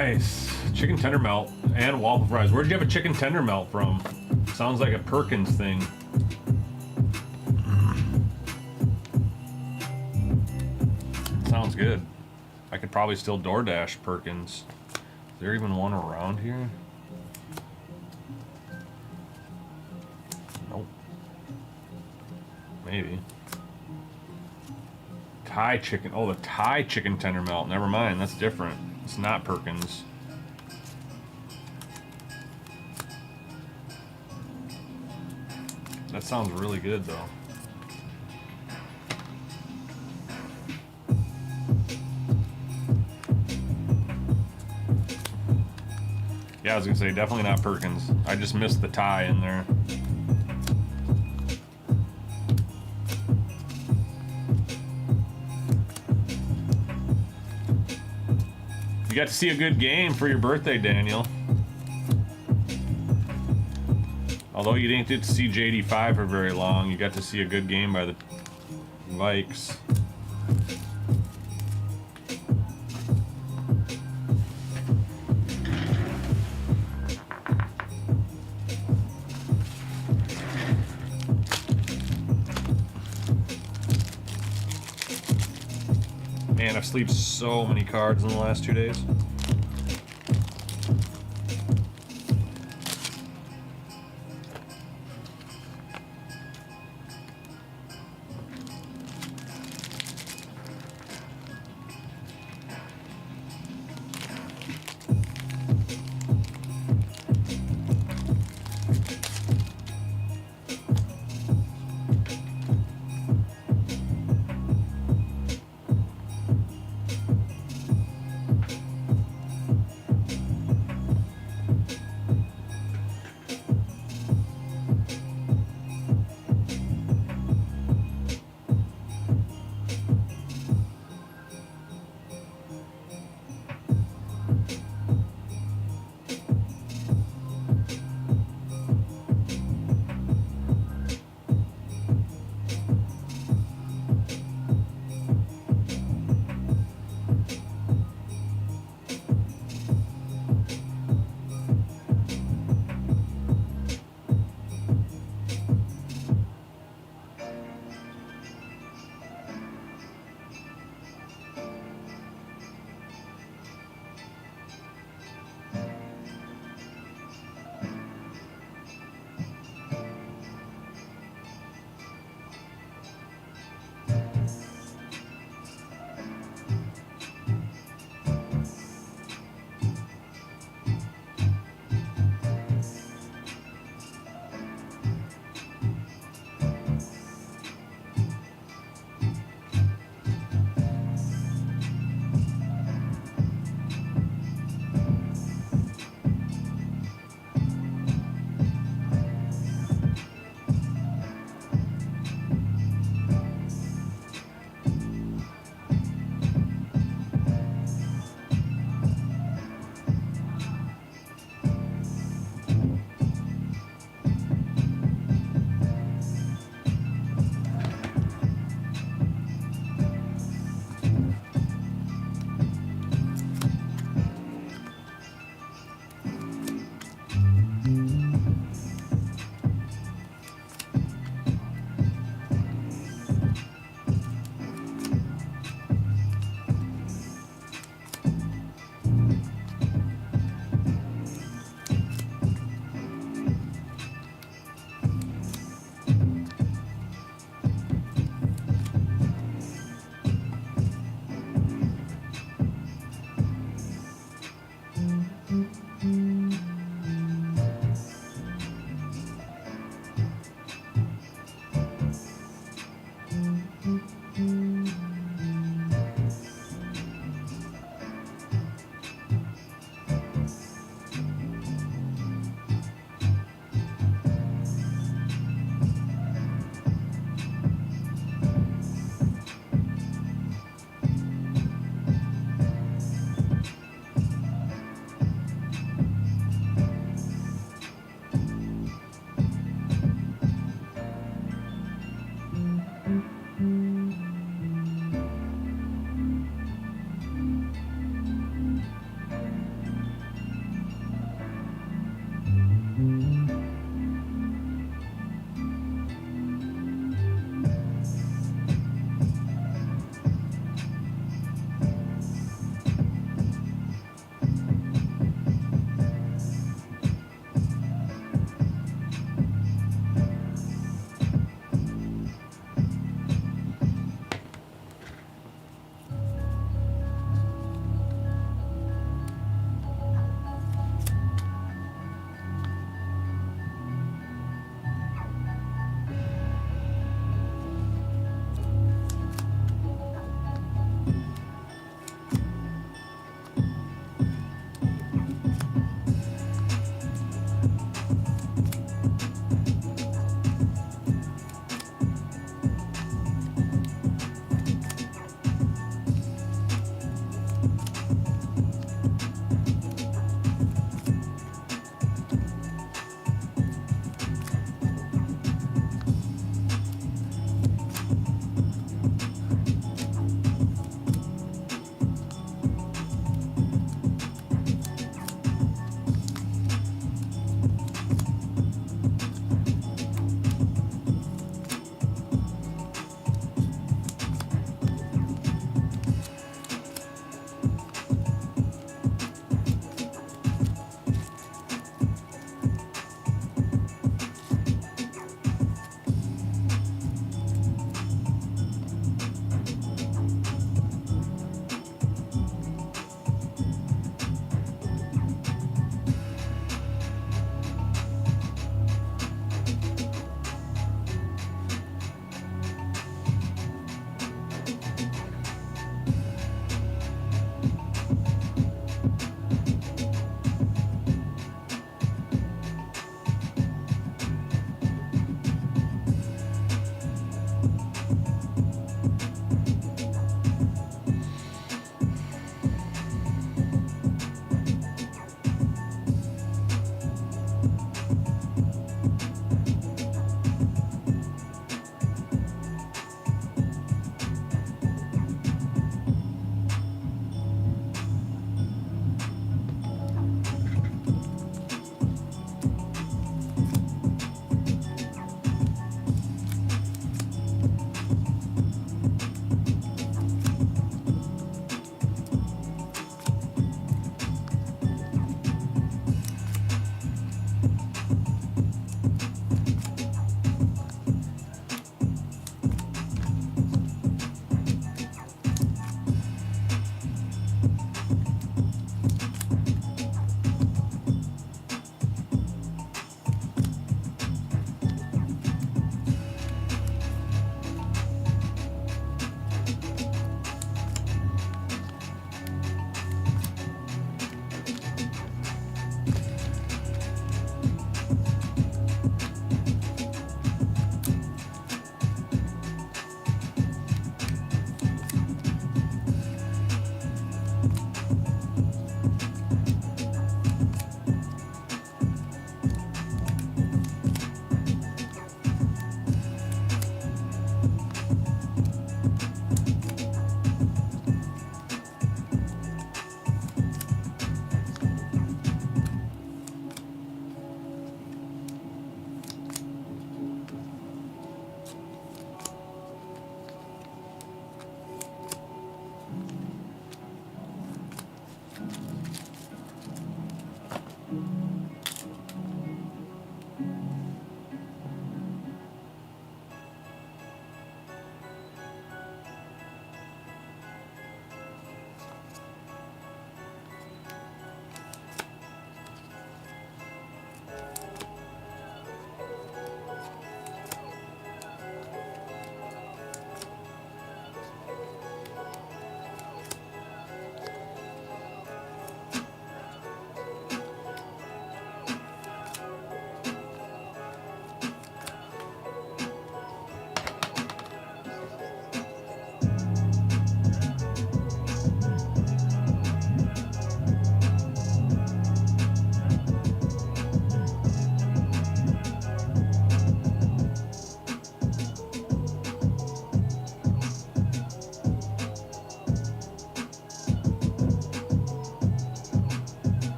Nice. Chicken tender melt and waffle fries. Where'd you have a chicken tender melt from? Sounds like a Perkins thing. Sounds good. I could probably still DoorDash Perkins. Is there even one around here? Nope. Maybe. Thai chicken. Oh, the Thai chicken tender melt. Never mind. That's different. It's not Perkins. That sounds really good, though. Yeah, I was gonna say, definitely not Perkins. I just missed the Thai in there. You got to see a good game for your birthday, Daniel. Although you didn't get to see JD5 for very long, you got to see a good game by the Vikes. Man, I've sleeved so many cards in the last 2 days.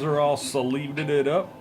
are all sleeved it up.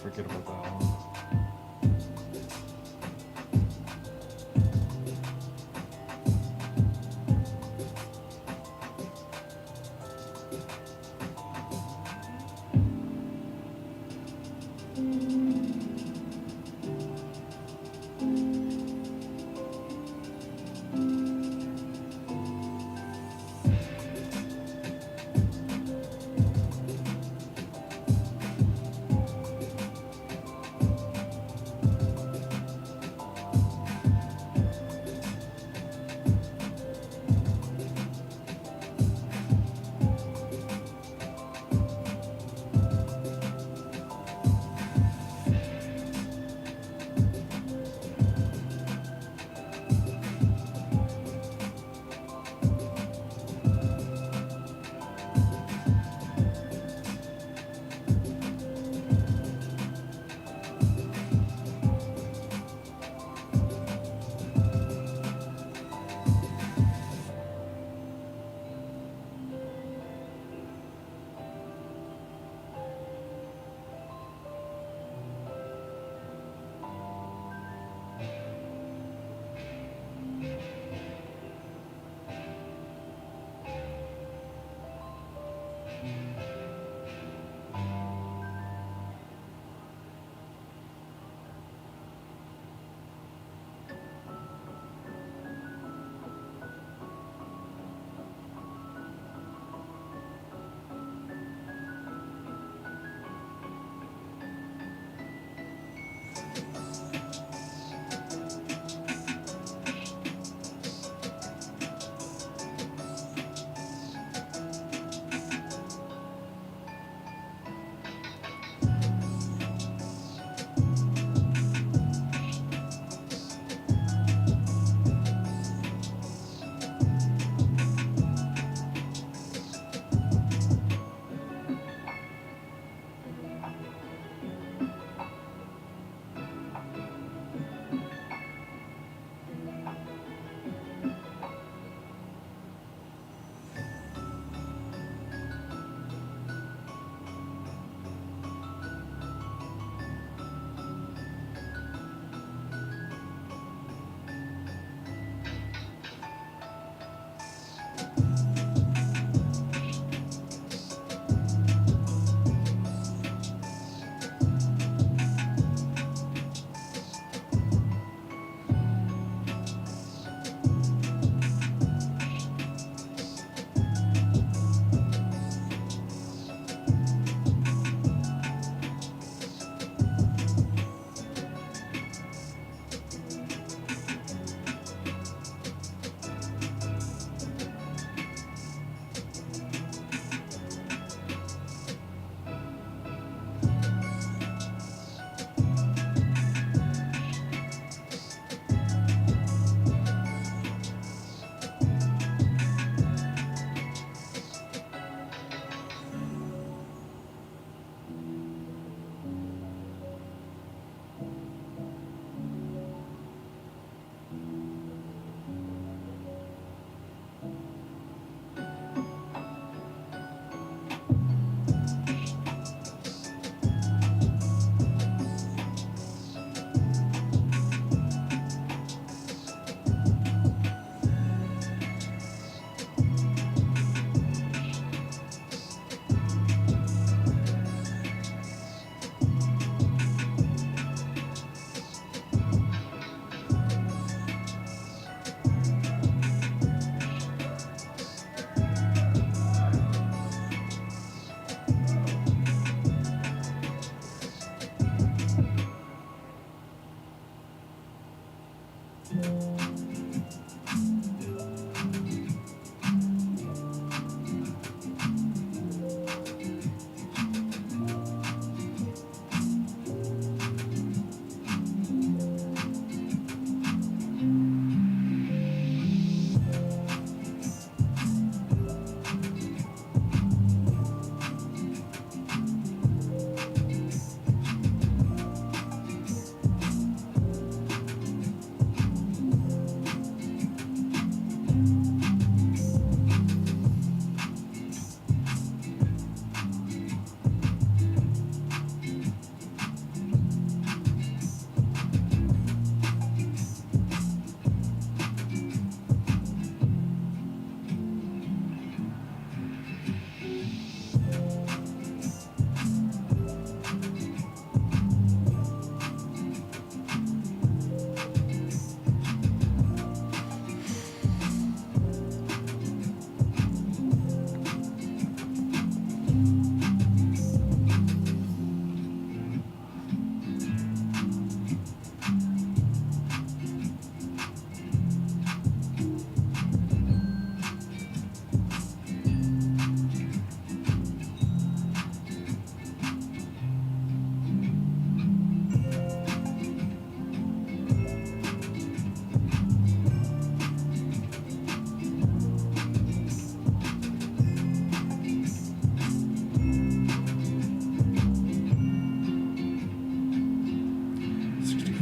forget about that one.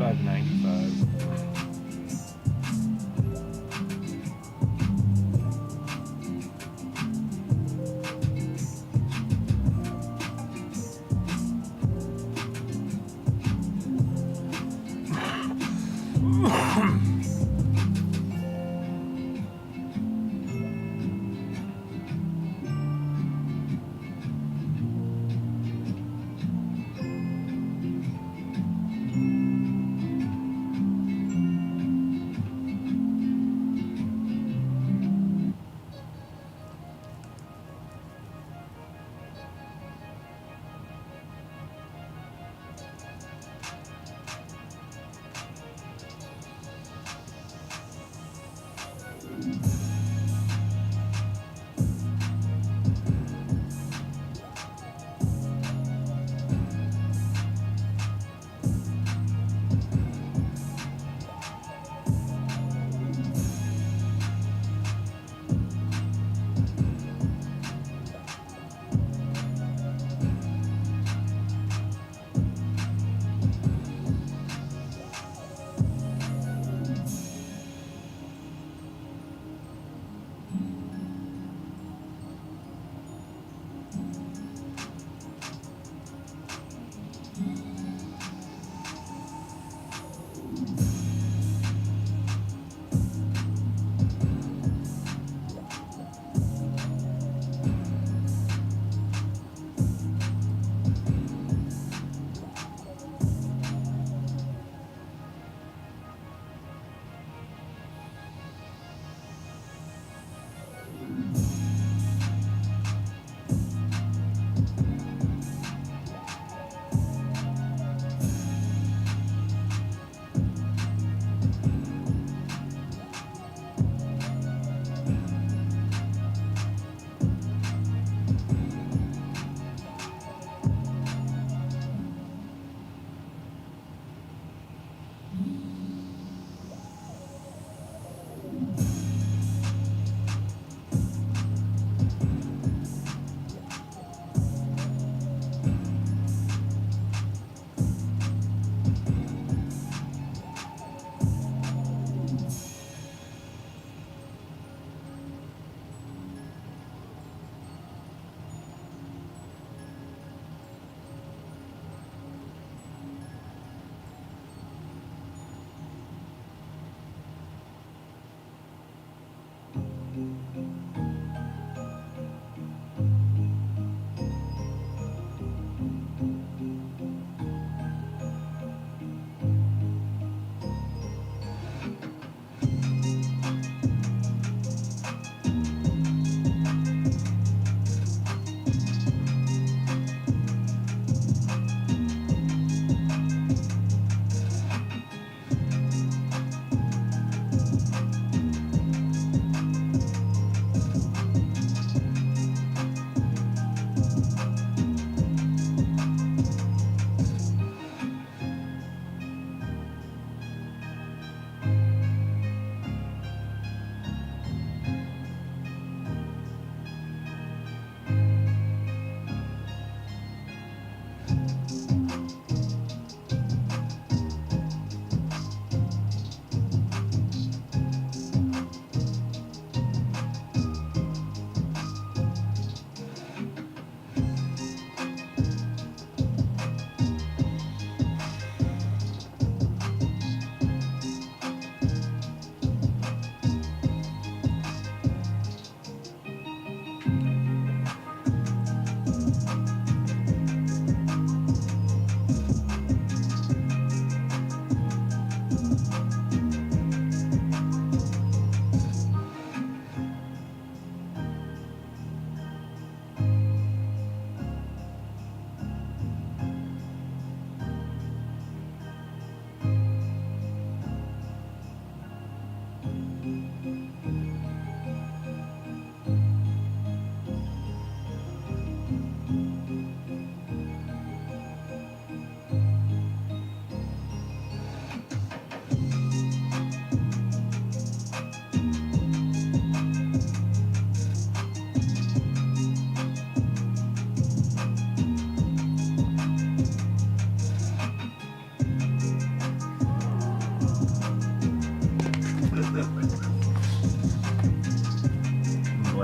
$35.95.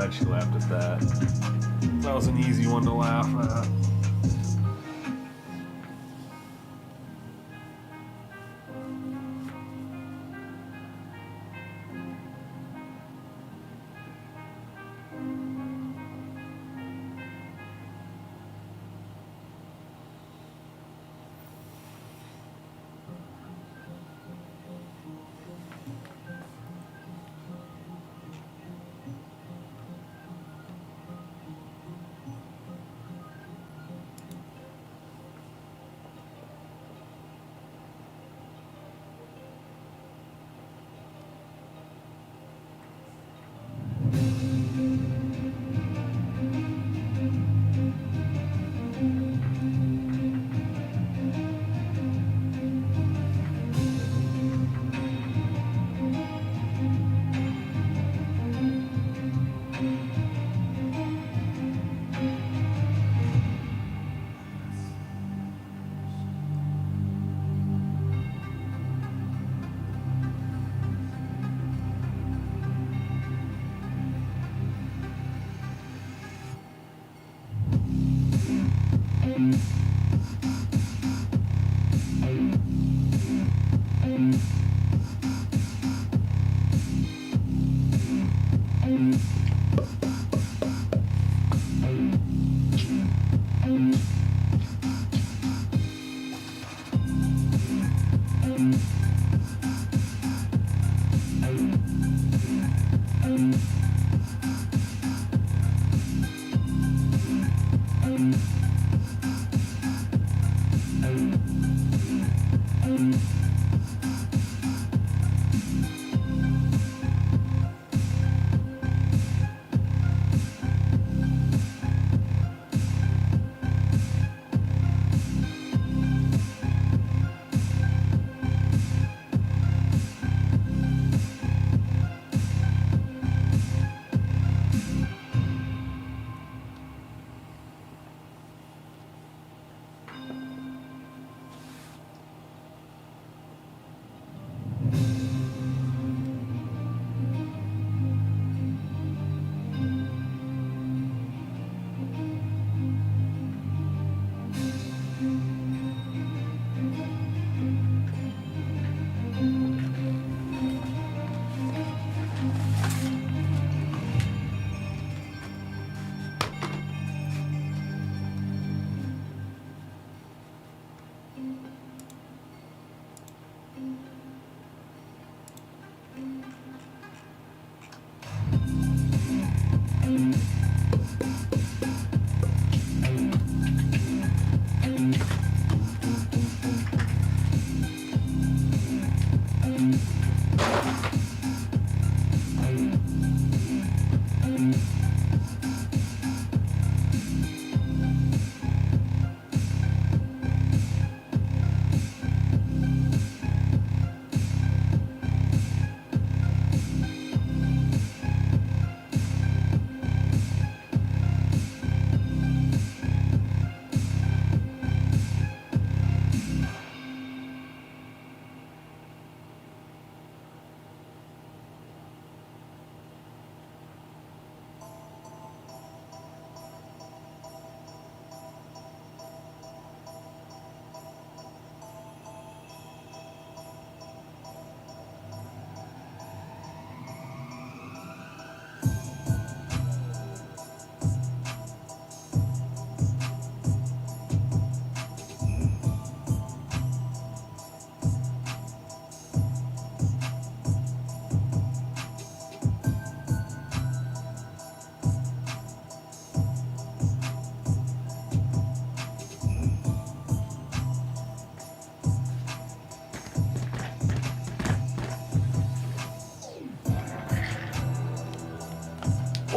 glad she laughed at that. That was an easy one to laugh at.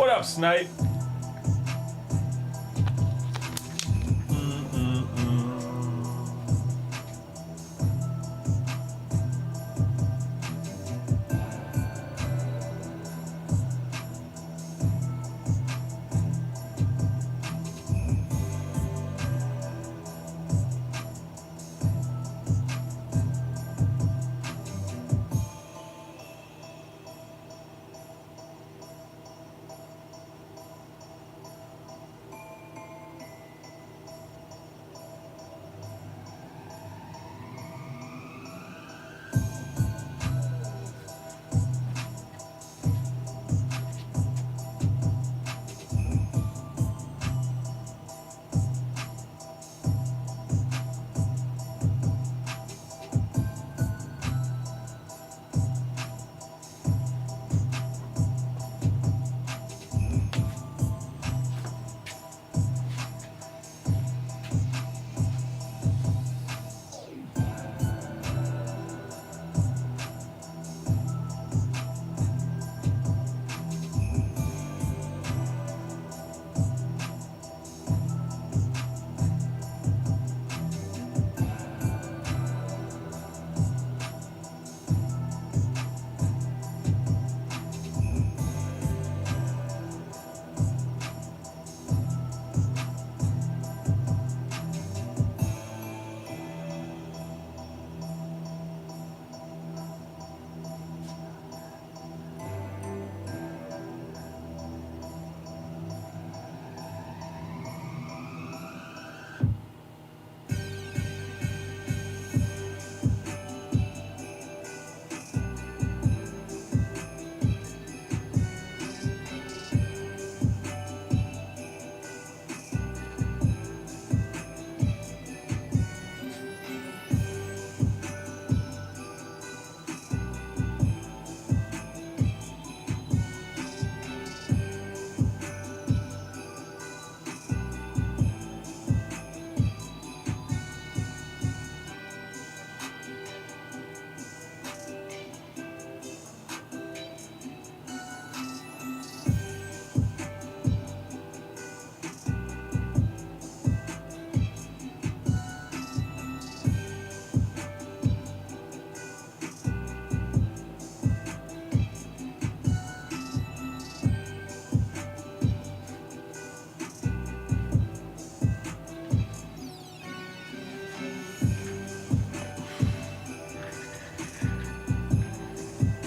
What up, Snipe?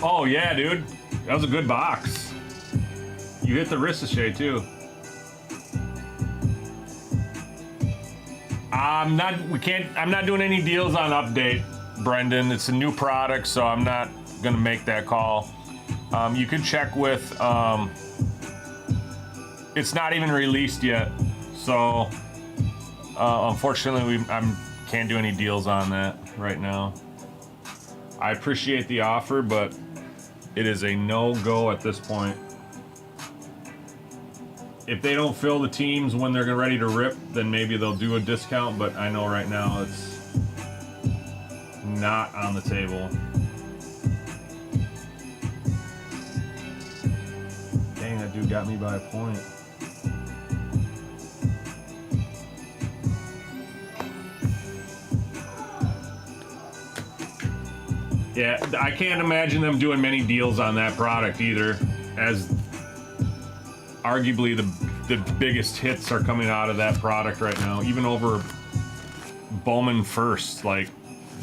Oh yeah, dude. That was a good box. You hit the ricochet too. I'm not doing any deals on update, Brendan. It's a new product, so I'm not gonna make that call. You can check with, it's not even released yet. So, unfortunately, I can't do any deals on that right now. I appreciate the offer, but it is a no-go at this point. If they don't fill the teams when they're ready to rip, then maybe they'll do a discount, but I know right now it's not on the table. Dang, that dude got me by a point. Yeah, I can't imagine them doing many deals on that product either, as arguably the biggest hits are coming out of that product right now, even over Bowman First. Like,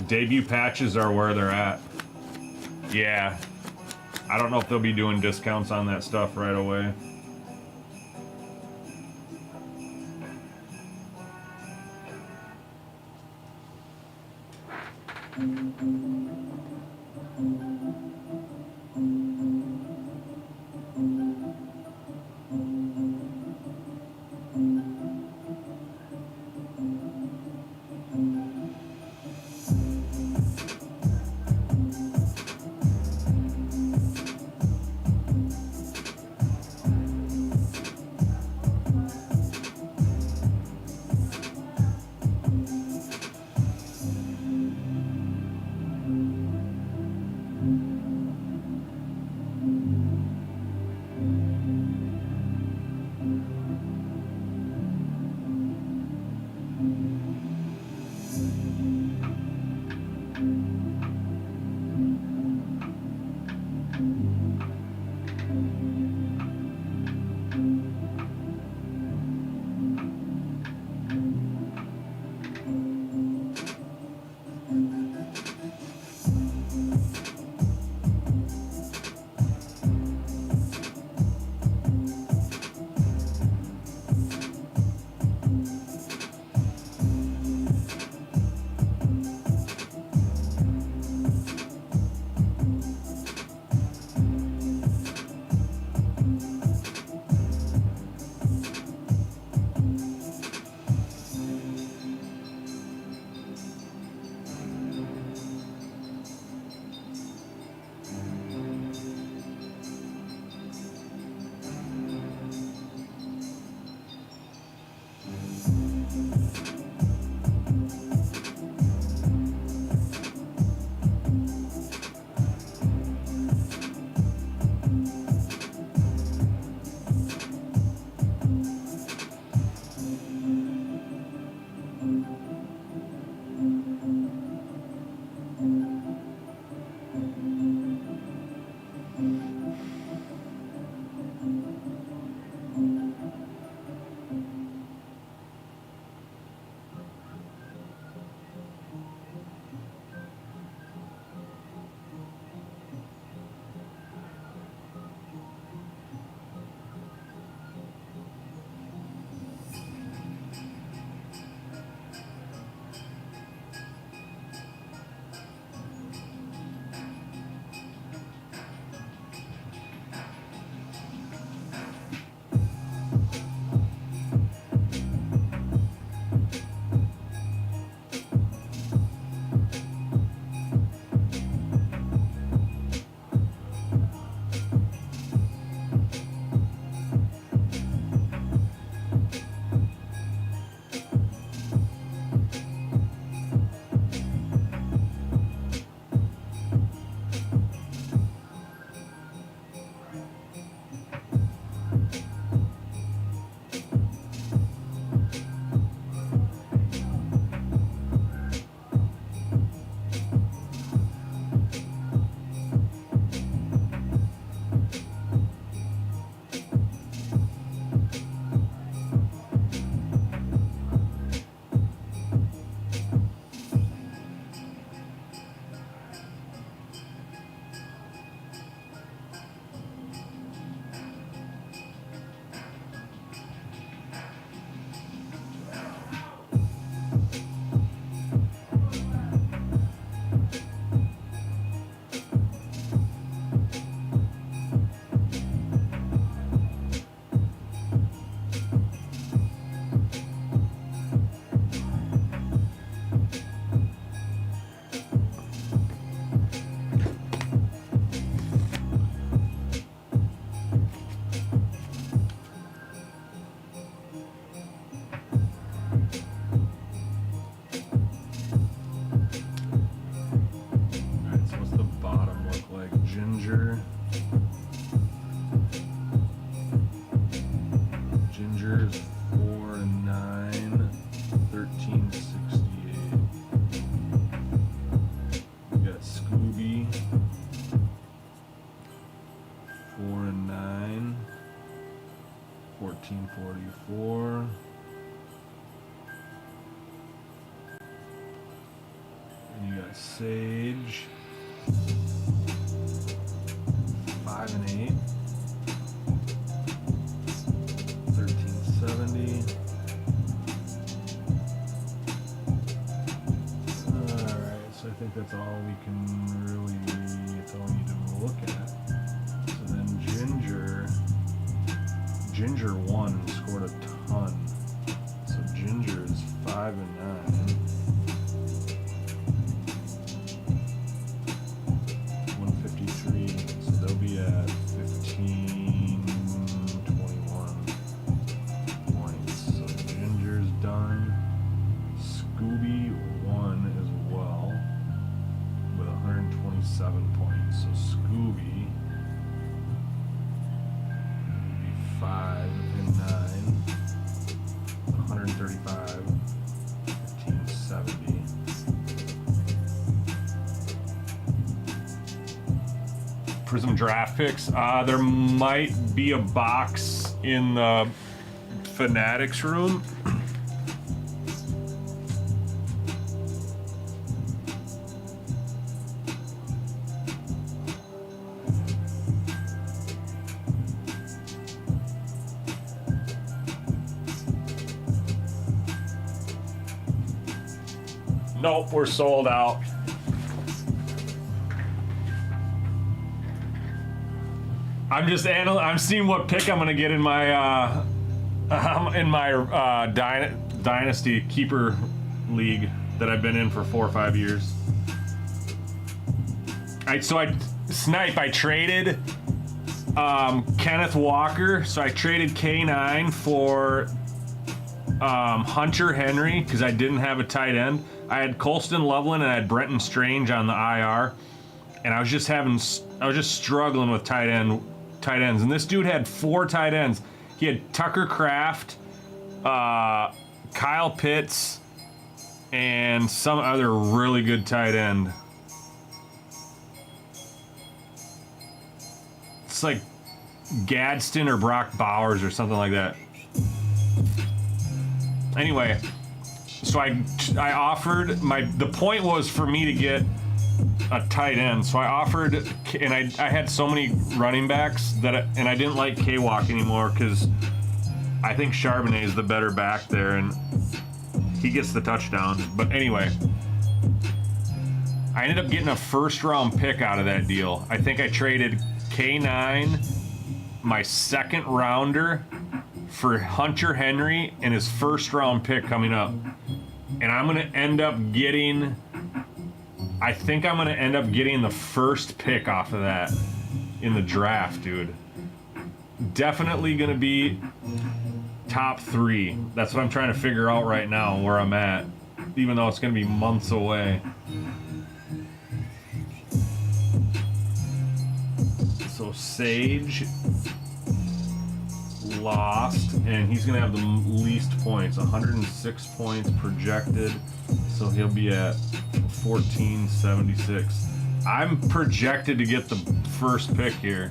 debut patches are where they're at. Yeah, I don't know if they'll be doing discounts on that stuff right away. Sage. 5 and 8. 1370. Alright, so I think that's all we can really, that's all we need to look at. So then Ginger won and scored a ton. So Ginger is 5 and 9. 153. So they'll be at 15, 21 points. So Ginger's done. Scooby won as well with 127 points. So Scooby will be 5 and 9. 135. 1570. Prism draft picks. There might be a box in the Fanatics room. Nope, we're sold out. I'm seeing what pick I'm gonna get in my Dynasty Keeper League that I've been in for 4 or 5 years. I traded Kenneth Walker. So I traded K9 for Hunter Henry because I didn't have a tight end. I had Colston Loveland and I had Brenton Strange on the IR, and I was just struggling with tight ends. And this dude had 4 tight ends. He had Tucker Kraft, Kyle Pitts, and some other really good tight end. It's like Gadsden or Brock Bowers or something like that. Anyway, so I offered the point was for me to get a tight end. So I offered, and I had so many running backs and I didn't like K-Walk anymore because I think Charbonnet is the better back there and he gets the touchdown. But anyway, I ended up getting a first round pick out of that deal. I think I traded K9, my second rounder, for Hunter Henry and his first round pick coming up. And I'm gonna end up getting, I think I'm gonna end up getting the first pick off of that in the draft, dude. Definitely gonna be top 3. That's what I'm trying to figure out right now, where I'm at, even though it's gonna be months away. So Sage lost, and he's gonna have the least points, 106 points projected, so he'll be at 1476. I'm projected to get the first pick here.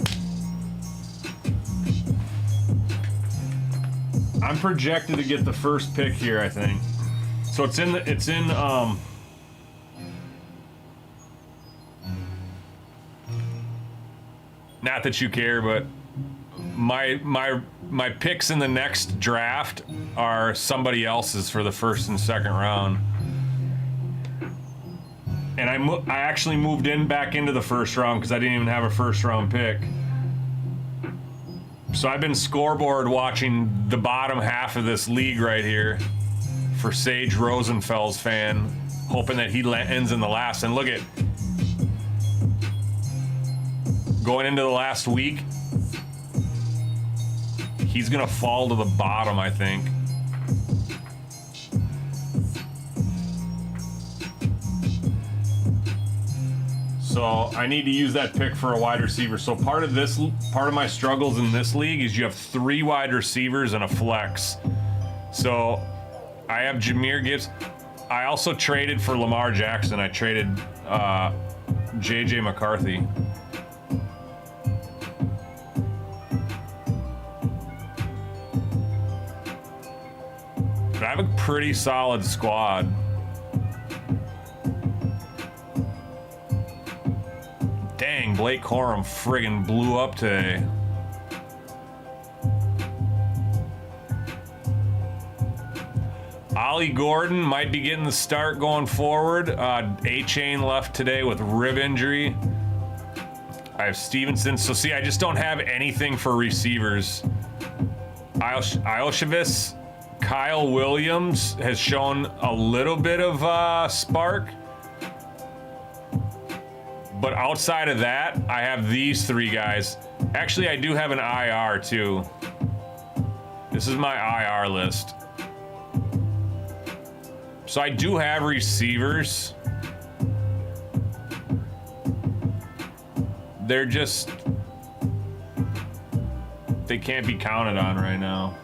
I think. So it's in not that you care, but my picks in the next draft are somebody else's for the first and second round. And I actually moved back into the first round because I didn't even have a first round pick. So I've been scoreboard watching the bottom half of this league right here for Sage Rosenfeld's fan, hoping that he ends in the last. And look at, going into the last week, he's gonna fall to the bottom, I think. So I need to use that pick for a wide receiver. So part of my struggles in this league is you have 3 wide receivers and a flex. So I have Jahmyr Gibbs. I also traded for Lamar Jackson. I traded JJ McCarthy. But I have a pretty solid squad. Dang, Blake Corum friggin' blew up today. Ollie Gordon might be getting the start going forward. A-Chain left today with rib injury. I have Stevenson. So see, I just don't have anything for receivers. Ilshevis, Kyle Williams has shown a little bit of spark. But outside of that, I have these three guys. Actually, I do have an IR too. This is my IR list. So I do have receivers. They're just, they can't be counted on right now.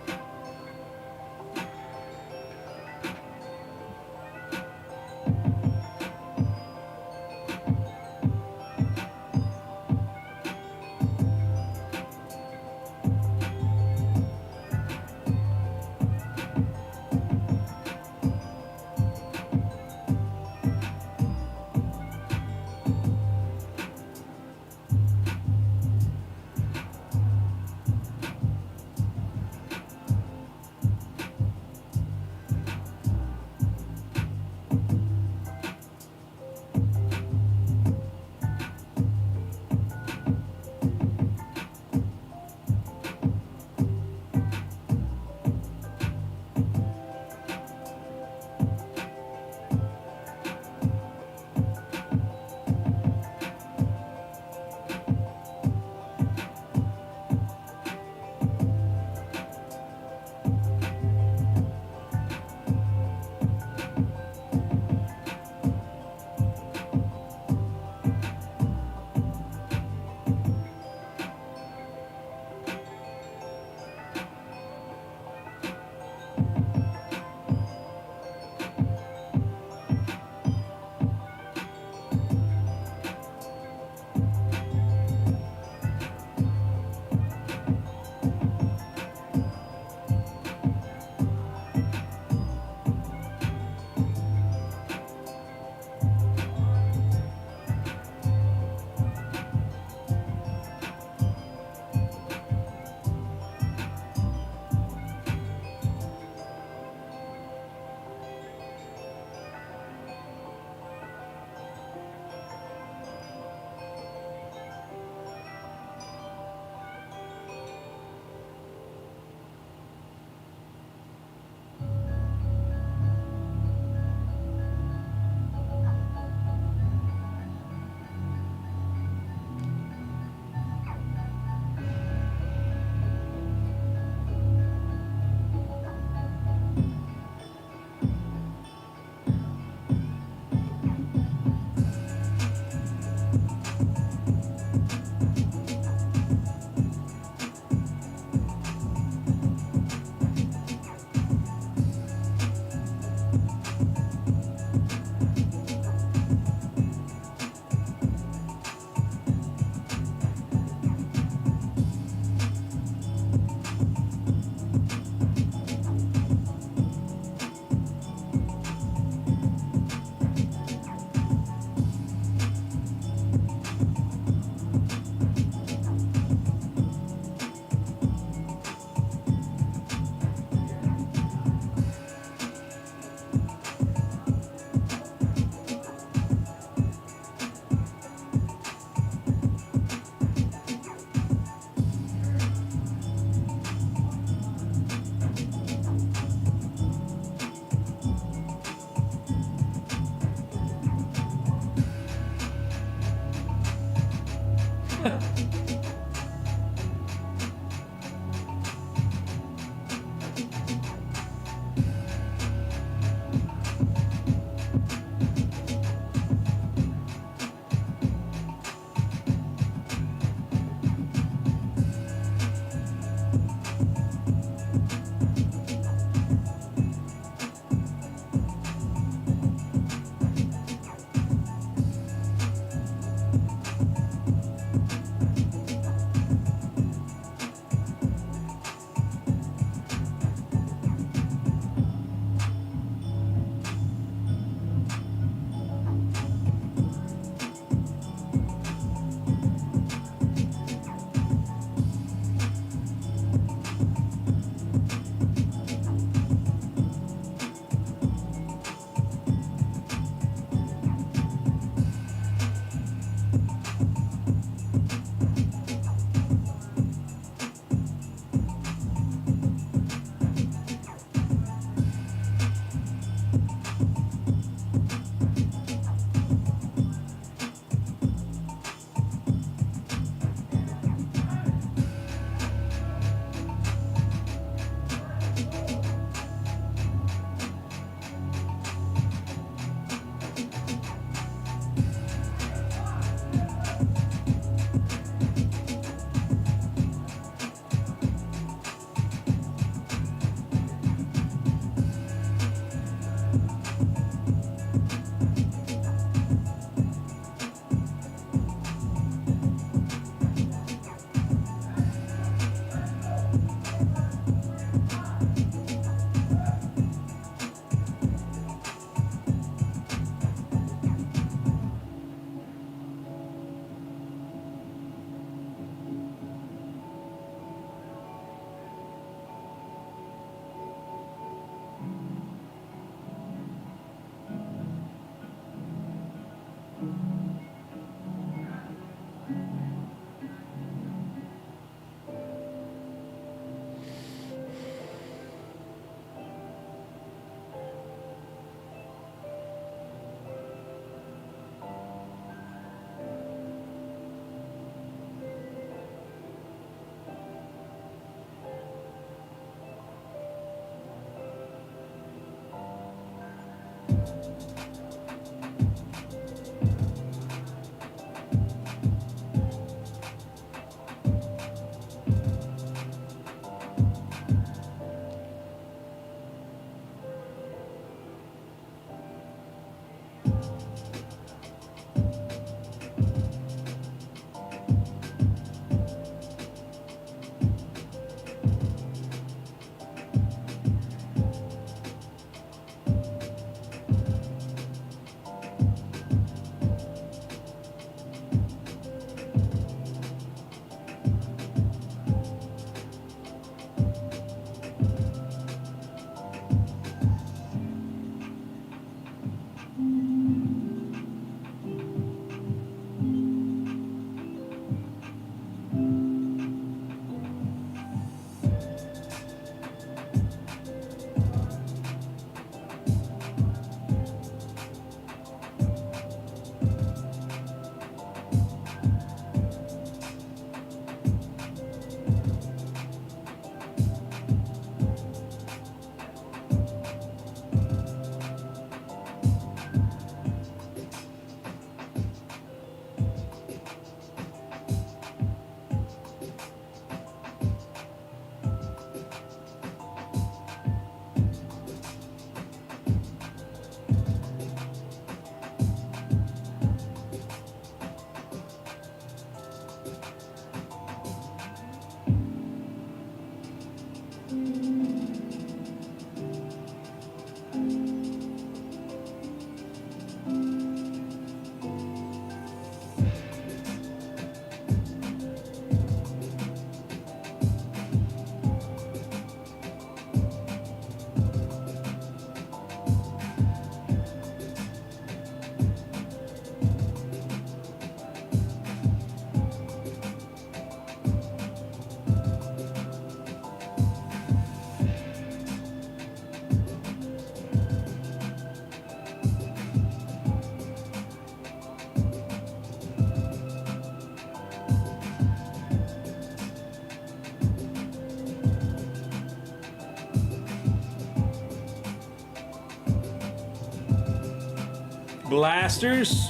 blasters.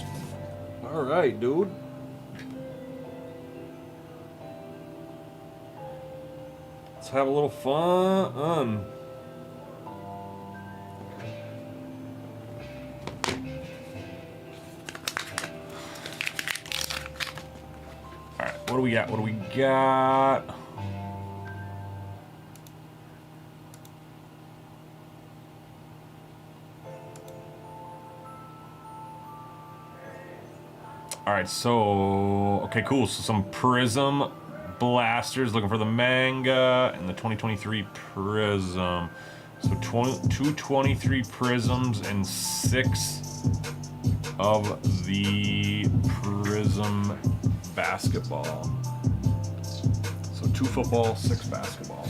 All right, dude. Let's have a little fun. All right, what do we got? What do we got? All right, so okay, cool. So some Prism blasters, looking for the manga and the 2023 Prism. So 223 Prisms and 6 of the Prism basketball. So 2 football, 6 basketball.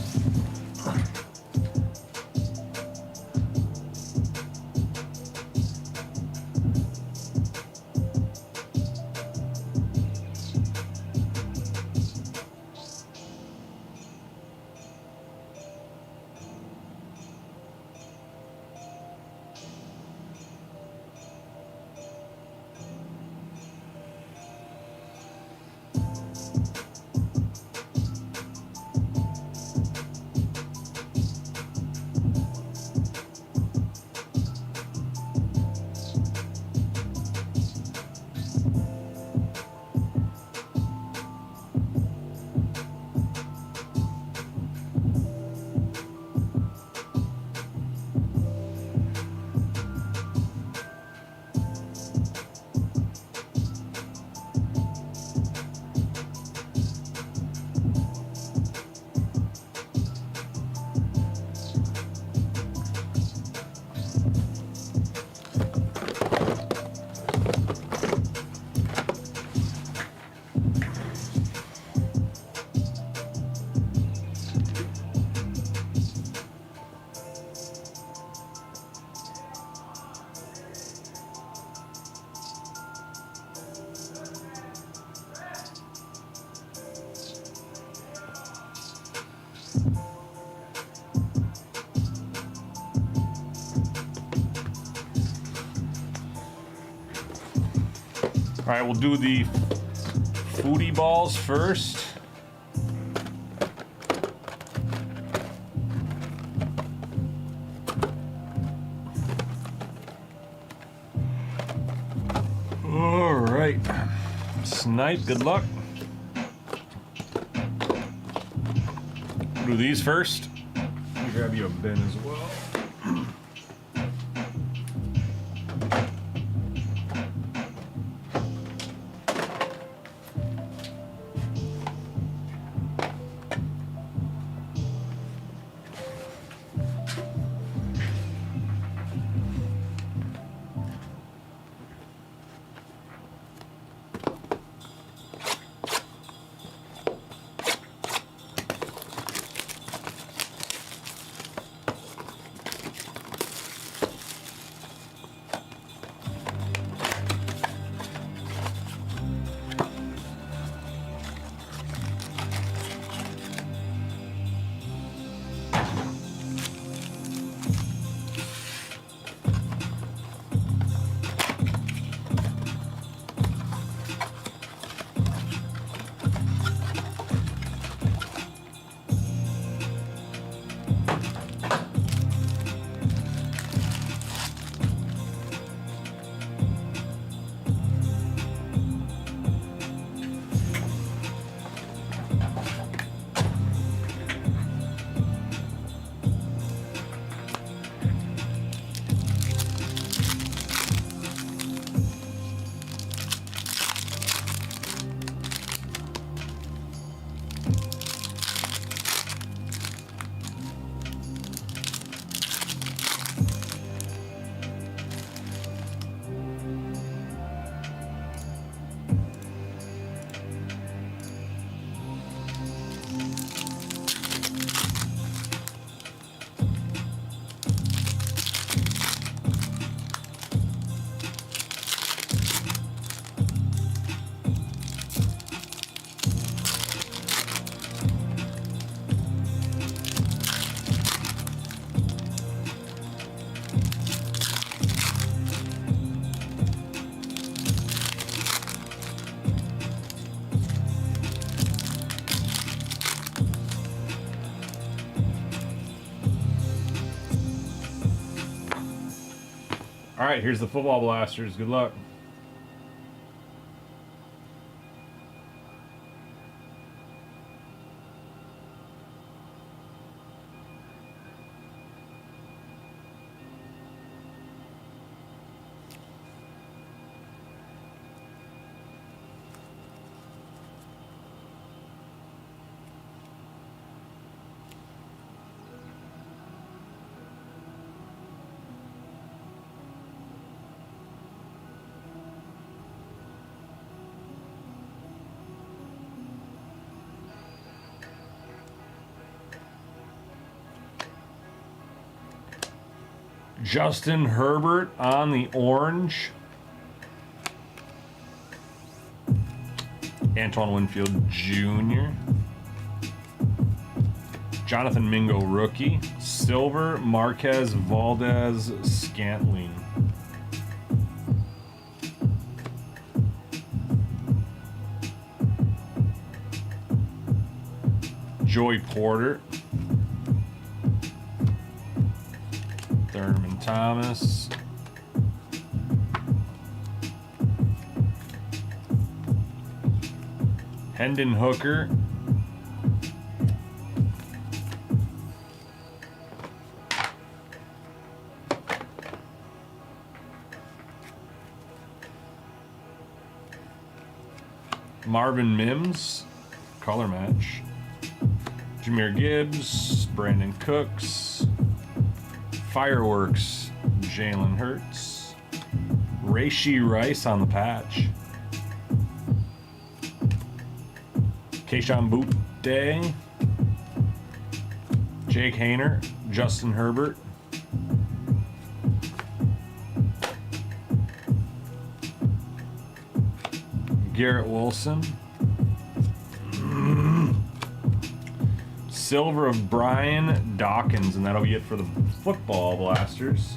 All right, we'll do the foodie balls first. All right, Snipe, good luck. Do these first. I'll grab you a bin as well. All right, here's the football blasters. Good luck. Justin Herbert on the orange. Antoine Winfield Jr. Jonathan Mingo rookie. Silver Marquez Valdez Scantling. Joey Porter. Thurman Thomas. Hendon Hooker. Marvin Mims, color match. Jahmyr Gibbs, Brandon Cooks. Fireworks, Jalen Hurts. Rashee Rice on the patch. Keyshawn Boutte. Jake Haener, Justin Herbert. Garrett Wilson. Silver of Brian Dawkins, and that'll be it for the football blasters.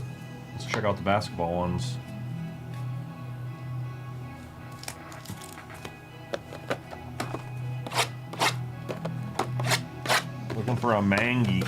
Let's check out the basketball ones. Looking for a Mangy.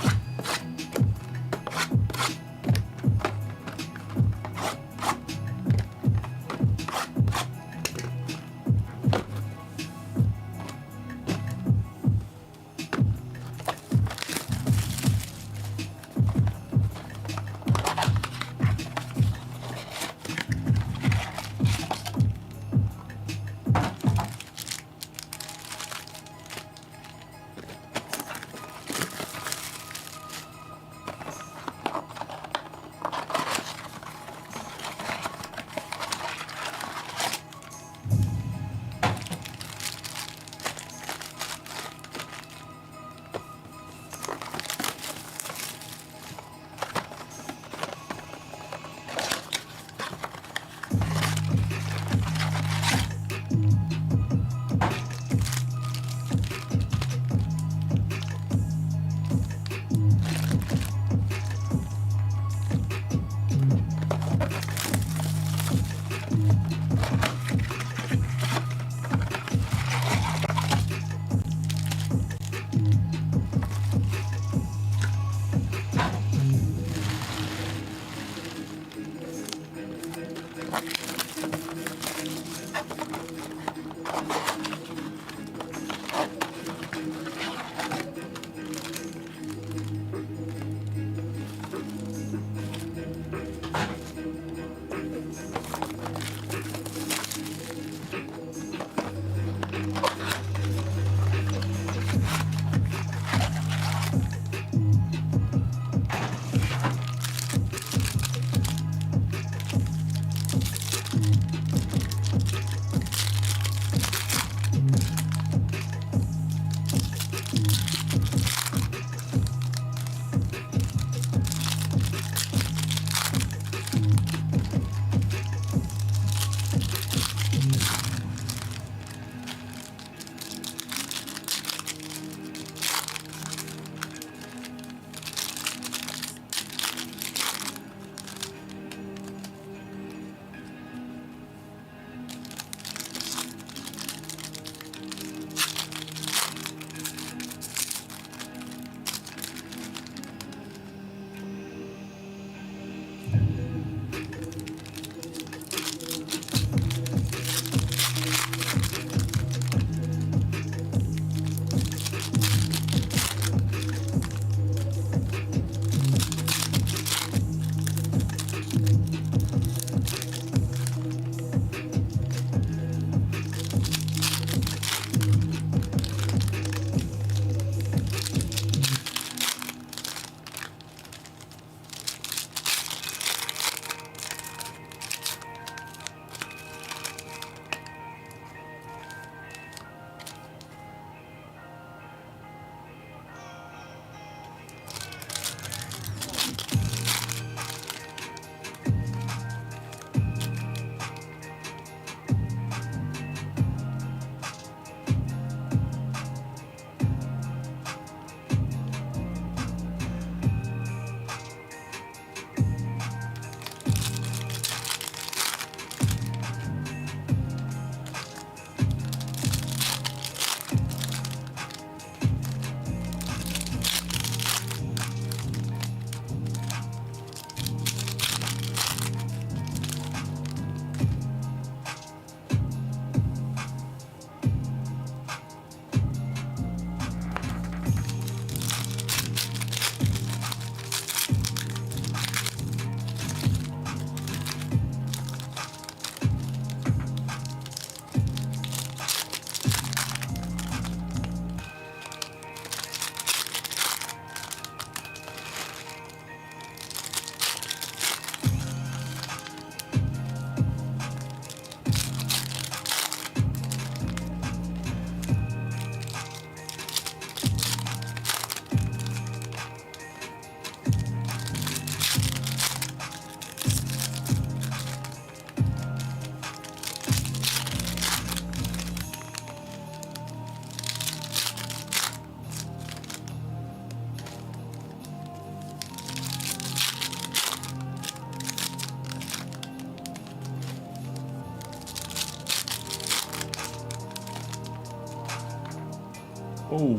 Oh.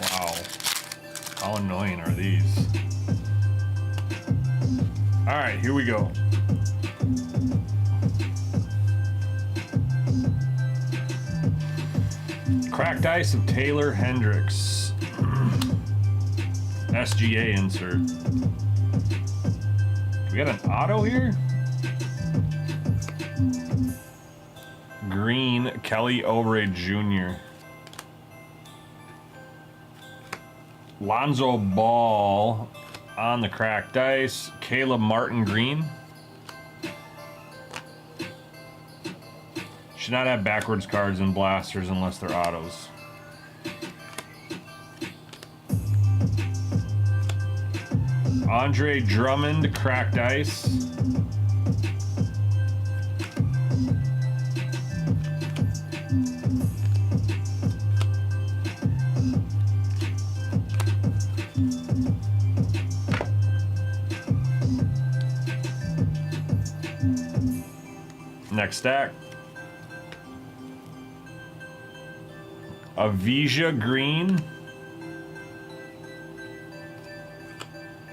Wow. How annoying are these? All right, here we go. Cracked ice of Taylor Hendricks. SGA insert. We got an auto here? Green, Kelly Oubre Jr. Lonzo Ball on the cracked ice. Caleb Martin Green. Should not have backwards cards and blasters unless they're autos. Andre Drummond, cracked ice. Next stack. Avija Green.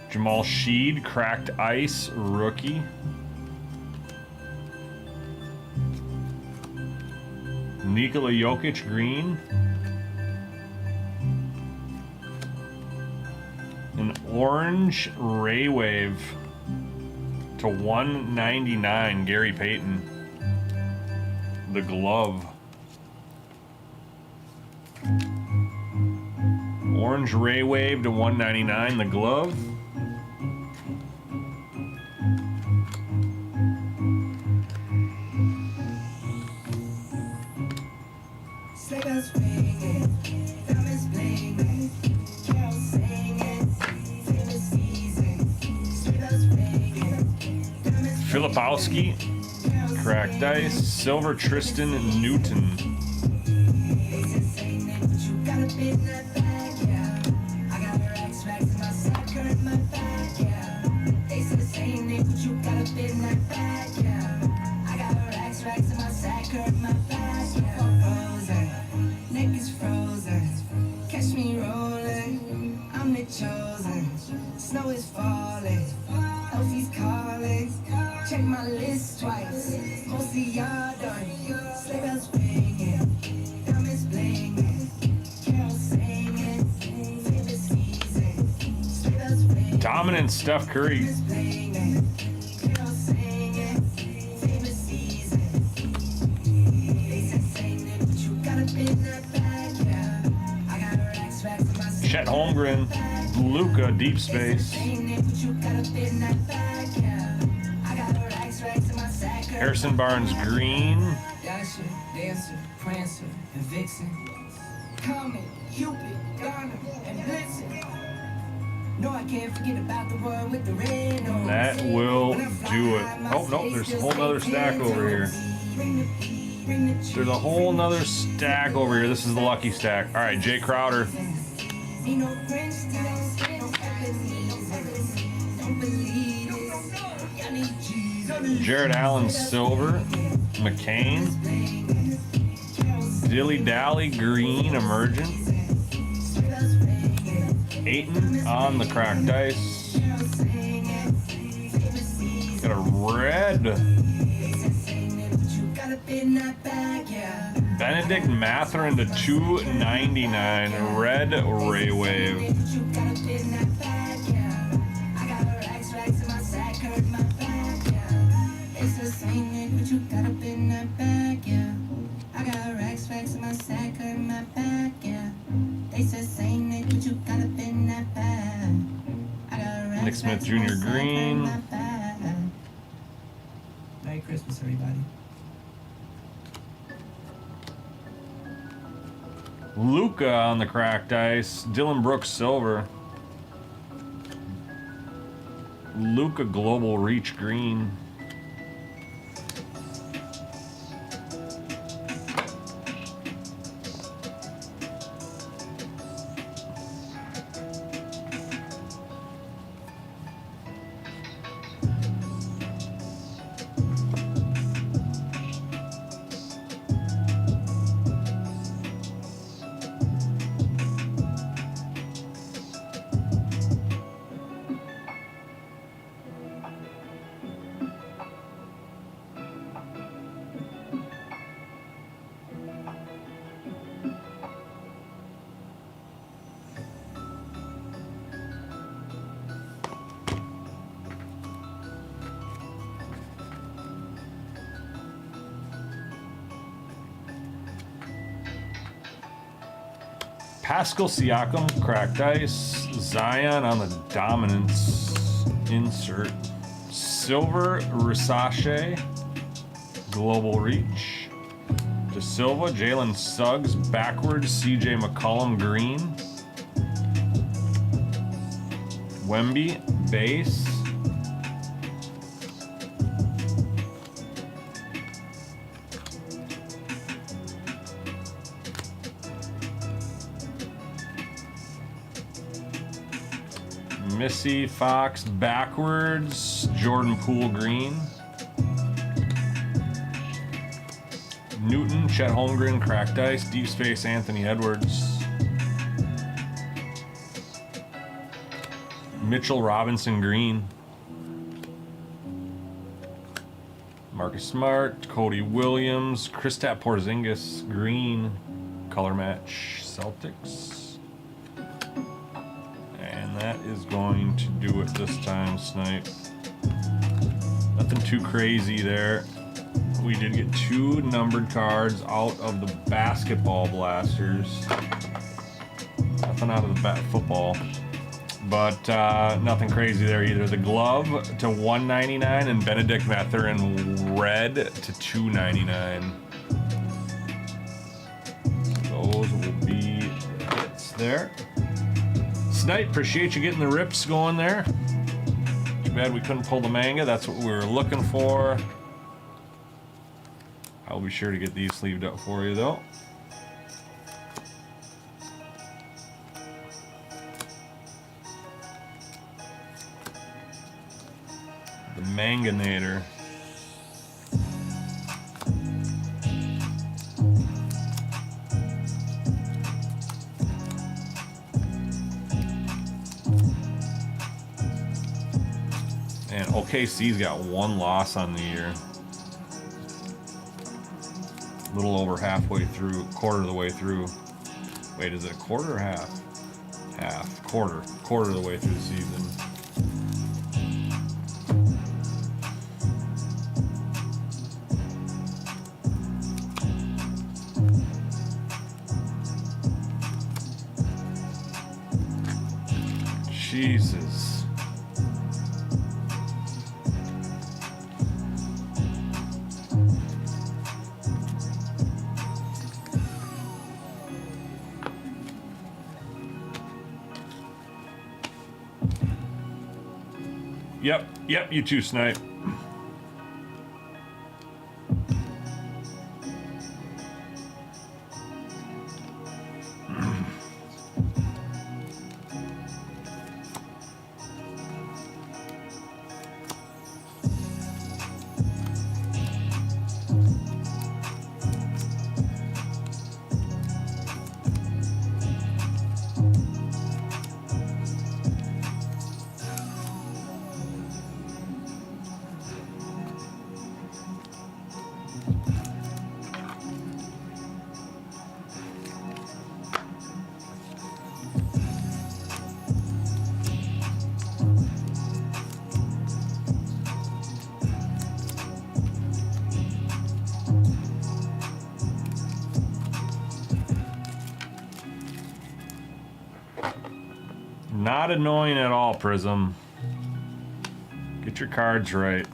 Jamal Sheed, cracked ice, rookie. Nikola Jokic, green. An orange Ray Wave to 199, Gary Payton. The glove. Orange Ray Wave to 199, the glove. Filipowski, cracked ice, silver Tristan Newton. Snow is falling, Elsie's calling. Check my list twice, mostly y'all done. Sleigh bells ringing, diamonds blinging, carols singing, favorite season. Sleigh bells ringing, Dominant Steph Curry. diamonds blinging, carols singing, favorite season. They said sing it, but you gotta be in that bag, yeah. I got racks in my sack. Chet Holmgren, Luka, Deep Space. Harrison Barnes, green. Dasher, Dancer, Prancer, and Vixen. Comet, Cupid, Donner, and Blitzen. No, I can't forget about the one with the red nose. That will do it. Oh, no, there's a whole nother stack over here. There's a whole nother stack over here. This is the lucky stack. All right, Jay Crowder. Jared Allen, silver. McCain. Dilly Dally, green, emergent. Ayton on the cracked dice. Got a red. Benedict Mathurin to 299, red Ray Wave. skirt my back, yeah. It's the same neck, but you got up in that bag, yeah. I got racks in my sack, hurting my back, yeah. They said same neck, but you got up in that bag. I got racks Nick Smith in my Jr. sack, hurting green. my back. Merry Christmas, everybody. Luca on the cracked ice. Dylan Brooks silver. Luca Global Reach green. Pascal Siakam, cracked ice. Zion on the dominance insert. Silver Risache, global reach. De Silva, Jalen Suggs, backwards. CJ McCollum, green. Wemby, base. Missy Fox backwards, Jordan Poole green. Newton, Chet Holmgren, cracked ice, deep space, Anthony Edwards. Mitchell Robinson green. Marcus Smart, Cody Williams, Kristaps Porzingis green, color match Celtics. That is going to do it this time, Snipe. Nothing too crazy there. We did get 2 numbered cards out of the basketball blasters. Nothing out of the football. But nothing crazy there either. The glove to $199 and Benedict Mathurin red to $299. Those will be hits there. Snipe, appreciate you getting the rips going there. Too bad we couldn't pull the manga. That's what we were looking for. I'll be sure to get these sleeved up for you though. The Manganator. And OKC's got 1 loss on the year. A little over halfway through, quarter of the way through. Wait, is it a quarter or half? Half, quarter of the way through the season. Jesus. Yep, you too, Snipe. Not annoying at all, Prism. Get your cards right.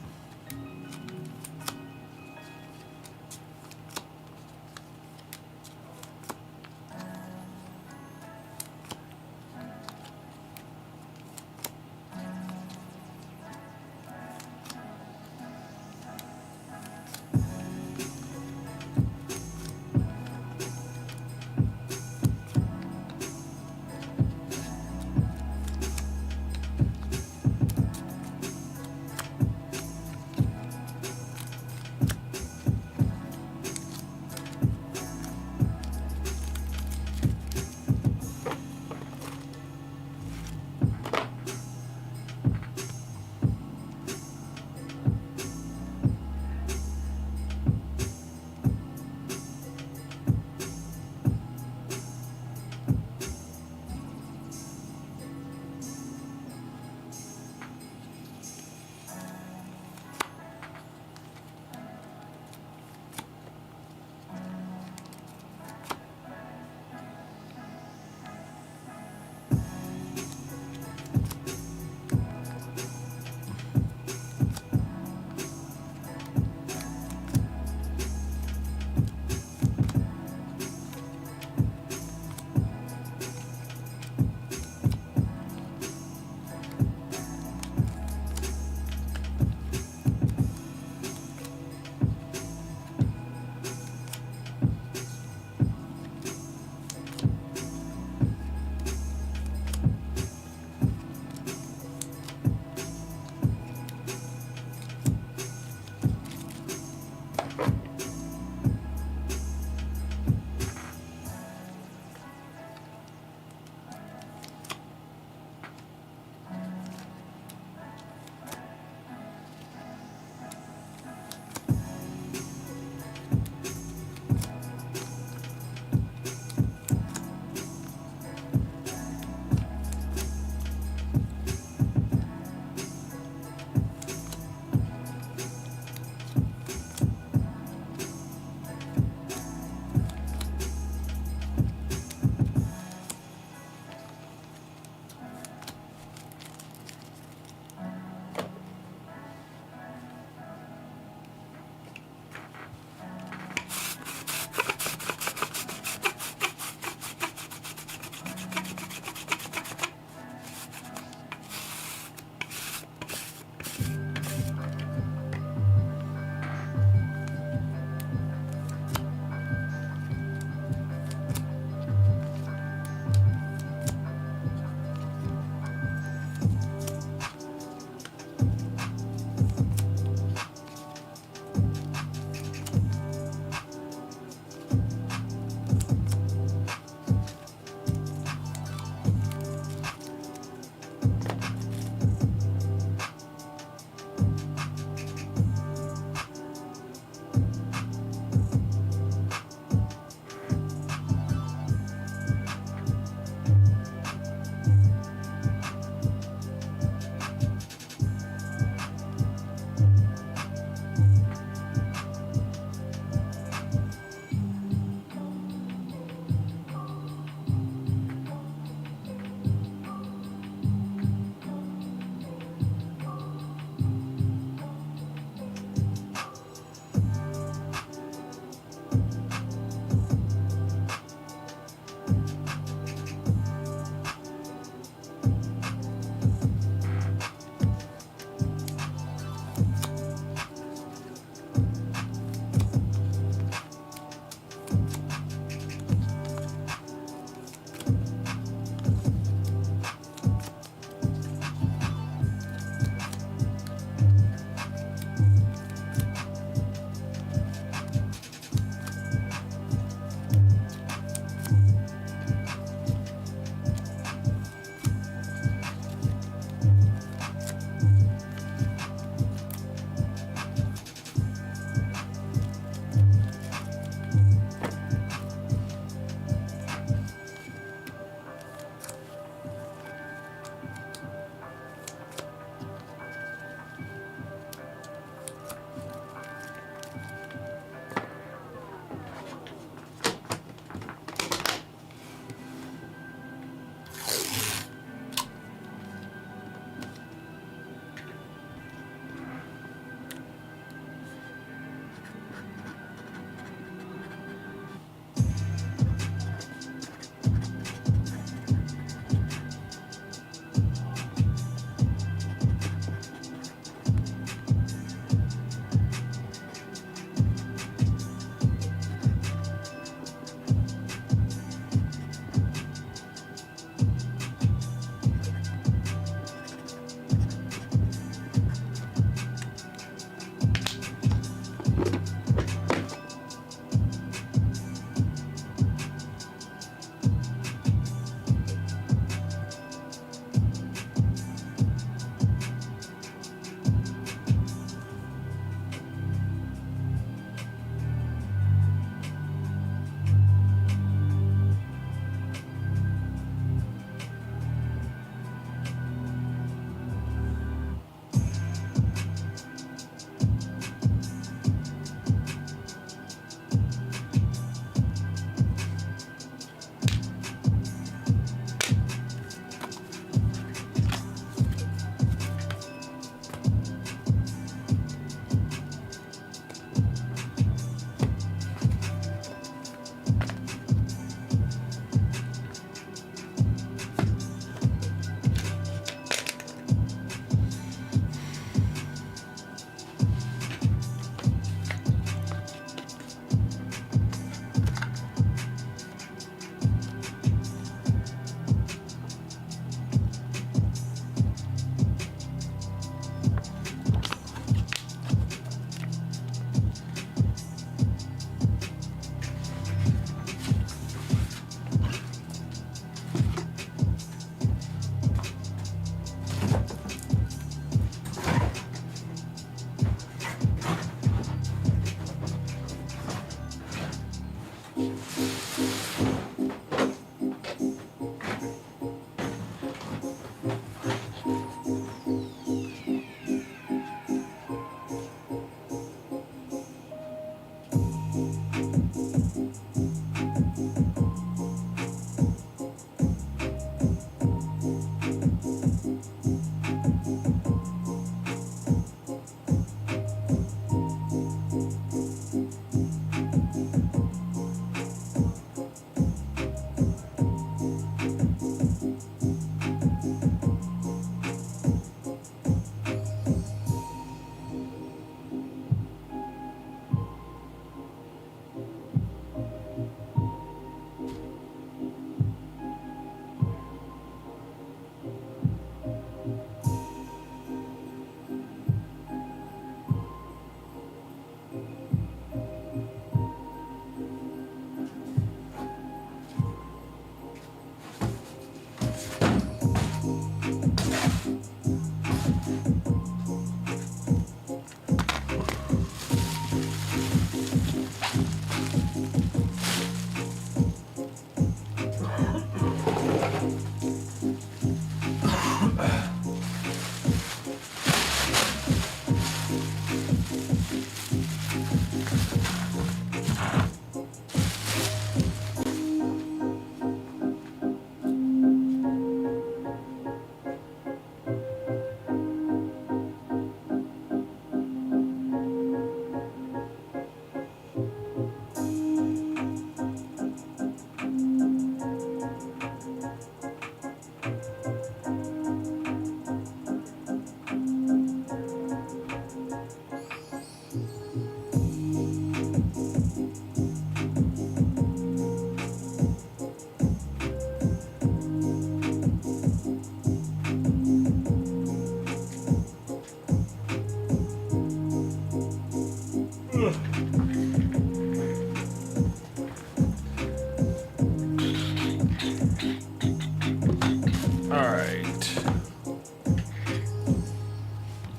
right.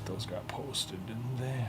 Those got posted, didn't they?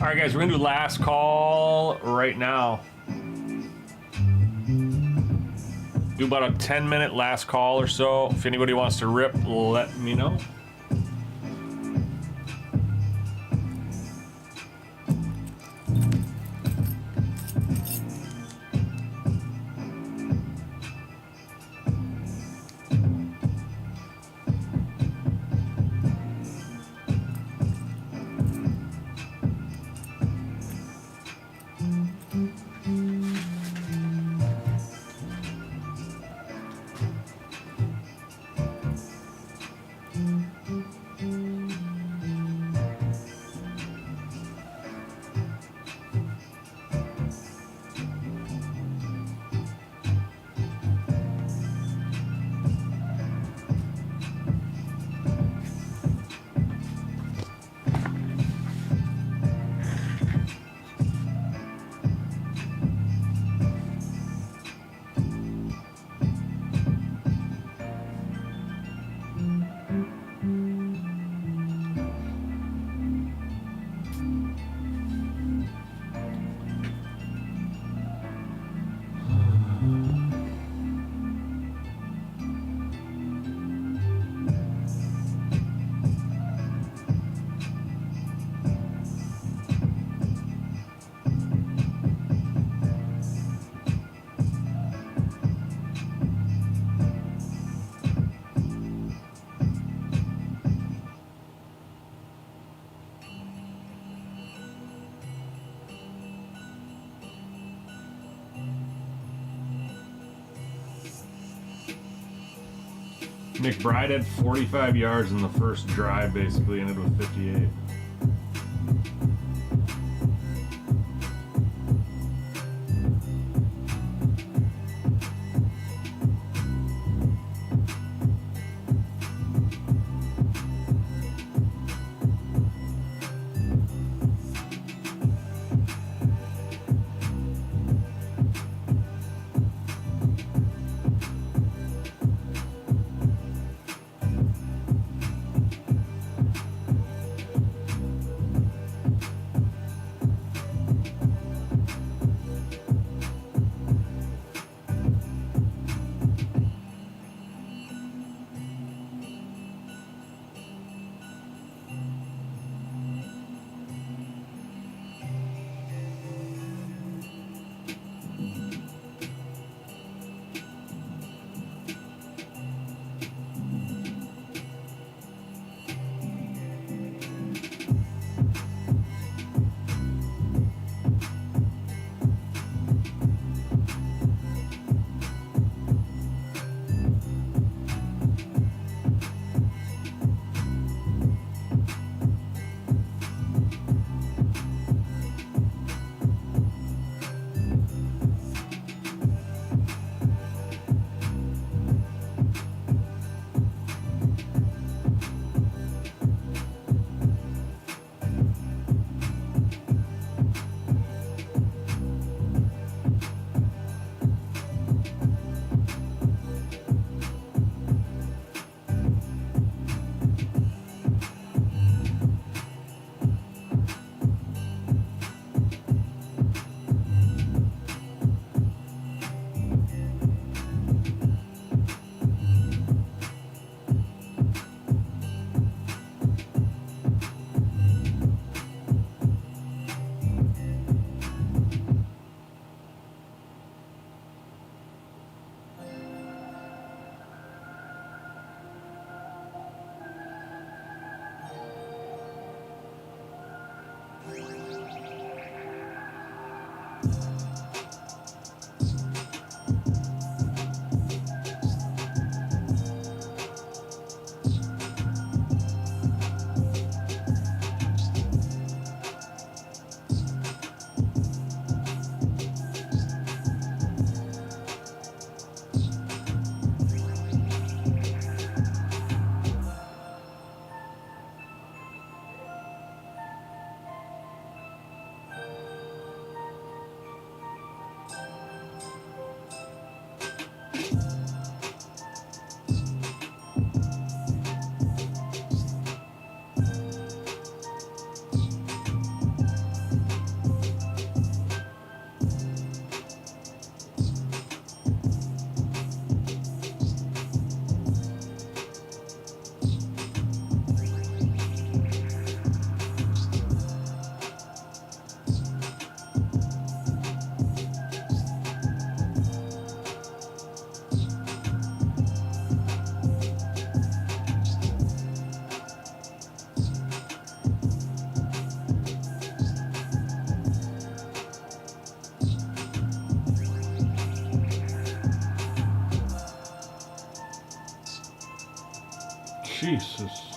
All right, guys, we're gonna do last call right now. Do about a 10-minute last call or so. If anybody wants to rip, let me know. McBride had 45 yards in the first drive, basically ended with 58. Jesus.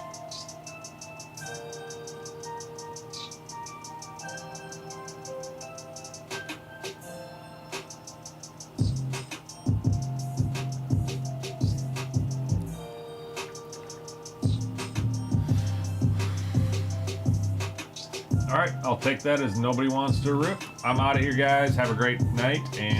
All right, I'll take that as nobody wants to rip. I'm out of here, guys. Have a great night, and